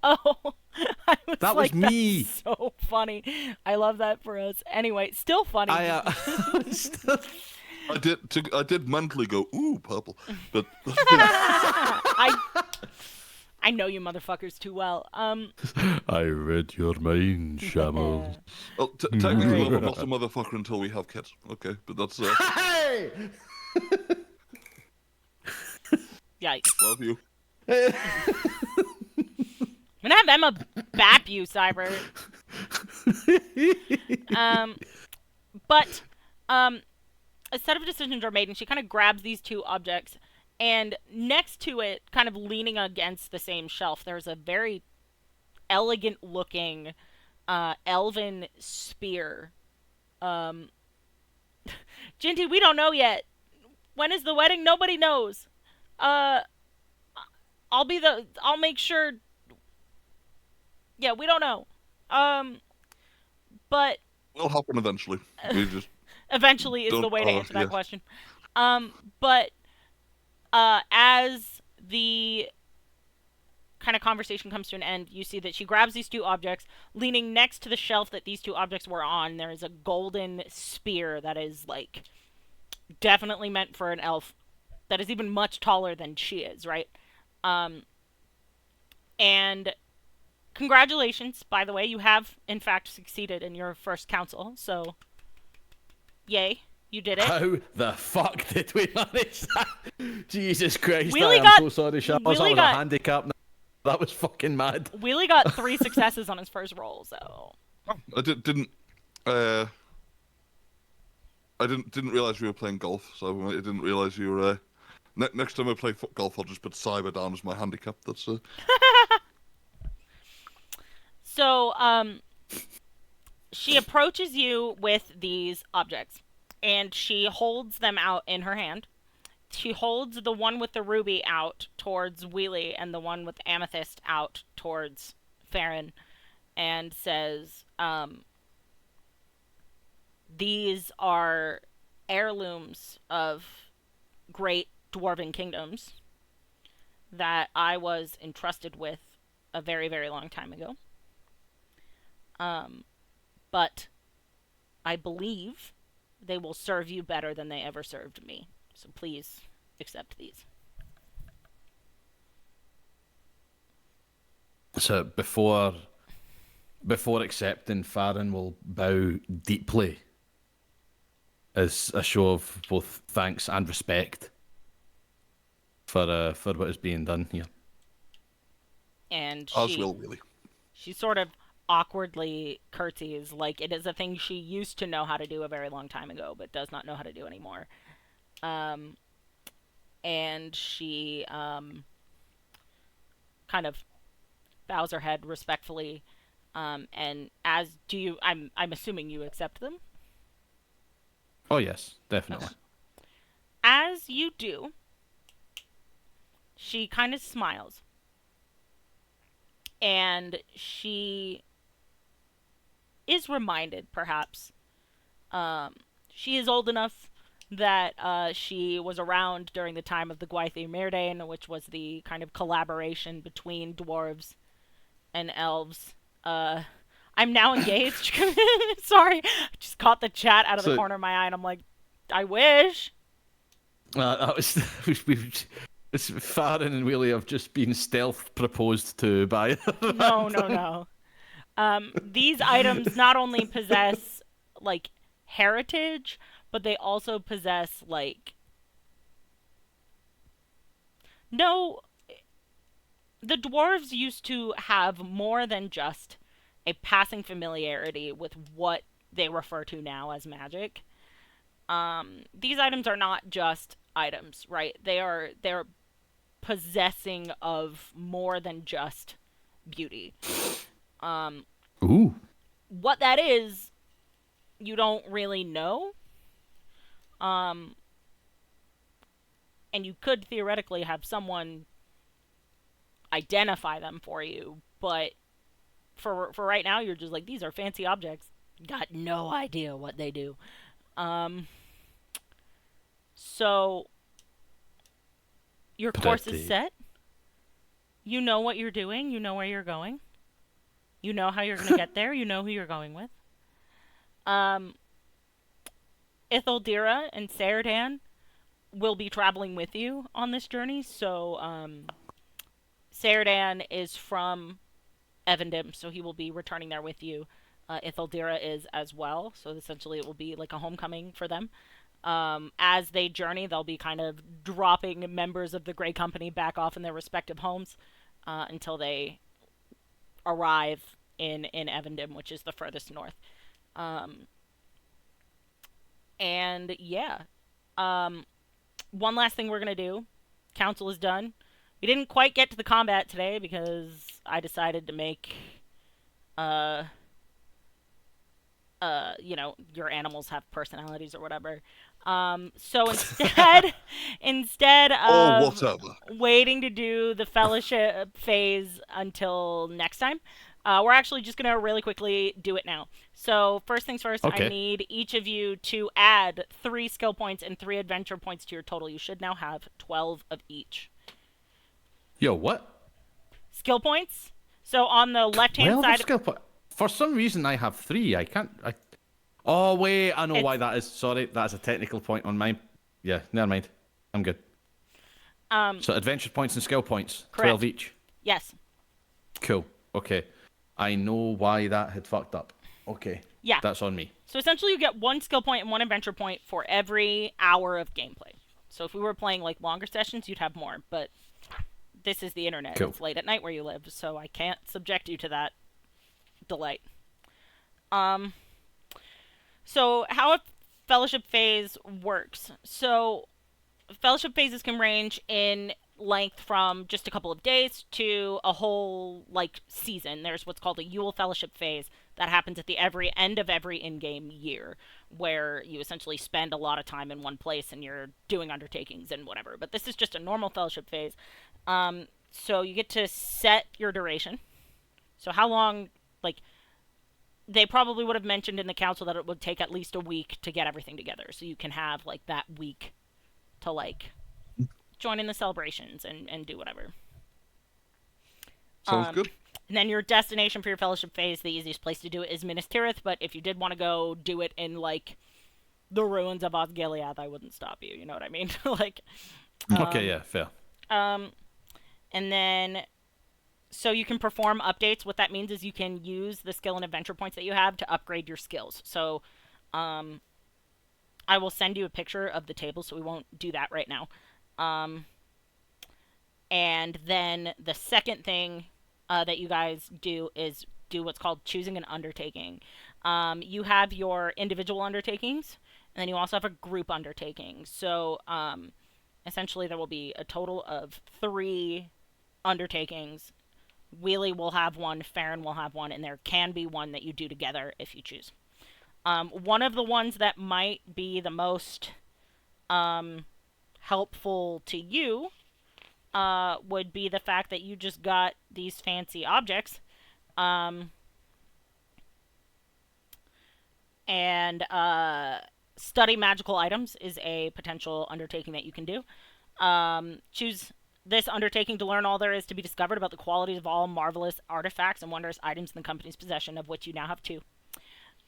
Oh, I was That like, was me. That's so funny. I love that for us. Anyway, still funny. I did mentally go, ooh, purple, but I know you motherfuckers too well. I read your mind, Shambles. well, technically, Right. love, I'm not a motherfucker until we have kids. Okay, but that's Hey! Yikes. love you. I'm gonna have Emma bap you, Cyber. But a set of decisions are made, and she kind of grabs these two objects, and next to it, kind of leaning against the same shelf, there's a very elegant-looking elven spear. Ginty, we don't know yet. When is the wedding? Nobody knows. I'll make sure. Yeah, we don't know. But It'll happen eventually. We just eventually is the don't. way to answer that Yes. question. But as the kind of conversation comes to an end, you see that she grabs these two objects. Leaning next to the shelf that these two objects were on, there is a golden spear that is, like, definitely meant for an elf that is even much taller than she is, right? And congratulations, by the way, you have, in fact, succeeded in your first council, so yay, you did it. How the fuck did we manage that? Jesus Christ, Wily I'm got- so sorry, Shambles. Wily I was got- a handicap. That was fucking mad. Wheelie got 3 successes on his first roll, so... I didn't. I didn't realize we were playing golf, so I didn't realize you were. Next time I play golf, I'll just put cyber down as my handicap. That's So, she approaches you with these objects, and she holds them out in her hand. She holds the one with the ruby out towards Wheelie and the one with amethyst out towards Farin, and says, these are heirlooms of great dwarven kingdoms that I was entrusted with a very, very long time ago. But I believe they will serve you better than they ever served me. So please accept these. So before accepting, Farin will bow deeply as a show of both thanks and respect for what is being done here. And as will really. she sort of awkwardly curtsies, like it is a thing she used to know how to do a very long time ago, but does not know how to do anymore. And she kind of bows her head respectfully, and as do you. I'm assuming you accept them. Oh yes, definitely. As you do, she kind of smiles, and she is reminded, perhaps, she is old enough that she was around during the time of the Gwaithir Myrdain, which was the kind of collaboration between dwarves and elves. I'm now engaged. Sorry, I just caught the chat out of the corner of my eye, and I'm like, I wish. That was Farin and Wheelie have just been stealth proposed to by. No. These items not only possess, like, heritage, but they also possess, like... No, the dwarves used to have more than just a passing familiarity with what they refer to now as magic. These items are not just items, right? They're possessing of more than just beauty. Ooh. What that is, you don't really know. And you could theoretically have someone identify them for you, but for right now, you're just like, these are fancy objects. Got no idea what they do. So your course is set. You know what you're doing. You know where you're going. You know how you're going to get there. You know who you're going with. Ithildira and Seridan will be traveling with you on this journey. So Seridan is from Evendim, so he will be returning there with you. Ithildira is as well, so essentially it will be like a homecoming for them. As they journey, they'll be kind of dropping members of the Grey Company back off in their respective homes until they arrive in Evendim, which is the furthest north. And yeah, one last thing we're gonna do. Council is done. We didn't quite get to the combat today because I decided to make, your animals have personalities or whatever. So instead of waiting to do the fellowship phase until next time, we're actually just going to really quickly do it now. So first things first, Okay. I need each of you to add 3 skill points and 3 adventure points to your total. You should now have 12 of each. Yo, what? Skill points? So on the left-hand side... skill point. For some reason, I have 3. Oh, wait, I know why that is. Sorry, that's a technical point on mine. Yeah, never mind. I'm good. So adventure points and skill points, correct. 12 each. Yes. Cool. Okay. I know why that had fucked up. Okay. Yeah. That's on me. So essentially you get 1 skill point and 1 adventure point for every hour of gameplay. So if we were playing like longer sessions, you'd have more, but this is the internet. Cool. It's late at night where you live, so I can't subject you to that delight. So how a fellowship phase works. So fellowship phases can range in length from just a couple of days to a whole season. There's what's called a Yule fellowship phase that happens at the end of every in-game year, where you essentially spend a lot of time in one place and you're doing undertakings and whatever. But this is just a normal fellowship phase. So you get to set your duration. So how long, they probably would have mentioned in the council that it would take at least a week to get everything together. So you can have that week to join in the celebrations and do whatever. Sounds good. And then your destination for your fellowship phase, the easiest place to do it is Minas Tirith, but if you did want to go do it in the ruins of Osgiliath, I wouldn't stop you, you know what I mean? Okay, yeah, fair. And then so you can perform updates. What that means is you can use the skill and adventure points that you have to upgrade your skills. So I will send you a picture of the table, so we won't do that right now. And then the second thing that you guys do is do what's called choosing an undertaking. You have your individual undertakings, and then you also have a group undertaking. So essentially there will be a total of 3 undertakings. Wily will have 1, Farin will have 1, and there can be 1 that you do together if you choose. One of the ones that might be the most helpful to you would be the fact that you just got these fancy objects. And study magical items is a potential undertaking that you can do. Choose this undertaking to learn all there is to be discovered about the qualities of all marvelous artifacts and wondrous items in the company's possession, of which you now have 2.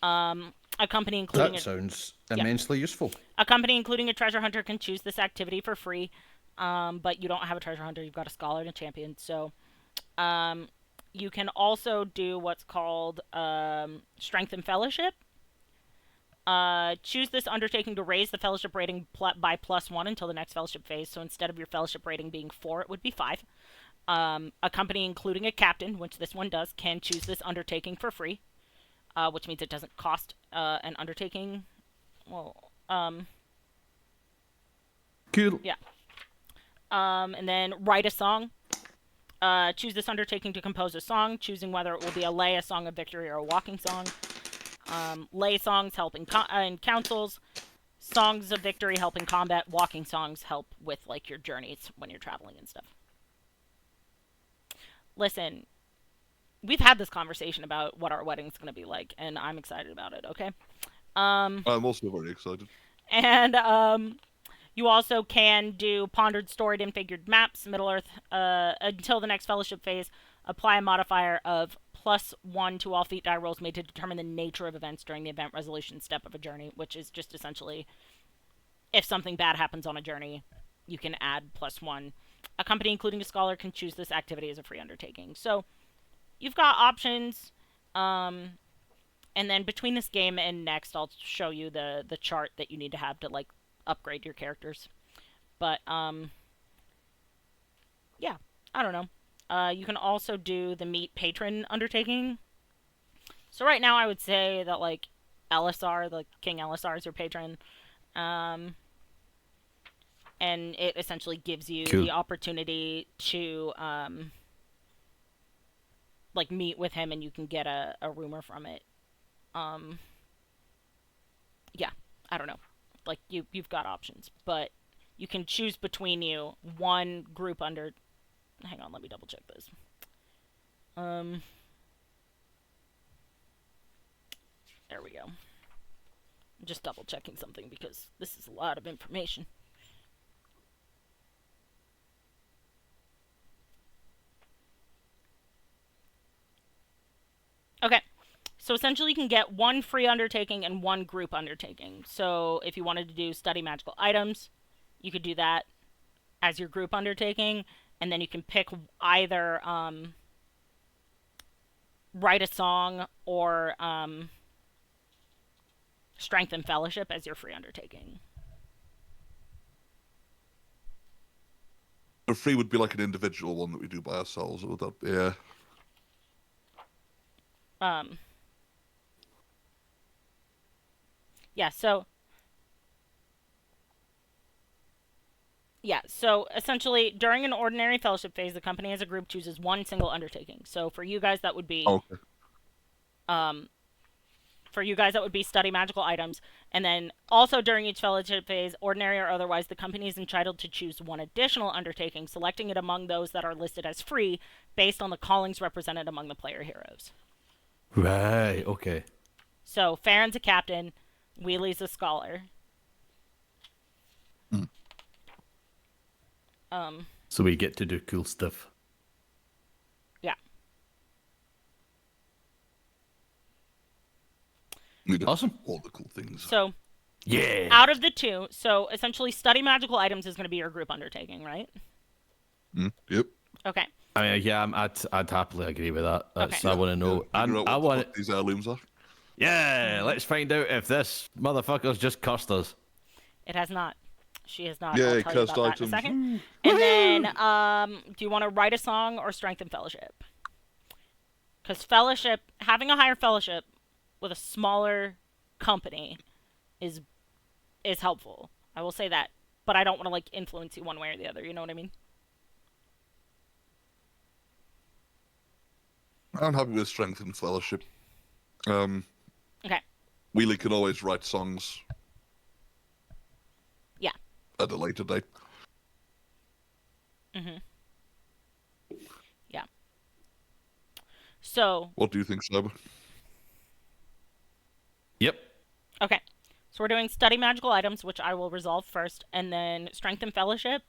A company including that sounds immensely useful. A company including a treasure hunter can choose this activity for free, but you don't have a treasure hunter. You've got a scholar and a champion. So you can also do what's called strength and fellowship. Choose this undertaking to raise the fellowship rating by +1 until the next fellowship phase. So instead of your fellowship rating being 4, it would be 5. A company including a captain, which this one does, can choose this undertaking for free, which means it doesn't cost an undertaking. Well, cool. Yeah. And then write a song. Choose this undertaking to compose a song, choosing whether it will be a lay, a song of victory, or a walking song. Lay songs help in councils. Songs of victory help in combat. Walking songs help with your journeys when you're traveling and stuff. Listen, we've had this conversation about what our wedding's going to be like, and I'm excited about it, okay? I'm also very excited. And you also can do pondered, storied, and figured maps, Middle-earth, until the next fellowship phase. Apply a modifier of +1 to all feat die rolls made to determine the nature of events during the event resolution step of a journey, which is just essentially if something bad happens on a journey, you can add +1. A company, including a scholar, can choose this activity as a free undertaking. So you've got options, and then between this game and next, I'll show you the chart that you need to have to like upgrade your characters. But yeah, I don't know. You can also do the meet patron undertaking. So right now, I would say that like LSR, the King LSR, is your patron. And it essentially gives you the opportunity to like meet with him, and you can get a rumor from it. Yeah, I don't know. Like you've got options, but you can choose between you one group under. Hang on, let me double check this. There we go. I'm just double checking something because this is a lot of information. Okay, so essentially you can get one free undertaking and one group undertaking. So if you wanted to do study magical items, you could do that as your group undertaking, and then you can pick either write a song or strength and fellowship as your free undertaking. A free would be like an individual one that we do by ourselves, or would that be, yeah. So essentially, during an ordinary fellowship phase, the company as a group chooses one single undertaking. So for you guys, that would be, study magical items. And then also during each fellowship phase, ordinary or otherwise, the company is entitled to choose one additional undertaking, selecting it among those that are listed as free based on the callings represented among the player heroes. Right, okay. So Farin's a captain, Wili's a scholar. So we get to do cool stuff. Yeah. Awesome. All the cool things. So, yeah. Out of the two, so essentially study magical items is going to be your group undertaking, right? Yep. Okay. I mean, yeah, I'd happily agree with that. That's Okay. I want to know. Yeah. I want what these heirlooms are. Yeah, let's find out if this motherfucker's just cursed us. It has not. She has not. Yeah, I'll tell you about that in a second. And then, do you want to write a song or strengthen fellowship? Because fellowship, having a higher fellowship with a smaller company is helpful. I will say that, but I don't want to like influence you one way or the other. You know what I mean? I'm happy with strength and fellowship. Okay. Wily can always write songs. Yeah. At a later date. Yeah. So. What do you think, Cyber? Yep. Okay. So we're doing study magical items, which I will resolve first, and then strength and fellowship.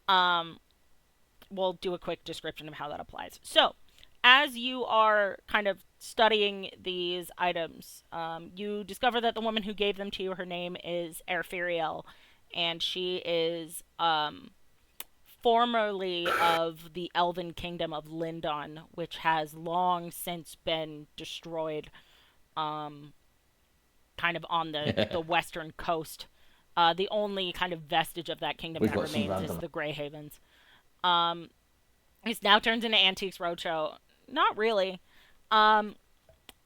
We'll do a quick description of how that applies. So, as you are kind of studying these items, you discover that the woman who gave them to you, her name is Erfiriel, and she is formerly of the Elven Kingdom of Lindon, which has long since been destroyed, kind of on the western coast. The only kind of vestige of that kingdom that remains is the Grey Havens. It's now turned into Antiques Roadshow. Not really.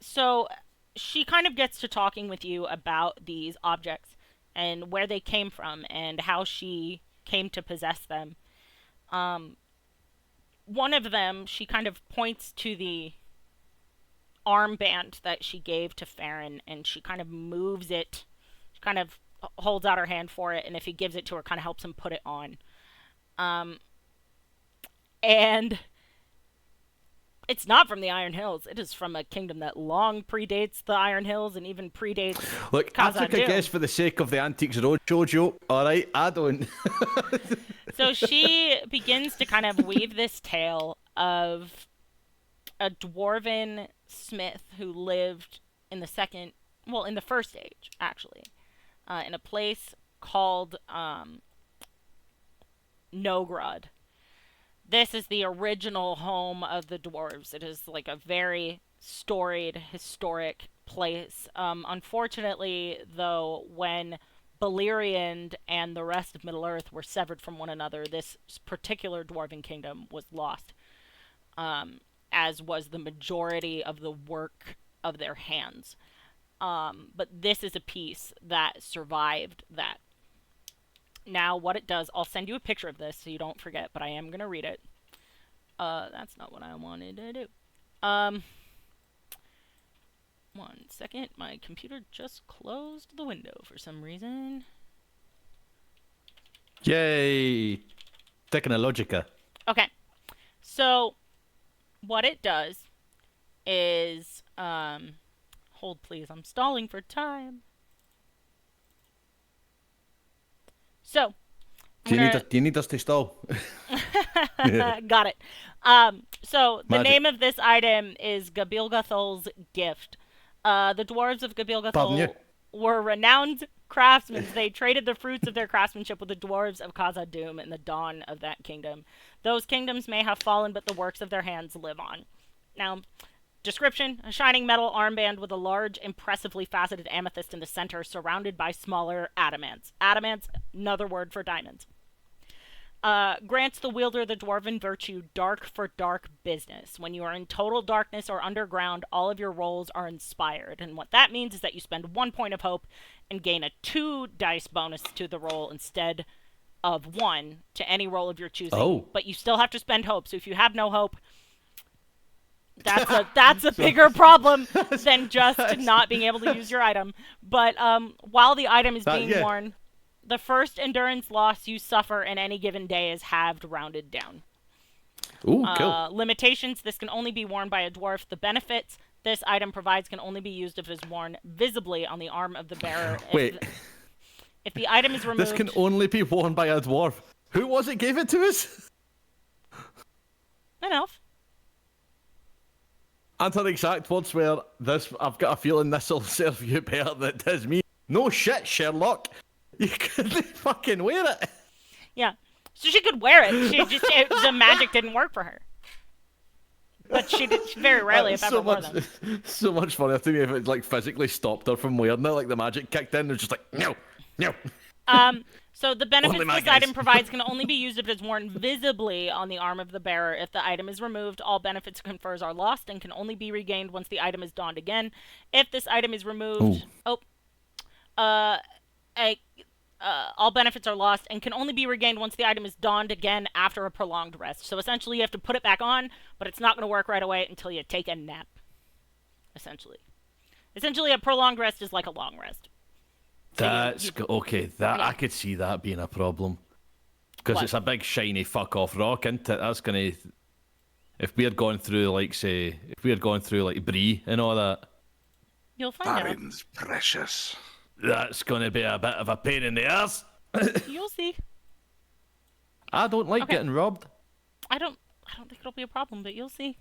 So she kind of gets to talking with you about these objects and where they came from and how she came to possess them. One of them, she kind of points to the armband that she gave to Farin, and she kind of moves it. She kind of holds out her hand for it, and if he gives it to her, kind of helps him put it on. And it's not from the Iron Hills. It is from a kingdom that long predates the Iron Hills and even predates Look, I took a guess for the sake of the Antiques Roadshow joke. All right, I don't. So she begins to kind of weave this tale of a dwarven smith who lived in the first age, actually, in a place called Nogrod. This is the original home of the dwarves. It is like a very storied, historic place. Unfortunately, though, when Beleriand and the rest of Middle-earth were severed from one another, this particular dwarven kingdom was lost, as was the majority of the work of their hands. But this is a piece that survived that. Now, what it does, I'll send you a picture of this so you don't forget, but I am going to read it. That's not what I wanted to do. 1 second. My computer just closed the window for some reason. Yay! Technologica. Okay. So, what it does is, hold please, I'm stalling for time. So, Do you need us to stall? got it. So the Magic. name of this item is Gabilgathol's Gift. The dwarves of Gabilgathol were renowned craftsmen. They traded the fruits of their craftsmanship with the dwarves of Khazad-dûm in the dawn of that kingdom. Those kingdoms may have fallen, but the works of their hands live on. Now, description: a shining metal armband with a large, impressively faceted amethyst in the center, surrounded by smaller adamants. Adamants, another word for diamonds. Grants the wielder the dwarven virtue dark for dark business. When you are in total darkness or underground, all of your rolls are inspired. And what that means is that you spend 1 point of hope and gain a 2 dice bonus to the roll instead of 1 to any roll of your choosing. Oh. But you still have to spend hope. So if you have no hope, that's a bigger problem than just not being able to use your item. But while the item is being worn, the first endurance loss you suffer in any given day is halved, rounded down. Ooh, cool. Limitations: this can only be worn by a dwarf. The benefits this item provides can only be used if it is worn visibly on the arm of the bearer. If the item is removed... This can only be worn by a dwarf. Who was it gave it to us? An elf. And her exact words were, I've got a feeling this will serve you better than it does me. No shit, Sherlock. You couldn't fucking wear it. Yeah. So she could wear it. The magic didn't work for her. But she very rarely, if ever, wore them. So much funnier to me if it like physically stopped her from wearing it, like the magic kicked in, and just like, no. So the benefits this item provides can only be used if it is worn visibly on the arm of the bearer. If the item is removed, all benefits it confers are lost and can only be regained once the item is donned again. If this item is removed, all benefits are lost and can only be regained once the item is donned again after a prolonged rest. So essentially you have to put it back on, but it's not going to work right away until you take a nap. Essentially a prolonged rest is like a long rest. That's okay. I could see that being a problem because it's a big shiny fuck off rock, isn't it? That's gonna. If we're going through like Bree and all that, you'll find Farin's precious. That's gonna be a bit of a pain in the ass. You'll see. I don't like getting robbed. I don't think it'll be a problem, but you'll see.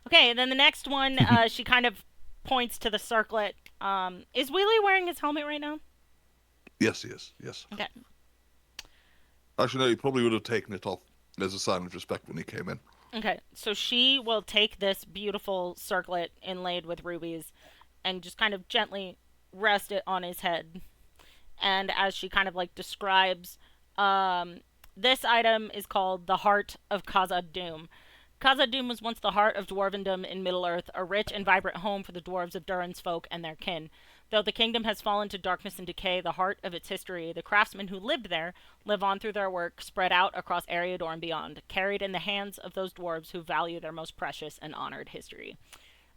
Okay, and then the next one, she kind of points to the circlet. Is Wily wearing his helmet right now? Yes, he is. Yes. Okay. Actually, no, he probably would have taken it off as a sign of respect when he came in. Okay, so she will take this beautiful circlet inlaid with rubies and just kind of gently rest it on his head. And as she kind of like describes, this item is called the Heart of Khazad-dûm. Khazad-dûm was once the heart of dwarvendom in Middle-earth, a rich and vibrant home for the dwarves of Durin's folk and their kin. Though the kingdom has fallen to darkness and decay, the heart of its history, the craftsmen who lived there, live on through their work, spread out across Eriador and beyond, carried in the hands of those dwarves who value their most precious and honored history.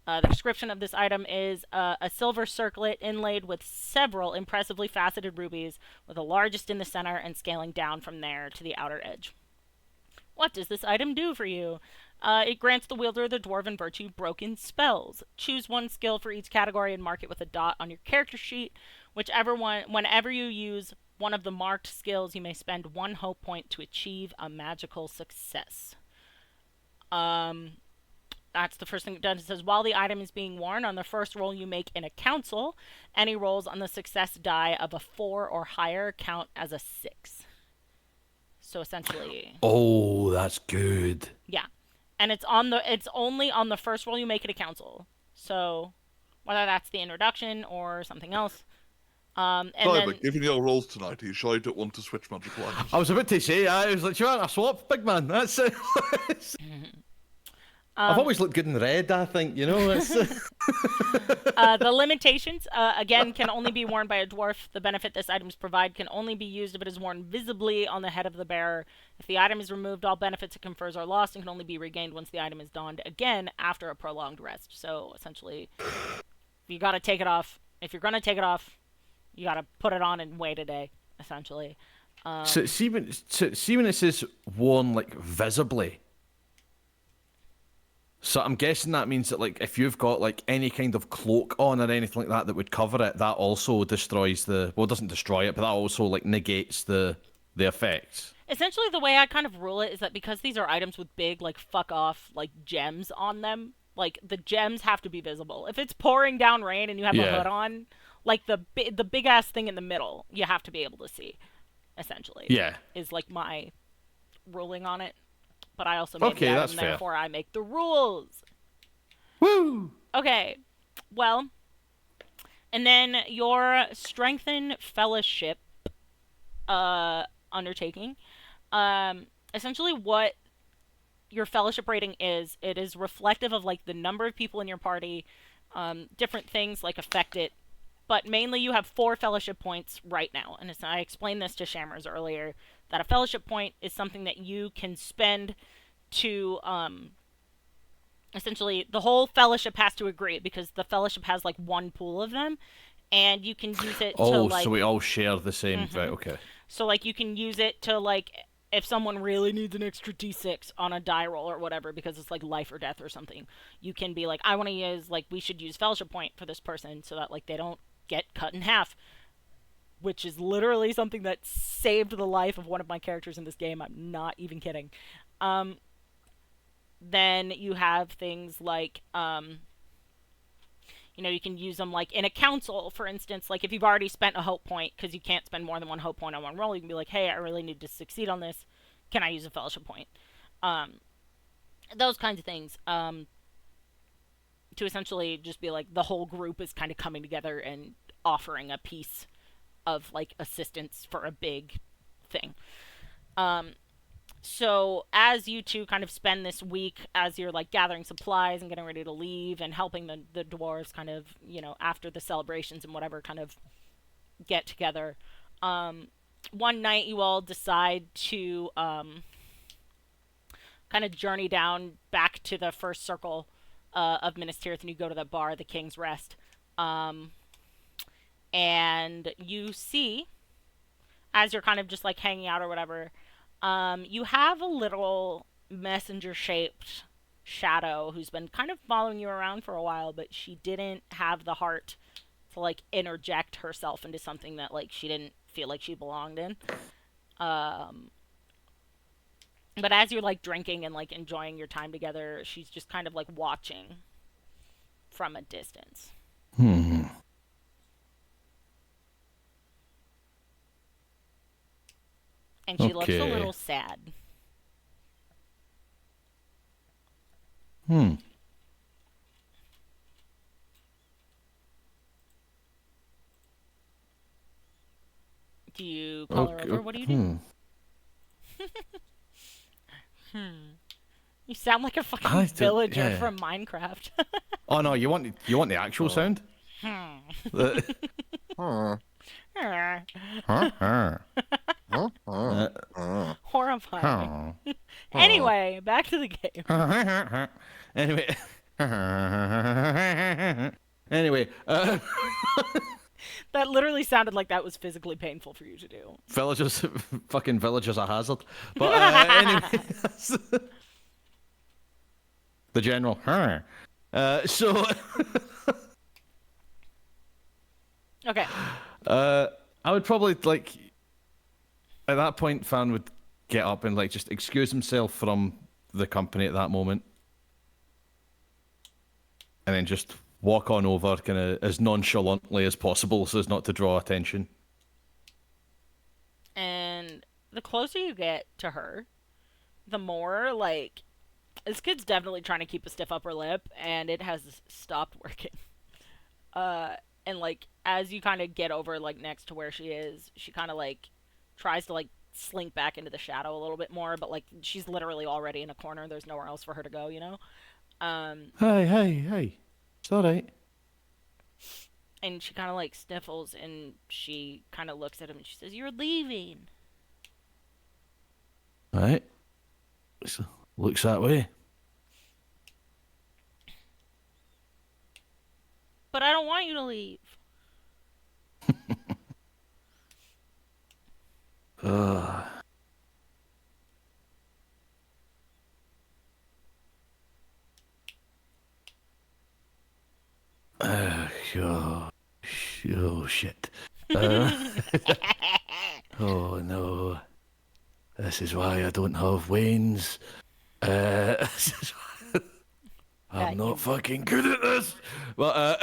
The description of this item is a silver circlet inlaid with several impressively faceted rubies, with the largest in the center and scaling down from there to the outer edge. What does this item do for you? It grants the wielder the dwarven virtue Broken Spells. Choose one skill for each category and mark it with a dot on your character sheet. Whenever you use one of the marked skills, you may spend 1 hope point to achieve a magical success. That's That's the first thing it does. It says, while the item is being worn, on the first roll you make in a council, any rolls on the success die of a 4 or higher count as a 6. So essentially... Oh, that's good. Yeah. And it's only on the first roll you make it a council. So whether that's the introduction or something else. And then... given your rolls tonight, are you sure you don't want to switch magical items? I was about to say, I was like, you want a swap, big man? That's it. I've always looked good in red, I think, you know. It's... the limitations, again, can only be worn by a dwarf. The benefit this items provide can only be used if it is worn visibly on the head of the bearer. If the item is removed, all benefits it confers are lost and can only be regained once the item is donned again after a prolonged rest. So, essentially, you gotta take it off. If you're gonna take it off, you gotta put it on and wait a day, essentially. So, see when it says worn, like, visibly... So I'm guessing that means that, like, if you've got, like, any kind of cloak on or anything like that would cover it, that also destroys the... Well, it doesn't destroy it, but that also, like, negates the effects. Essentially, the way I kind of rule it is that because these are items with big, like, fuck-off, like, gems on them, like, the gems have to be visible. If it's pouring down rain and you have a hood on, like, the big-ass thing in the middle, you have to be able to see, essentially. Yeah. Is, like, my ruling on it. But I also made the item, therefore I make the rules. Woo! Okay, well, and then your Strengthen Fellowship undertaking. Essentially what your fellowship rating is, it is reflective of, like, the number of people in your party, different things, like, affect it. But mainly you have 4 fellowship points right now. And I explained this to Shammers earlier, that a fellowship point is something that you can spend to, essentially, the whole fellowship has to agree, because the fellowship has, like, one pool of them, and you can use it to, like... so we all share the same... Right, okay. So, like, you can use it to, like, if someone really needs an extra d6 on a die roll or whatever, because it's, like, life or death or something, you can be like, I want to use, like, we should use fellowship point for this person so that, like, they don't get cut in half. Which is literally something that saved the life of one of my characters in this game. I'm not even kidding. Then you have things like, you know, you can use them, like, in a council, for instance. Like, if you've already spent a hope point, because you can't spend more than 1 hope point on one roll, you can be like, hey, I really need to succeed on this. Can I use a fellowship point? Those kinds of things. To essentially just be like, the whole group is kind of coming together and offering a piece of, like, assistance for a big thing. So as you two kind of spend this week, as you're, like, gathering supplies and getting ready to leave and helping the dwarves kind of, you know, after the celebrations and whatever, kind of get together, one night you all decide to kind of journey down back to the first circle of Minas Tirith, and you go to the bar, the King's Rest. And you see, as you're kind of just, like, hanging out or whatever, you have a little messenger-shaped shadow who's been kind of following you around for a while, but she didn't have the heart to, like, interject herself into something that, like, she didn't feel like she belonged in. But as you're, like, drinking and, like, enjoying your time together, she's just kind of, like, watching from a distance. And she looks a little sad. Do you call her over? What do you do? You sound like a fucking villager from Minecraft. Oh no, you want the actual sound? Horrifying. Anyway, back to the game. Anyway, that literally sounded like that was physically painful for you to do. Fucking villagers are hazard. But anyway, the general. So. Okay. I would probably, like, at that point, Farin would get up and, like, just excuse himself from the company at that moment. and then just walk on over kind of as nonchalantly as possible so as not to draw attention. And the closer you get to her, the more, like, this kid's definitely trying to keep a stiff upper lip, and it has stopped working. And, like, as you kind of get over, like, next to where she is, she kind of, like, tries to, like, slink back into the shadow a little bit more, but, like, she's literally already in a corner. There's nowhere else for her to go, you know? Hey. It's all right. And she kind of, like, sniffles, and she kind of looks at him, and she says, "You're leaving." All right. So, looks that way. "But I don't want you to leave." Oh shit. Oh no. This is why I don't have wains. This is why I'm not fucking good at this. Well,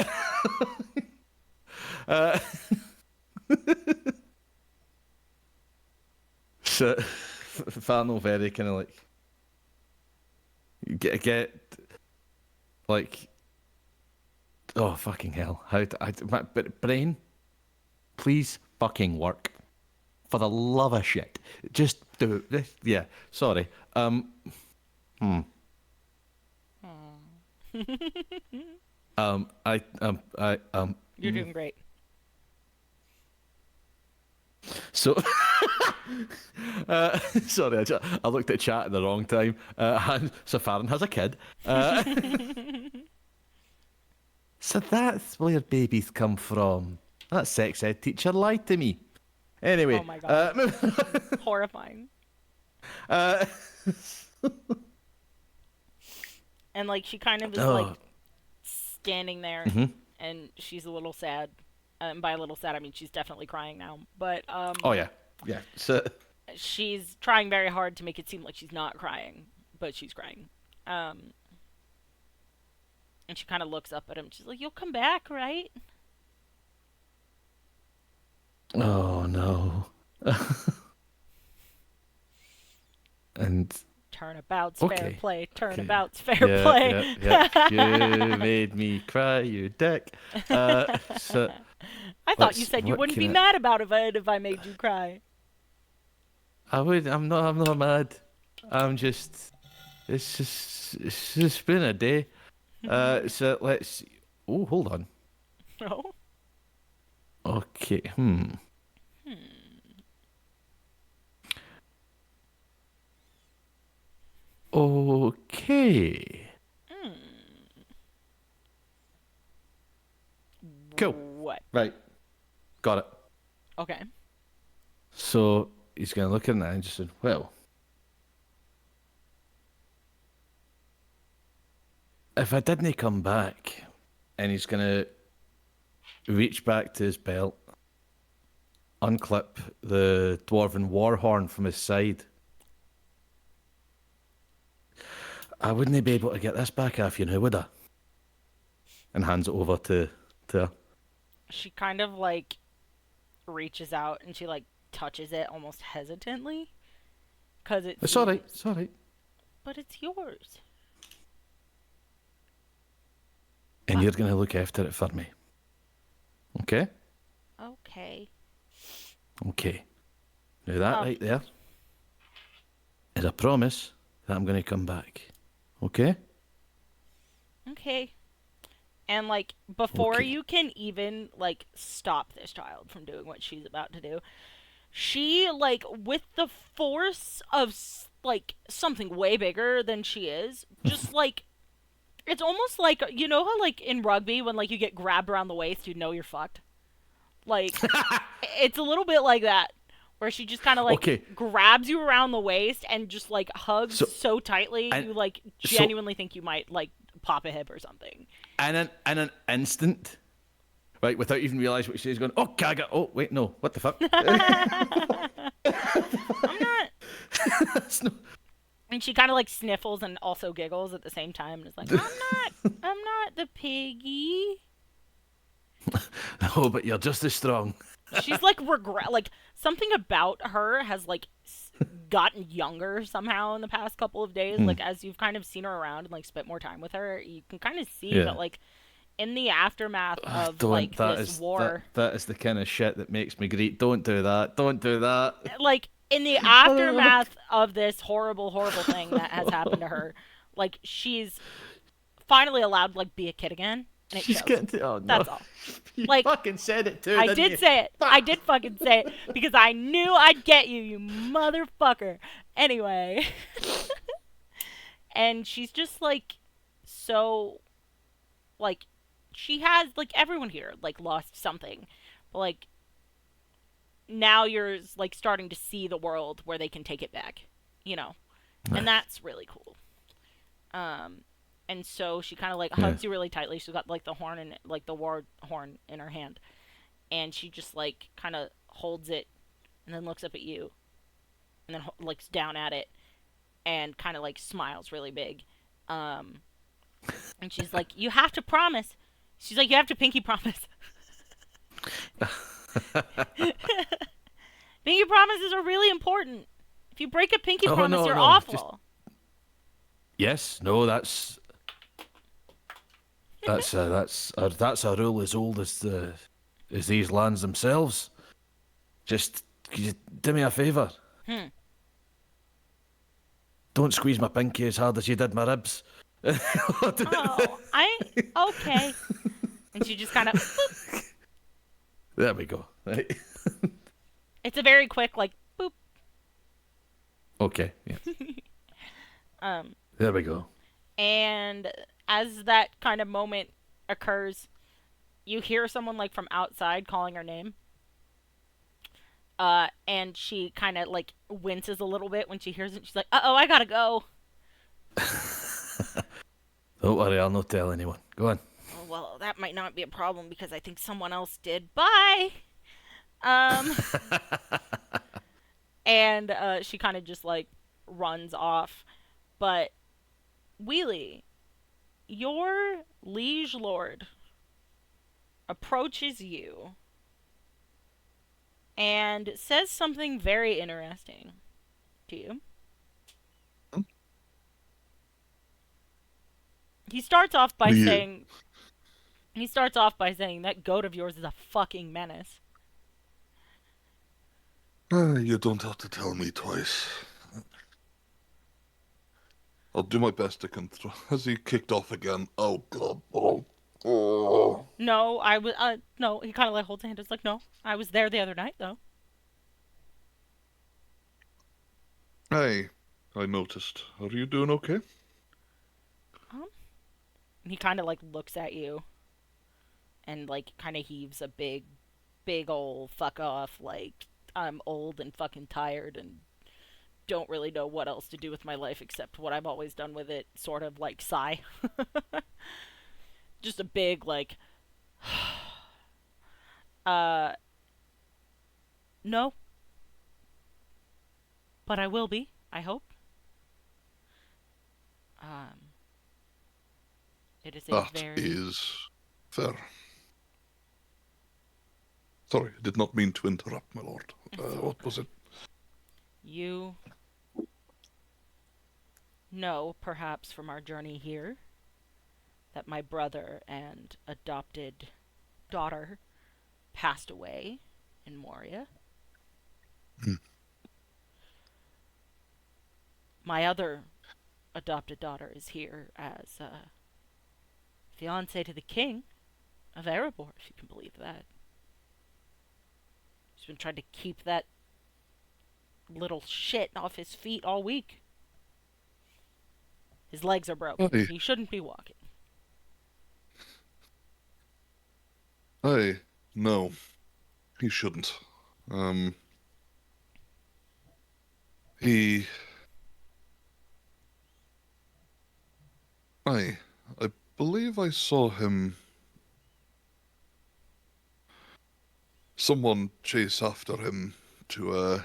so Farnell very kind of like get like, oh fucking hell, but brain, please fucking work, for the love of shit, just do this. Yeah, sorry. You're doing great. So, sorry, I looked at chat at the wrong time. So Farin has a kid. So that's where babies come from. That sex ed teacher lied to me. Anyway. Oh my god. Horrifying. And, like, she kind of is, like, standing there, and she's a little sad. And by a little sad, I mean she's definitely crying now. But, oh, yeah. So she's trying very hard to make it seem like she's not crying, but she's crying. And she kind of looks up at him. She's like, "You'll come back, right?" Oh, no. And... Turnabout's okay. fair play. Turnabout's fair play. Yeah. You made me cry, you dick. So I thought you said you wouldn't be mad about it if I made you cry. I would. I'm not mad. I'm just. It's just been a day. So let's. Oh, hold on. No. Okay. Okay. Cool. What? Right. Got it. Okay. So he's going to look at that and just said, well, if I didn't come back, and he's going to reach back to his belt, unclip the dwarven war horn from his side, I wouldn't be able to get this back off you now, would I? And hands it over to her. She kind of, like, reaches out and she, like, touches it almost hesitantly. Because it's all right. It's all right. But it's yours. And you're going to look after it for me. Okay? Okay. Okay. Now that right there is a promise that I'm going to come back. Okay? Okay. And, like, before Okay. you can even, like, stop this child from doing what she's about to do, she, like, with the force of, like, something way bigger than she is, just, like, it's almost like, you know how, like, in rugby, when, like, you get grabbed around the waist, you know you're fucked? Like, it's a little bit like that, where she just kind of, like, grabs you around the waist and just, like, hugs so tightly, you, like, genuinely think you might, like, pop a hip or something. And in an instant, right, without even realising what she's going, oh, gaga, oh, wait, no, what the fuck? I'm not... And she kind of like sniffles and also giggles at the same time and is like, I'm not the piggy. Oh, but you're just as strong. She's like like something about her has like gotten younger somehow in the past couple of days. Like as you've kind of seen her around and like spent more time with her, you can kind of see that like in the aftermath of like this war, that is the kind of shit that makes me great. Don't do that. Don't do that. like in the aftermath of this horrible thing that has happened to her, like she's finally allowed to like be a kid again. And She's getting to. Oh no! That's all. You Like fucking said it too. I did say it. I did fucking say it because I knew I'd get you, you motherfucker. Anyway, and she's just like so, like she has like everyone here like lost something, but like now you're like starting to see the world where they can take it back, you know, and that's really cool. And so she kind of like hugs you really tightly. She's got like the horn and like the war horn in her hand, and she just like kind of holds it, and then looks up at you, and then looks down at it, and kind of like smiles really big, and she's like, "You have to promise." She's like, "You have to pinky promise." Pinky promises are really important. If you break a pinky promise, you're awful. Yes, no, that's a rule as old as these lands themselves. Just do me a favour. Don't squeeze my pinky as hard as you did my ribs. Okay. And she just kind of. There we go. Right. It's a very quick like boop. Okay. Yeah. There we go. And as that kind of moment occurs, you hear someone like from outside calling her name. And she kind of like winces a little bit when she hears it. She's like, "Uh-oh, I gotta go." Don't worry, I'll not tell anyone. Go on. Oh, well, that might not be a problem because I think someone else did. Bye. And she kind of just like runs off. But Wily, your liege lord approaches you and says something very interesting to you. He starts off by saying that goat of yours is a fucking menace. You don't have to tell me twice. I'll do my best to control. Has he kicked off again? Oh god. Oh. No, I was. No, he kind of like holds a hand. It's like, no, I was there the other night though. Hey, I noticed. Are you doing okay? He kind of like looks at you, and like kind of heaves a big old fuck off. Like, I'm old and fucking tired and don't really know what else to do with my life except what I've always done with it, sort of like sigh. Just a big like no. But I will be, I hope. It is that is fair. Sorry, I did not mean to interrupt, my lord. What was it? You know, perhaps from our journey here, that my brother and adopted daughter passed away in Moria. My other adopted daughter is here as fiancée to the king of Erebor, if you can believe that. He's been trying to keep that little shit off his feet all week. His legs are broken. Hey. He shouldn't be walking. No, he shouldn't. I believe I saw him. Someone chase after him to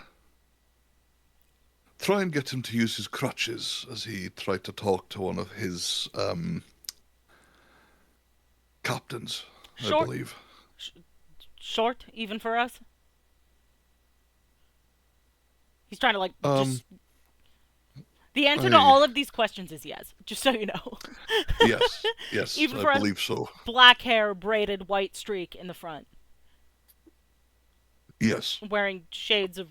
try and get him to use his crutches as he tried to talk to one of his captains, I Short, believe. short, even for us. He's trying to like Um, just. The answer to I all of these questions is yes. Just so you know. yes, Even I for us, believe so. black hair, braided, white streak in the front, Yes, wearing shades of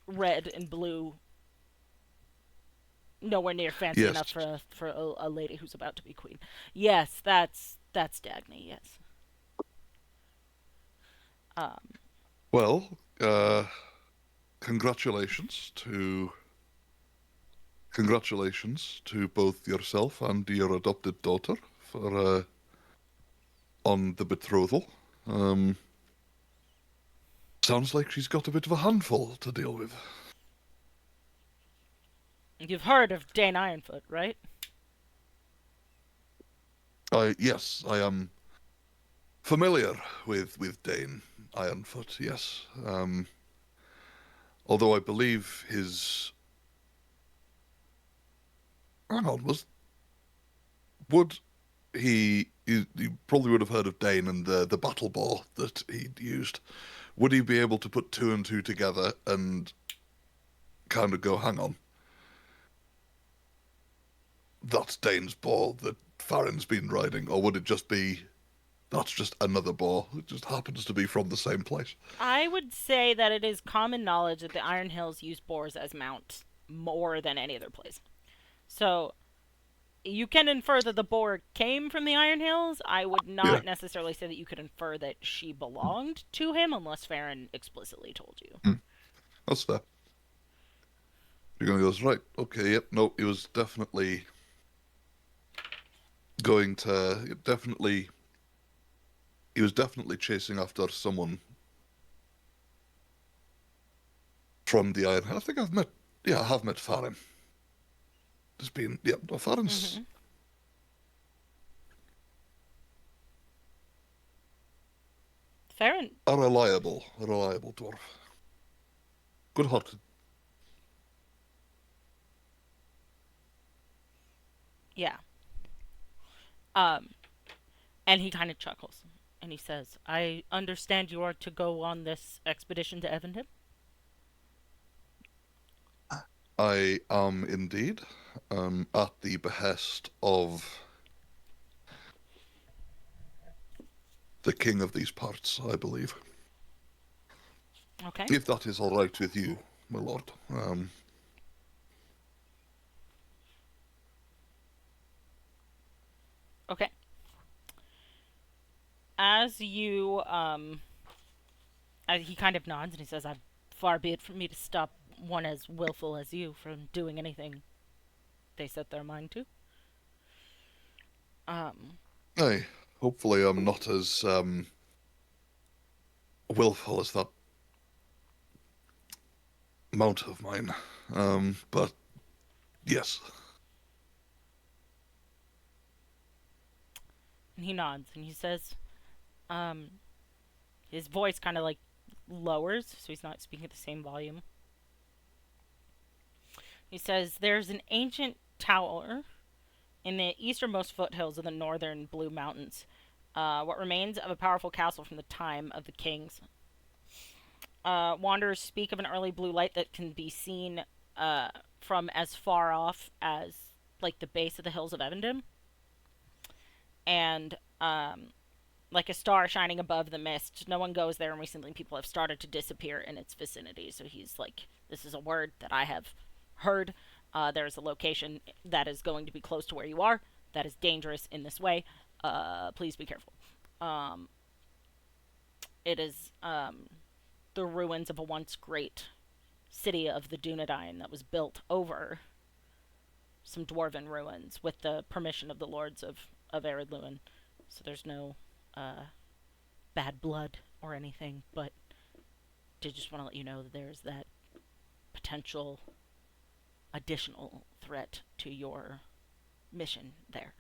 red and blue. Nowhere near fancy yes. enough for a lady who's about to be queen. Yes, that's Dagny. Yes. Um, Well, congratulations to both yourself and your adopted daughter for on the betrothal. Um, Sounds like she's got a bit of a handful to deal with. you've heard of Dane Ironfoot, right? Yes, I am familiar with Dane Ironfoot. Yes, although I believe his hang on was would he probably would have heard of Dane and the battle bow that he'd used. Would he be able to put two and two together and kind of go, hang on, that's Dane's bow that Farin's been riding, or would it just be that's just another bow? It just happens to be from the same place. I would say that it is common knowledge that the Iron Hills use boars as mounts more than any other place. So you can infer that the boar came from the Iron Hills. I would Yeah, not necessarily say that you could infer that she belonged to him unless Farron explicitly told you. that's fair. You're gonna go, right, okay, yep, no, he was definitely going to definitely he was definitely chasing after someone from the Iron. I think I've met I have met Farin. There's been no, Farin's Mm-hmm. Farron, a reliable dwarf. Good hearted. yeah. Um, and he kind of chuckles and he says, "I understand you are to go on this expedition to Evendon." I am indeed, at the behest of the king of these parts, I believe. Okay. If that is all right with you, my lord. Okay. As you he kind of nods and he says, Far be it from me to stop one as willful as you from doing anything they set their mind to." Um, Aye, hopefully I'm not as willful as that mount of mine. But yes, and he nods and he says, um, his voice kind of like lowers, so he's not speaking at the same volume. He says, "There's an ancient tower in the easternmost foothills of the northern Blue Mountains, what remains of a powerful castle from the time of the kings. Wanderers speak of an early blue light that can be seen from as far off as like the base of the hills of Evendon, and like a star shining above the mist. No one goes there, and recently people have started to disappear in its vicinity." So he's like, "This is a word that I have heard. There's a location that is going to be close to where you are that is dangerous in this way. Please be careful. Um, it is the ruins of a once great city of the Dunedain that was built over some dwarven ruins with the permission of the lords of Eredluin. So there's no bad blood or anything, but did just want to let you know that there's that potential additional threat to your mission there."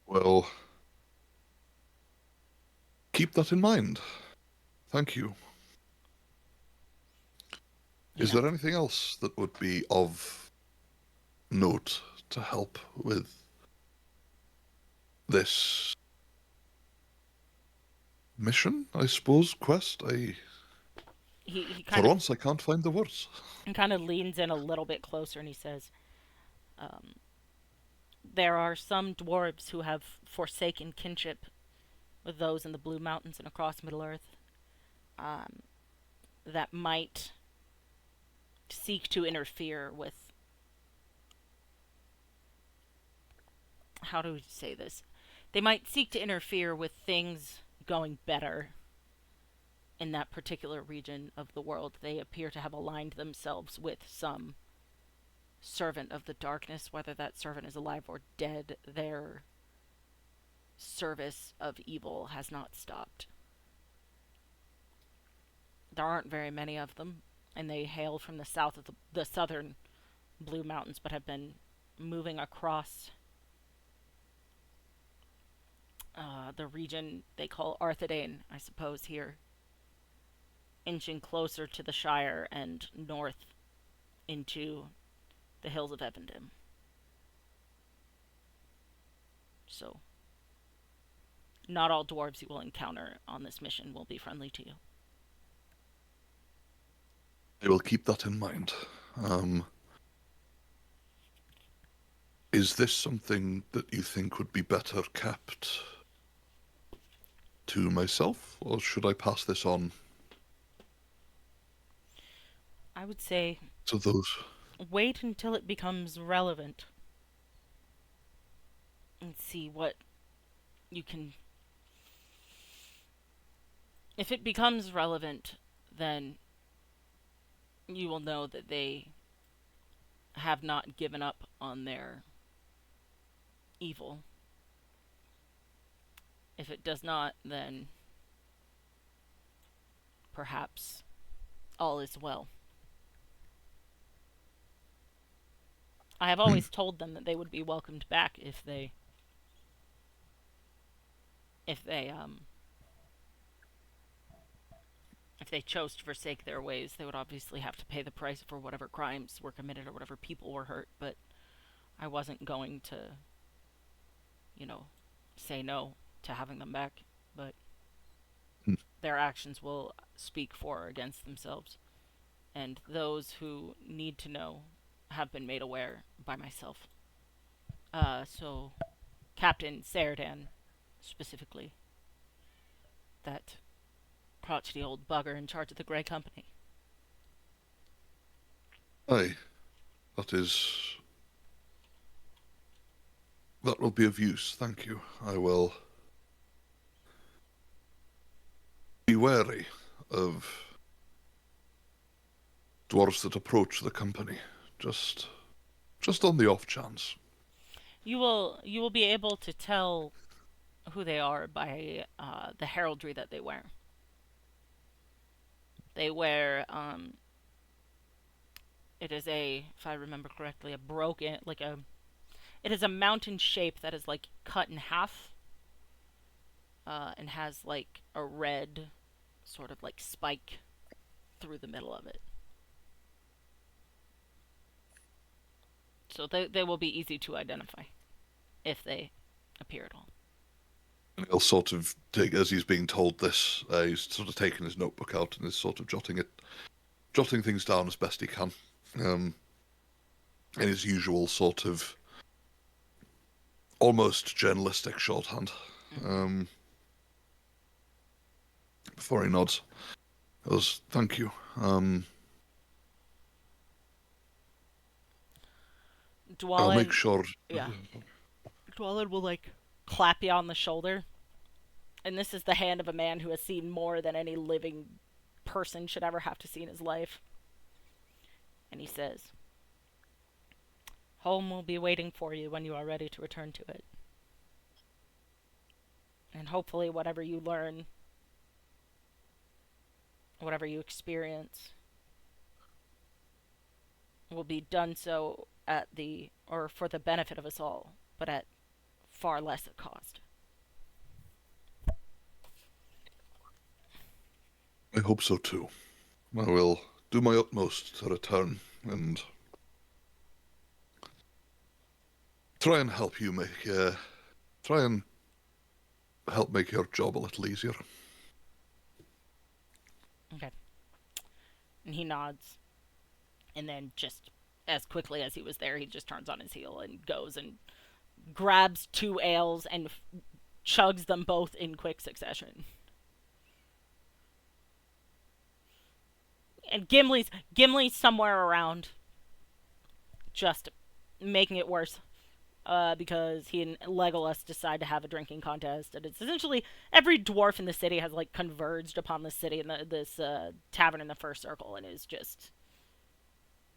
well, keep that in mind. Thank you. Is there anything else that would be of note to help with this mission, I suppose, quest? He For kind of once, I can't find the words. leans in a little bit closer and he says, "There are some dwarves who have forsaken kinship with those in the Blue Mountains and across Middle Earth, that might seek to interfere with, how do we say this? They might seek to interfere with things going better in that particular region of the world. They appear to have aligned themselves with some servant of the darkness, whether that servant is alive or dead. Their service of evil has not stopped. There aren't very many of them, and they hail from the south of the southern Blue Mountains, but have been moving across the region they call Arthedain, I suppose, here, inching closer to the Shire and north into the hills of Evendim. So, not all dwarves you will encounter on this mission will be friendly to you. I will keep that in mind. Is this something that you think would be better kept to myself, or should I pass this on I would say to those? wait until it becomes relevant and see what you can. If it becomes relevant, then you will know that they have not given up on their evil. If it does not, then perhaps all is well. I have always told them that they would be welcomed back if they if they chose to forsake their ways. They would obviously have to pay the price for whatever crimes were committed or whatever people were hurt, but I wasn't going to, say no to having them back, but their actions will speak for or against themselves, and those who need to know have been made aware by myself. So Captain Seridan, specifically, that crotchety old bugger in charge of the Grey Company. Aye, that will be of use, thank you. I will be wary of dwarves that approach the company, just on the off chance. You will be able to tell who they are by the heraldry that they wear. They wear it is if I remember correctly, a broken it is a mountain shape that is like cut in half, and has like a red sort of like spike through the middle of it. So they will be easy to identify if they appear at all. And he'll sort of take, as he's being told this, he's sort of taking his notebook out and is sort of jotting things down as best he can, in his usual sort of almost journalistic shorthand. Before he nods, he goes, "Thank you." I'll make sure. Yeah. Dwalin will like clap you on the shoulder, and this is the hand of a man who has seen more than any living person should ever have to see in his life. And he says, "Home will be waiting for you when you are ready to return to it. And hopefully whatever you learn, whatever you experience, will be done so for the benefit of us all, but at far less a cost." I hope so too. I will do my utmost to return and try and help you try and help make your job a little easier. Okay. And he nods. And then just as quickly as he was there, he just turns on his heel and goes and grabs 2 ales and chugs them both in quick succession. And Gimli's somewhere around, just making it worse. Because he and Legolas decide to have a drinking contest, and it's essentially every dwarf in the city has like converged upon the city in this tavern in the first circle, and is just,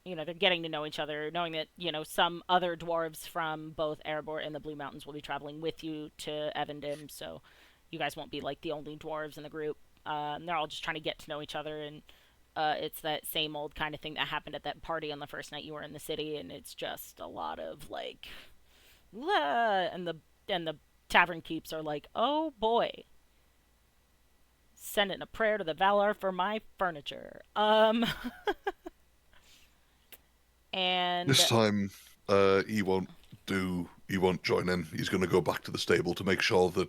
they're getting to know each other, knowing that some other dwarves from both Erebor and the Blue Mountains will be traveling with you to Evendim, so you guys won't be like the only dwarves in the group. They're all just trying to get to know each other, and it's that same old kind of thing that happened at that party on the first night you were in the city, and it's just a lot of like. And the tavern keeps are like, oh boy, sending a prayer to the Valar for my furniture. And this time, he won't join in. He's going to go back to the stable to make sure that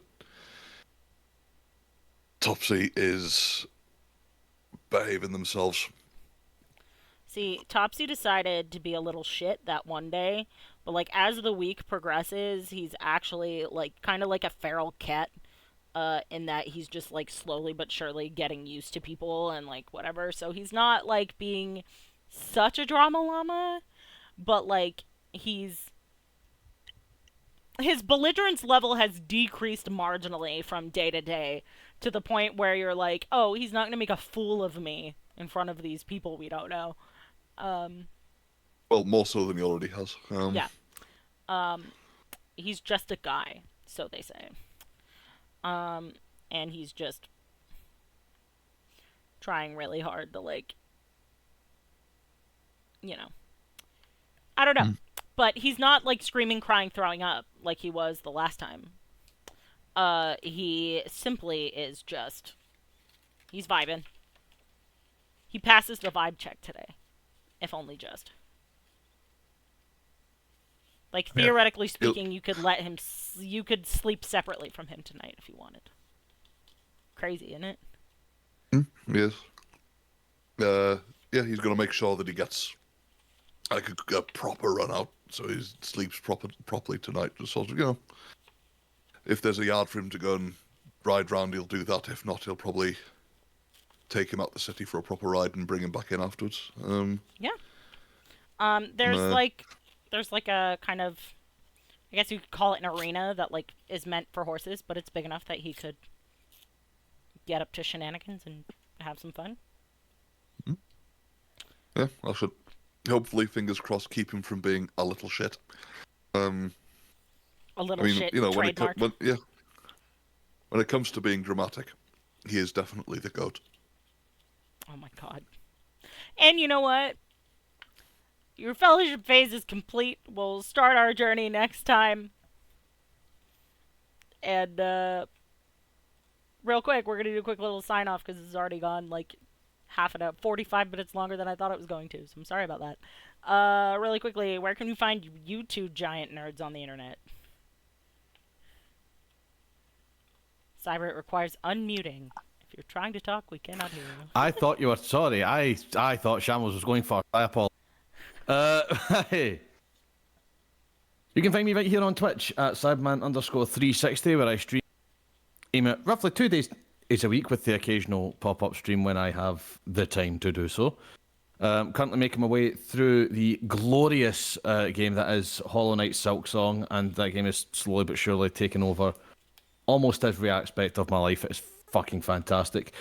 Topsy is behaving themselves. See, Topsy decided to be a little shit that one day, but like as the week progresses, he's actually like kind of like a feral cat, in that he's just like slowly but surely getting used to people and like whatever. So he's not like being such a drama llama, but like his belligerence level has decreased marginally from day to day to the point where you're like, oh, he's not gonna make a fool of me in front of these people we don't know. Well, more so than he already has. Yeah. He's just a guy, so they say. And he's just trying really hard to, like, I don't know. But he's not, like, screaming, crying, throwing up like he was the last time. He simply is just... He's vibing. He passes the vibe check today. If only just. Like, theoretically speaking, you could sleep separately from him tonight if you wanted. Crazy, isn't it? Yes. Yeah, he's going to make sure that he gets like a proper run out, so he sleeps properly tonight. Just sort of, if there's a yard for him to go and ride round, he'll do that. If not, he'll probably take him out the city for a proper ride and bring him back in afterwards. Yeah. There's like a kind of, I guess you could call it an arena that like is meant for horses, but it's big enough that he could get up to shenanigans and have some fun. Yeah, I should hopefully, fingers crossed, keep him from being a little shit. A little shit trademark. When it comes to being dramatic, he is definitely the GOAT. Oh my god. And you know what? Your fellowship phase is complete. We'll start our journey next time. And, real quick, we're going to do a quick little sign-off because it's already gone, like, 45 minutes longer than I thought it was going to, so I'm sorry about that. Really quickly, where can you find you two giant nerds on the internet? Cyber, it requires unmuting. If you're trying to talk, we cannot hear you. I thought you were sorry. I thought Shambles was going for. I apologize. Hey. You can find me right here on Twitch at Cyberman_360, where I stream roughly 2 days a week with the occasional pop-up stream when I have the time to do so. Currently making my way through the glorious game that is Hollow Knight Silksong, and that game is slowly but surely taking over almost every aspect of my life. It's fucking fantastic.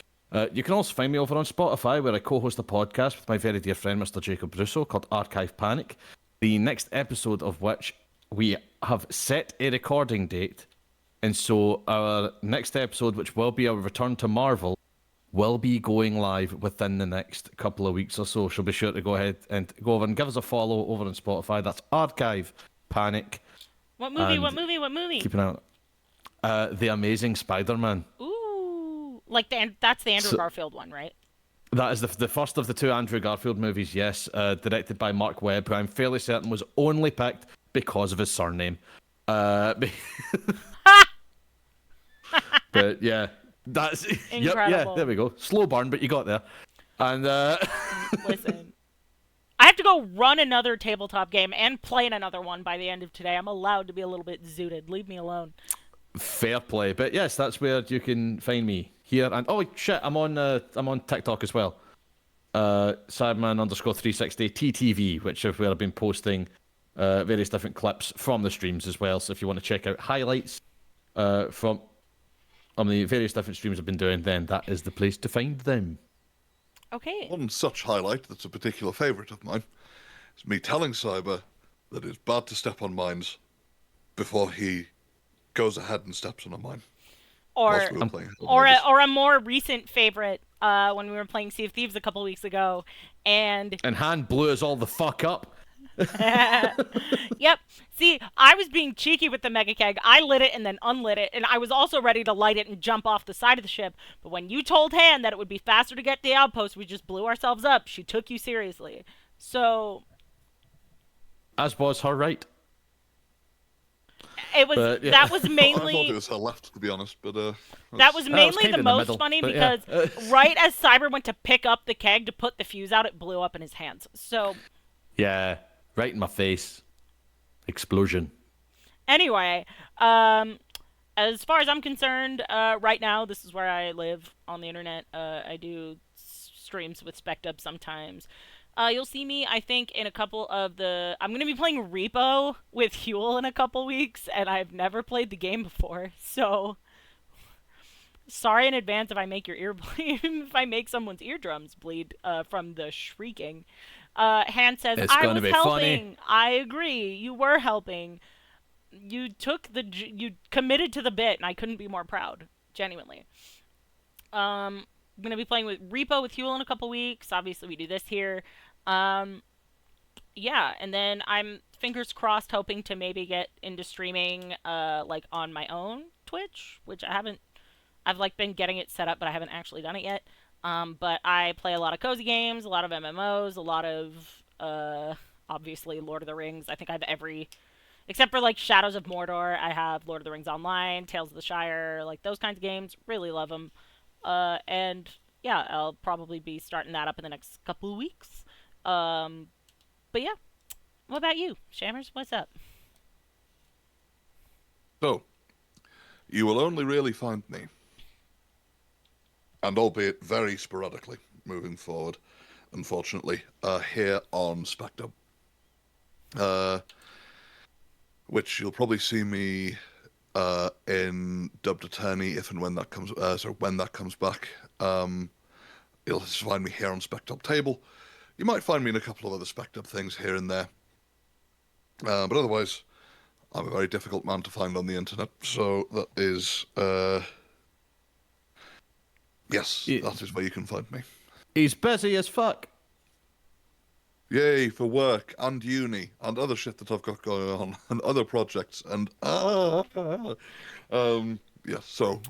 You can also find me over on Spotify, where I co-host a podcast with my very dear friend Mr. Jacob Russo called Archive Panic, the next episode of which we have set a recording date, and so our next episode, which will be a return to Marvel, will be going live within the next couple of weeks or so. So be sure to go ahead and go over and give us a follow over on Spotify. That's Archive Panic. What movie? What movie? Keep an eye on The Amazing Spider-Man. Ooh, like that's the Andrew Garfield one, right? That is the first of the two Andrew Garfield movies, yes, directed by Mark Webb, who I'm fairly certain was only picked because of his surname. But yeah, that's yep, yeah. There we go. Slow burn, but you got there. And Listen, I have to go run another tabletop game and play in another one by the end of today. I'm allowed to be a little bit zooted. Leave me alone. Fair play, but yes, that's where you can find me here. And oh shit, I'm on TikTok as well. Cyberman_360 TTV, which is where I've been posting various different clips from the streams as well. So if you want to check out highlights from the various different streams I've been doing, then that is the place to find them. Okay. One such highlight that's a particular favourite of mine is me telling Cyber that it's bad to step on mines before he goes ahead and steps on a mine. Or a more recent favorite when we were playing Sea of Thieves a couple weeks ago, and Han blew us all the fuck up. Yep. See, I was being cheeky with the mega keg. I lit it and then unlit it, and I was also ready to light it and jump off the side of the ship. But when you told Han that it would be faster to get to the outpost, we just blew ourselves up. She took you seriously. So, as was her right. It was that was mainly. I thought it was her left, to be honest, but that was mainly the most funny because right as Cyber went to pick up the keg to put the fuse out, it blew up in his hands. So. Yeah, right in my face. Explosion. Anyway, as far as I'm concerned, right now this is where I live on the internet. I do streams with SpecTop sometimes. You'll see me, I think, in a couple of the... I'm going to be playing Repo with Huel in a couple weeks, and I've never played the game before, so... Sorry in advance if I make your ear bleed, if I make someone's eardrums bleed from the shrieking. Han says, I was helping. Funny. I agree. You were helping. You committed to the bit, and I couldn't be more proud. Genuinely. I'm going to be playing with Repo with Huel in a couple weeks. Obviously, we do this here. Yeah, and then I'm fingers crossed hoping to maybe get into streaming like on my own Twitch, which I haven't. I've like been getting it set up, but I haven't actually done it yet. But I play a lot of cozy games, a lot of MMOs, a lot of obviously Lord of the Rings. I think I have every except for like Shadows of Mordor. I have Lord of the Rings Online, Tales of the Shire, like those kinds of games. Really love them. And yeah, I'll probably be starting that up in the next couple of weeks. But yeah, what about you, Shammers? What's up? So, you will only really find me, and albeit very sporadically moving forward, unfortunately, here on SpecTop. Which you'll probably see me in Dubbed Attorney if and when that comes. When that comes back, you'll find me here on SpecTopTable. You might find me in a couple of other SpecTop things here and there, but otherwise, I'm a very difficult man to find on the internet. So that is, yes, that is where you can find me. He's busy as fuck. Yay, for work and uni and other shit that I've got going on and other projects and yeah, so.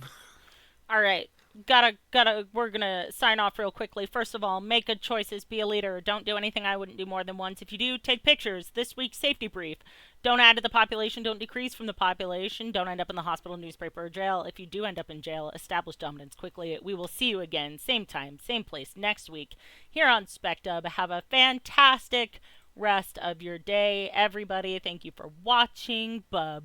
All right. We're gonna sign off real quickly. First of all, make good choices, be a leader. Don't do anything I wouldn't do more than once. If you do, take pictures. This week's safety brief. Don't add to the population, don't decrease from the population. Don't end up in the hospital, newspaper, or jail. If you do end up in jail, establish dominance quickly. We will see you again, same time, same place, next week, here on SpecTub. Have a fantastic rest of your day, everybody. Thank you for watching. Bye-bye!